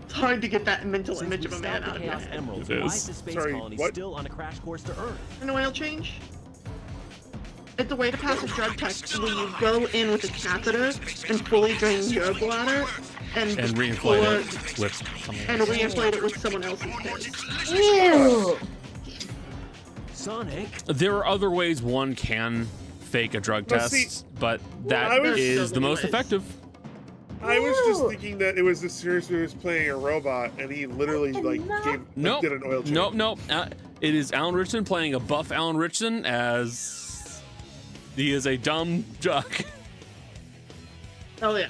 it's hard to get that mental image of a man out of my head. Emerald, It why is. is the space Sorry, colony what? still on a crash course to Earth? An oil change? It's a way to pass a drug test where you go in with a catheter and fully drain your bladder and Reinflate pour- it with something. and reinflate it with someone else's piss. ew. Sonic? There are other ways one can fake a drug Well, test, see, but I that was- is the most ways. effective. I was just Ew. thinking that it was a series where he was playing a robot and he literally Nope. did an oil change. Nope. It is Alan Richardson playing a buff Alan Richardson as he is a dumb jock. Oh yeah.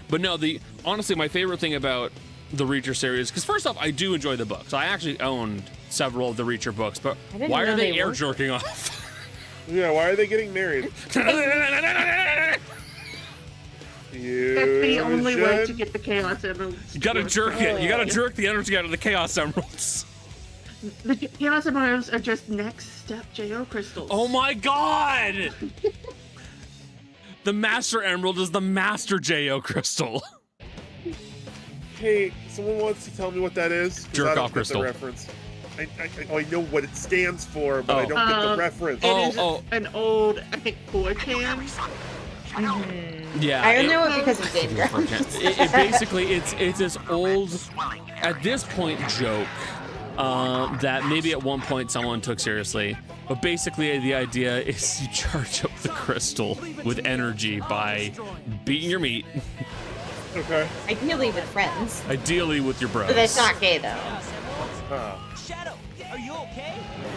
But no, honestly, my favorite thing about the Reacher series, because first off, I do enjoy the books. I actually owned several of the Reacher books, but I didn't why know are they they air were. jerking off? Yeah, why are they getting married? You That's the only way to should- get the Chaos Emeralds. You gotta work. jerk it. You gotta jerk the energy out of the Chaos Emeralds. The Chaos Emeralds are just next step JO crystals. Oh my god! The Master Emerald is the Master J.O. crystal. Hey, someone wants to tell me what that is? 'Cause Jerk I don't off get crystal. The reference. I know what it stands for, but I don't get the reference. It is an old, I think, 4chan. Yeah. I only know it because of Game Grumps. It basically, it's this old, at this point, joke that maybe at one point someone took seriously. But basically, the idea is you charge up the crystal with energy by beating your meat. Okay. Ideally with friends. Ideally with your bros. But that's not gay though. Shadow, are you okay?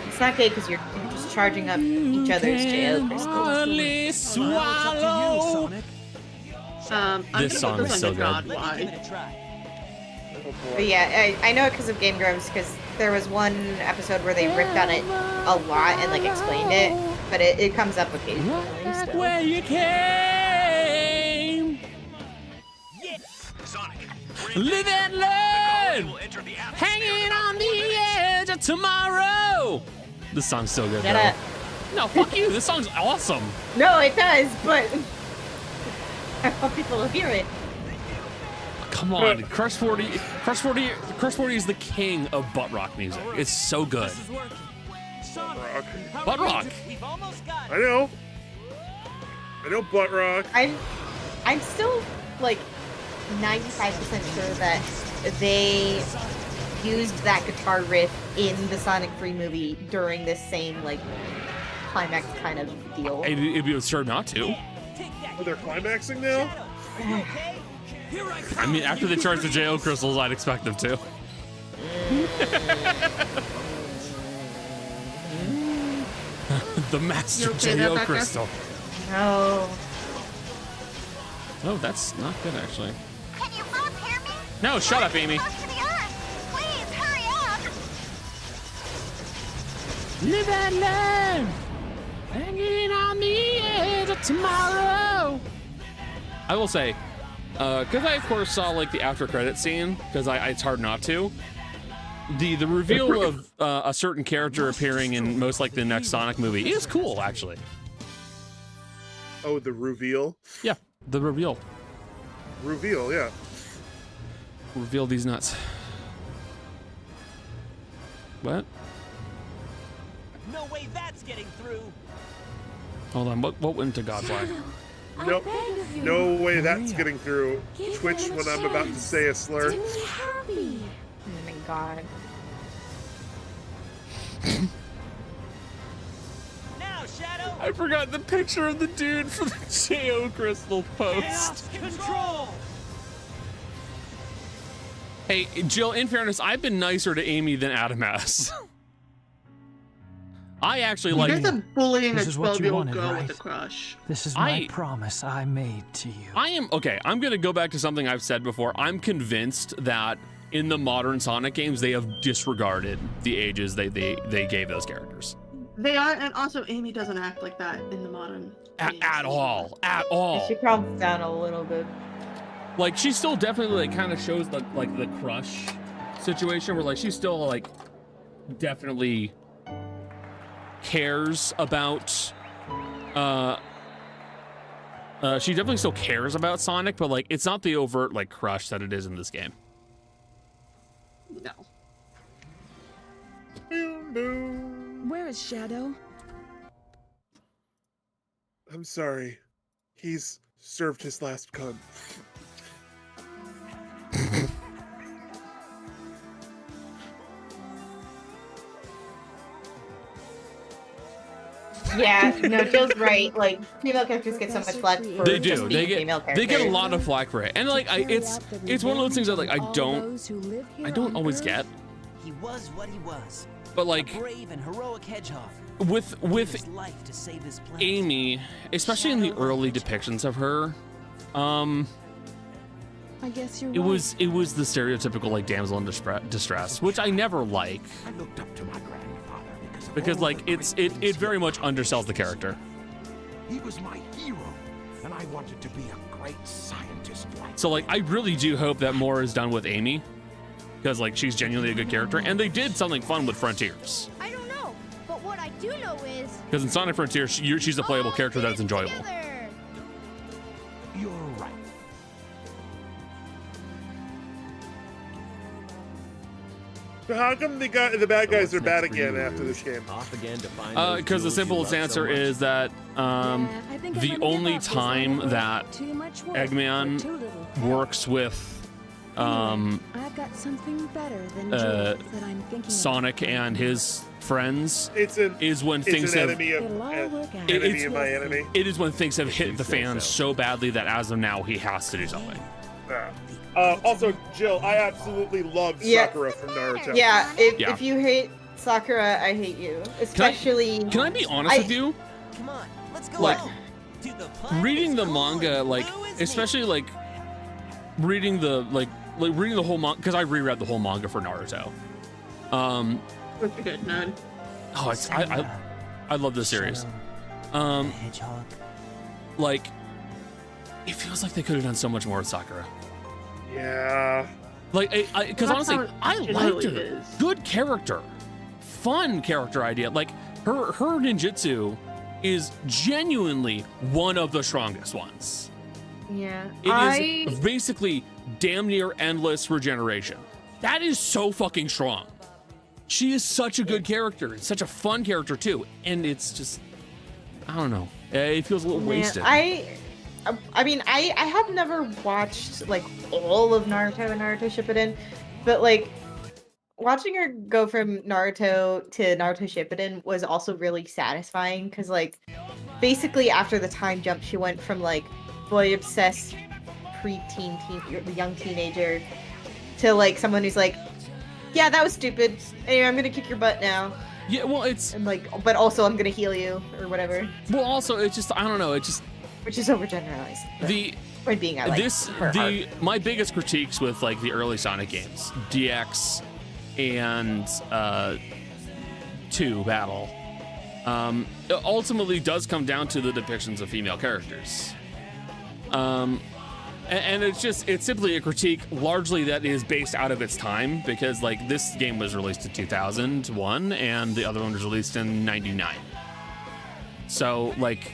It's not gay because you're just charging up each other's JO crystals. Only swallow. I'm This gonna song put is this so on good. God Why. But yeah, I know it because of Game Grumps because there was one episode where they ripped on it a lot and like explained it, but it comes up occasionally. Back Still. where you came. Sonic, Live and learn. Hanging on the edge of tomorrow. This song's so good, Shut though. up. No, fuck you. This song's awesome. No, it does, but I want people to hear it. Come on, Crush 40 is the king of butt rock music. It's so good. Rock. Butt rock. We've almost got I know butt rock. I'm still like 95% sure that they used that guitar riff in the Sonic 3 movie during this same like climax kind of deal. It'd be absurd not to. Oh, they're climaxing now? I mean, after they charge the JO crystals, I'd expect them to. The Master You okay there, JO Becca? crystal. No. Oh, that's not good, actually. Can you both hear me? No, shut up, Amy. Close to the Earth. Please hurry up. Live and learn. Hanging on the edge of tomorrow. I will say, because I of course saw like the after credit scene, because it's hard not to. The reveal of a certain character appearing in most likely the next Sonic movie is cool, actually. Oh, the reveal? Yeah, the reveal. Reveal, yeah. Reveal these nuts. What? No way that's getting through. Hold on, what went to Godfly? Nope. No way that's getting through Twitch when I'm about to say a slur. Oh my god. Now, Shadow. I forgot the picture of the dude from the J.O. Crystal post. Chaos control. Hey, Jill, in fairness, I've been nicer to Amy than Adam has. I actually like. There's a bullying a This is what you 12-year-old wanted, girl right? with a crush. This is my promise I made to you. I am okay. I'm gonna go back to something I've said before. I'm convinced that in the modern Sonic games, they have disregarded the ages they gave those characters. They are, and also Amy doesn't act like that in the modern. At all. At all. She calms down a little bit. Like she still definitely like kind of shows the like the crush situation where like she still like definitely cares about she definitely still cares about Sonic, but like it's not the overt like crush that it is in this game. No. Where is Shadow? I'm sorry. He's served his last cunt. Yeah, no, Jill's right. Like, female characters get so much flack for They just do. being They female get characters. they get a lot of flack for it, and like it's one of those things that like I don't always get. He was what he was. But like a brave and heroic hedgehog. with His life to save his planet. Amy, especially in the early depictions of her, I guess you're it was the stereotypical like damsel in distress, which I never like. I looked up to my grandfather Because like it very much undersells the character. He was my hero, and I wanted to be a great scientist like So like I really do hope that more is done with Amy, because like she's genuinely a good character, and they did something fun with Frontiers. I don't know, but what I do know is Because in Sonic Frontiers, she's a playable character that's enjoyable. You're right. So how come the bad guys are bad again after this game? Off again to find Because the simplest answer is that the only time that Eggman works with I've got something better than jewels that I'm thinking Sonic and his friends is when it's things an have enemy of my enemy. It is when things have hit the fan so badly that as of now he has to do something. Also, Jill, I absolutely love Sakura from Naruto. Yeah, if you hate Sakura, I hate you. Especially. Can I be honest with you? Come on, let's go Like, home. reading the manga, like, especially like reading the reading the whole manga, because I reread the whole manga for Naruto. That's a good nerd. Oh, it's I love this series. Like, it feels like they could have done so much more with Sakura. Yeah. Like, because That's honestly, how I it liked her. generally is. Good character, fun character idea. Like her ninjutsu is genuinely one of the strongest ones. Yeah. It is basically damn near endless regeneration. That is so fucking strong. She is such a good character. It's such a fun character too. And it's just, I don't know. It feels a little wasted. I mean, I have never watched like all of Naruto and Naruto Shippuden, but like watching her go from Naruto to Naruto Shippuden was also really satisfying because like basically after the time jump, she went from like boy obsessed preteen young teenager to like someone who's like, yeah, that was stupid. Anyway, I'm gonna kick your butt now. Yeah, well, it's and like, but also I'm gonna heal you or whatever. Well, also it's just I don't know. It just which is overgeneralized. The point being, I like my biggest critiques with like the early Sonic games, DX and 2 Battle, it ultimately does come down to the depictions of female characters. And it's simply a critique largely that is based out of its time, because like this game was released in 2001 and the other one was released in 99. So like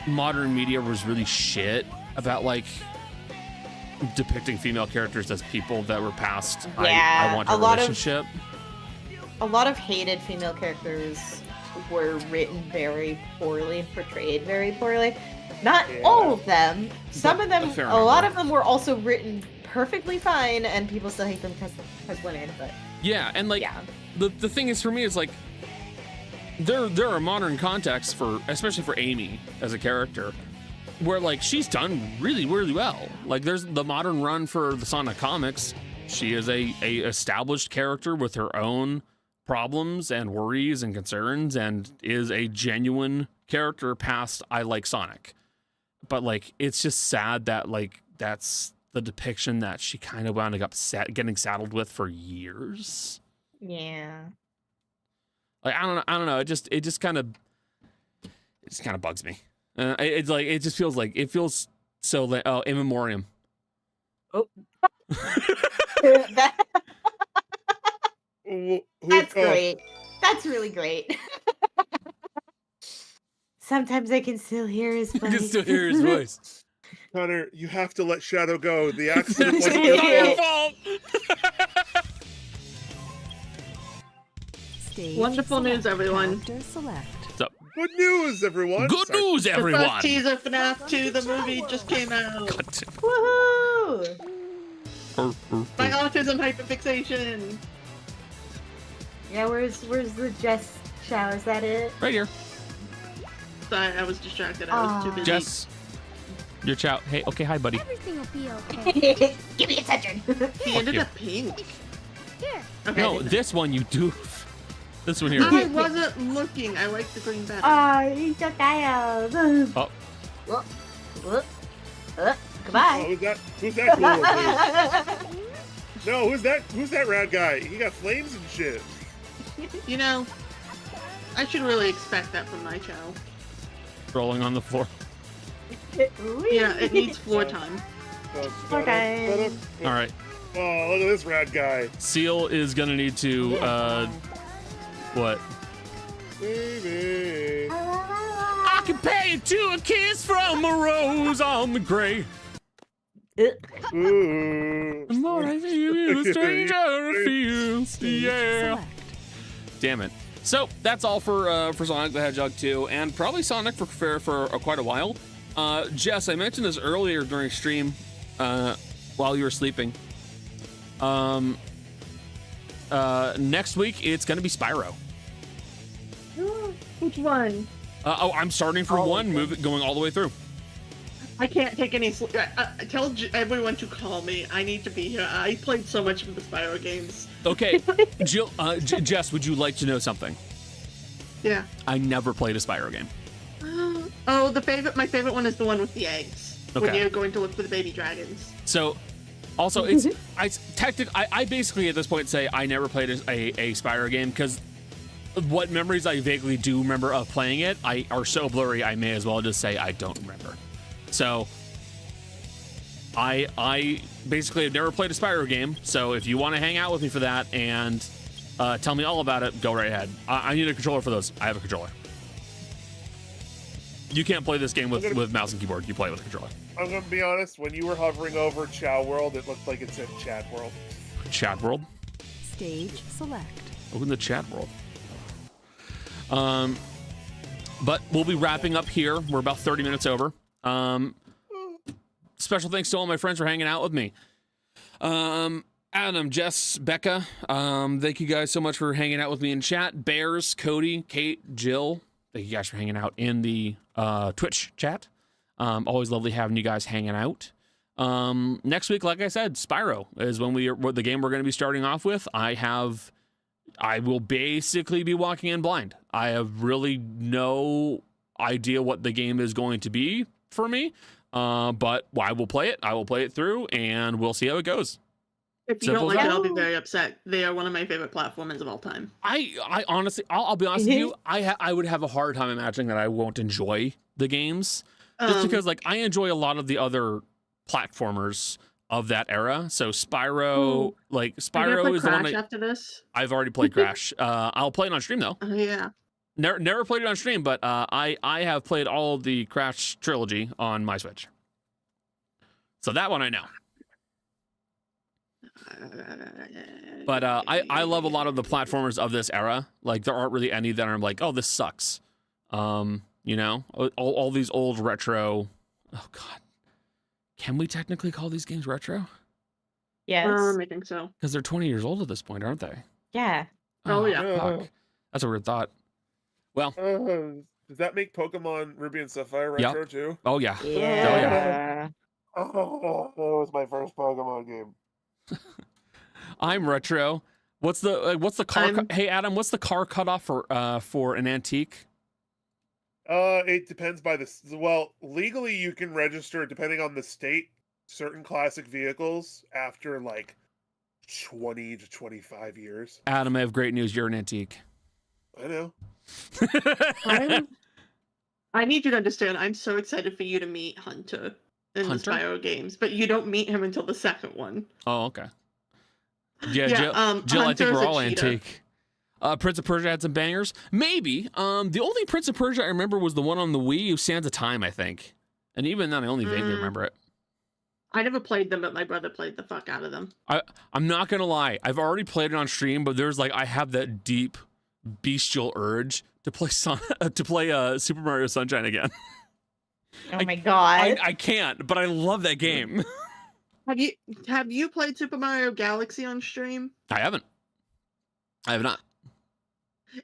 modern media was really shit about like depicting female characters as people that were past I want a relationship. A lot of hated female characters were written very poorly, portrayed very poorly. Not all of them. Some of them, a lot of them were also written perfectly fine, and people still hate them because women. But yeah, and like the thing is for me is like there are modern contexts for, especially for Amy as a character, where like she's done really well. Like there's the modern run for the Sonic comics. She is a established character with her own problems and worries and concerns, and is a genuine character past I like Sonic. But like it's just sad that like that's the depiction that she kind of wound up getting saddled with for years. Yeah. Like I don't know. It just kind of bugs me. It's like it feels so like in memoriam. Oh. That's great. That's really great. Sometimes I can still hear his voice. You can still hear his voice. Connor, you have to let Shadow go. The accident wasn't It's not your your fault. Wonderful news, everyone. What's up? Good news, everyone. Good news, everyone. The first teaser FNAF 2, the movie, just came out. Woohoo! My autism hyperfixation. Yeah, where's the Jess show? Is that it? Right here. Sorry, I was distracted. I was too busy. Jess, your chow. Hey, okay, hi, buddy. Everything will be okay. Give me attention. He ended up pink. Here. Okay. No, this one you do. This one here. I wasn't looking. I like the green better. He's so tired. Oh. Goodbye. Who's that cool? No, who's that rad guy? He got flames and shit. You know, I should really expect that from my channel. Rolling on the floor. Yeah, it needs floor time. Okay. All right. Oh, look at this rad guy. Seal is gonna need to what? Baby. I compare you to a kiss from a rose on the grave. Ooh. The more I see you, the stranger it feels. Yeah. Damn it. So that's all for Sonic the Hedgehog 2, and probably Sonic for quite a while. Jess, I mentioned this earlier during stream while you were sleeping. Next week it's gonna be Spyro. Which one? I'm starting from one, going all the way through. I can't take any sleep. Tell everyone to call me. I need to be here. I played so much of the Spyro games. Okay, Jill, Jess, would you like to know something? Yeah. I never played a Spyro game. Oh, my favorite one is the one with the eggs. Okay. When you're going to look for the baby dragons. So, also, I basically at this point say I never played a Spyro game because what memories I vaguely do remember of playing it are so blurry. I may as well just say I don't remember. So, I basically have never played a Spyro game. So if you want to hang out with me for that and tell me all about it, go right ahead. I need a controller for those. I have a controller. You can't play this game with mouse and keyboard. You play with a controller. I'm gonna be honest. When you were hovering over Chow World, it looked like it said Chat World. Chat World. Stage select. Open the chat world. But we'll be wrapping up here. We're about 30 minutes over. Special thanks to all my friends for hanging out with me. Adam, Jess, Becca, thank you guys so much for hanging out with me in chat. Bears, Cody, Kate, Jill, thank you guys for hanging out in the Twitch chat. Always lovely having you guys hanging out. Next week, like I said, Spyro is the game we're going to be starting off with. I will basically be walking in blind. I have really no idea what the game is going to be for me, but I will play it. I will play it through, and we'll see how it goes. If you don't like it, I'll be very upset. They are one of my favorite platformers of all time. I honestly, I'll be honest with you. I would have a hard time imagining that I won't enjoy the games, just because like I enjoy a lot of the other platformers of that era. So Spyro, like Spyro is the one after this. I've already played Crash. I'll play it on stream though. Yeah. Never played it on stream, but I have played all of the Crash trilogy on my Switch. So that one I know. But I love a lot of the platformers of this era. Like there aren't really any that I'm like, oh, this sucks. You know, all these old retro. Oh God, can we technically call these games retro? Yes, I think so. Because they're 20 years old at this point, aren't they? Yeah. Oh yeah. Fuck. That's a weird thought. Well, does that make Pokemon Ruby and Sapphire retro too? Oh yeah. Yeah. Oh, that was my first Pokemon game. I'm retro. What's the car? Hey Adam, what's the car cutoff for an antique? It depends by the well. Legally, you can register depending on the state. Certain classic vehicles after like 20 to 25 years. Adam, I have great news. You're an antique. I know. I need you to understand. I'm so excited for you to meet Hunter in the Spyro games, but you don't meet him until the second one. Oh, okay. Yeah, Jill, I think we're all antique. Prince of Persia had some bangers. Maybe. The only Prince of Persia I remember was the one on the Wii, Sands of Time, I think. And even then, I only vaguely remember it. I never played them, but my brother played the fuck out of them. I'm not gonna lie. I've already played it on stream, but there's like I have that deep bestial urge to play Super Mario Sunshine again. Oh my God. I can't, but I love that game. Have you played Super Mario Galaxy on stream? I haven't. I have not.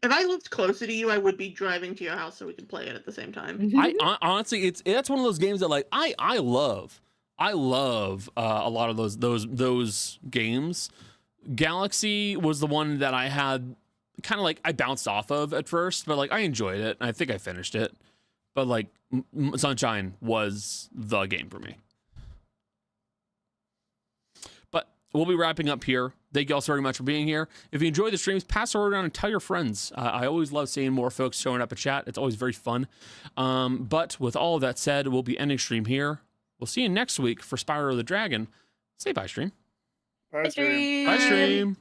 If I lived closer to you, I would be driving to your house so we could play it at the same time. I honestly, that's one of those games that like I love. I love a lot of those games. Galaxy was the one that I had kind of like I bounced off of at first, but like I enjoyed it and I think I finished it. But like Sunshine was the game for me. But we'll be wrapping up here. Thank you all so very much for being here. If you enjoy the streams, pass it around and tell your friends. I always love seeing more folks showing up at chat. It's always very fun. But with all of that said, we'll be ending stream here. We'll see you next week for Spyro the Dragon. Say bye, stream. Bye, stream. Bye, stream.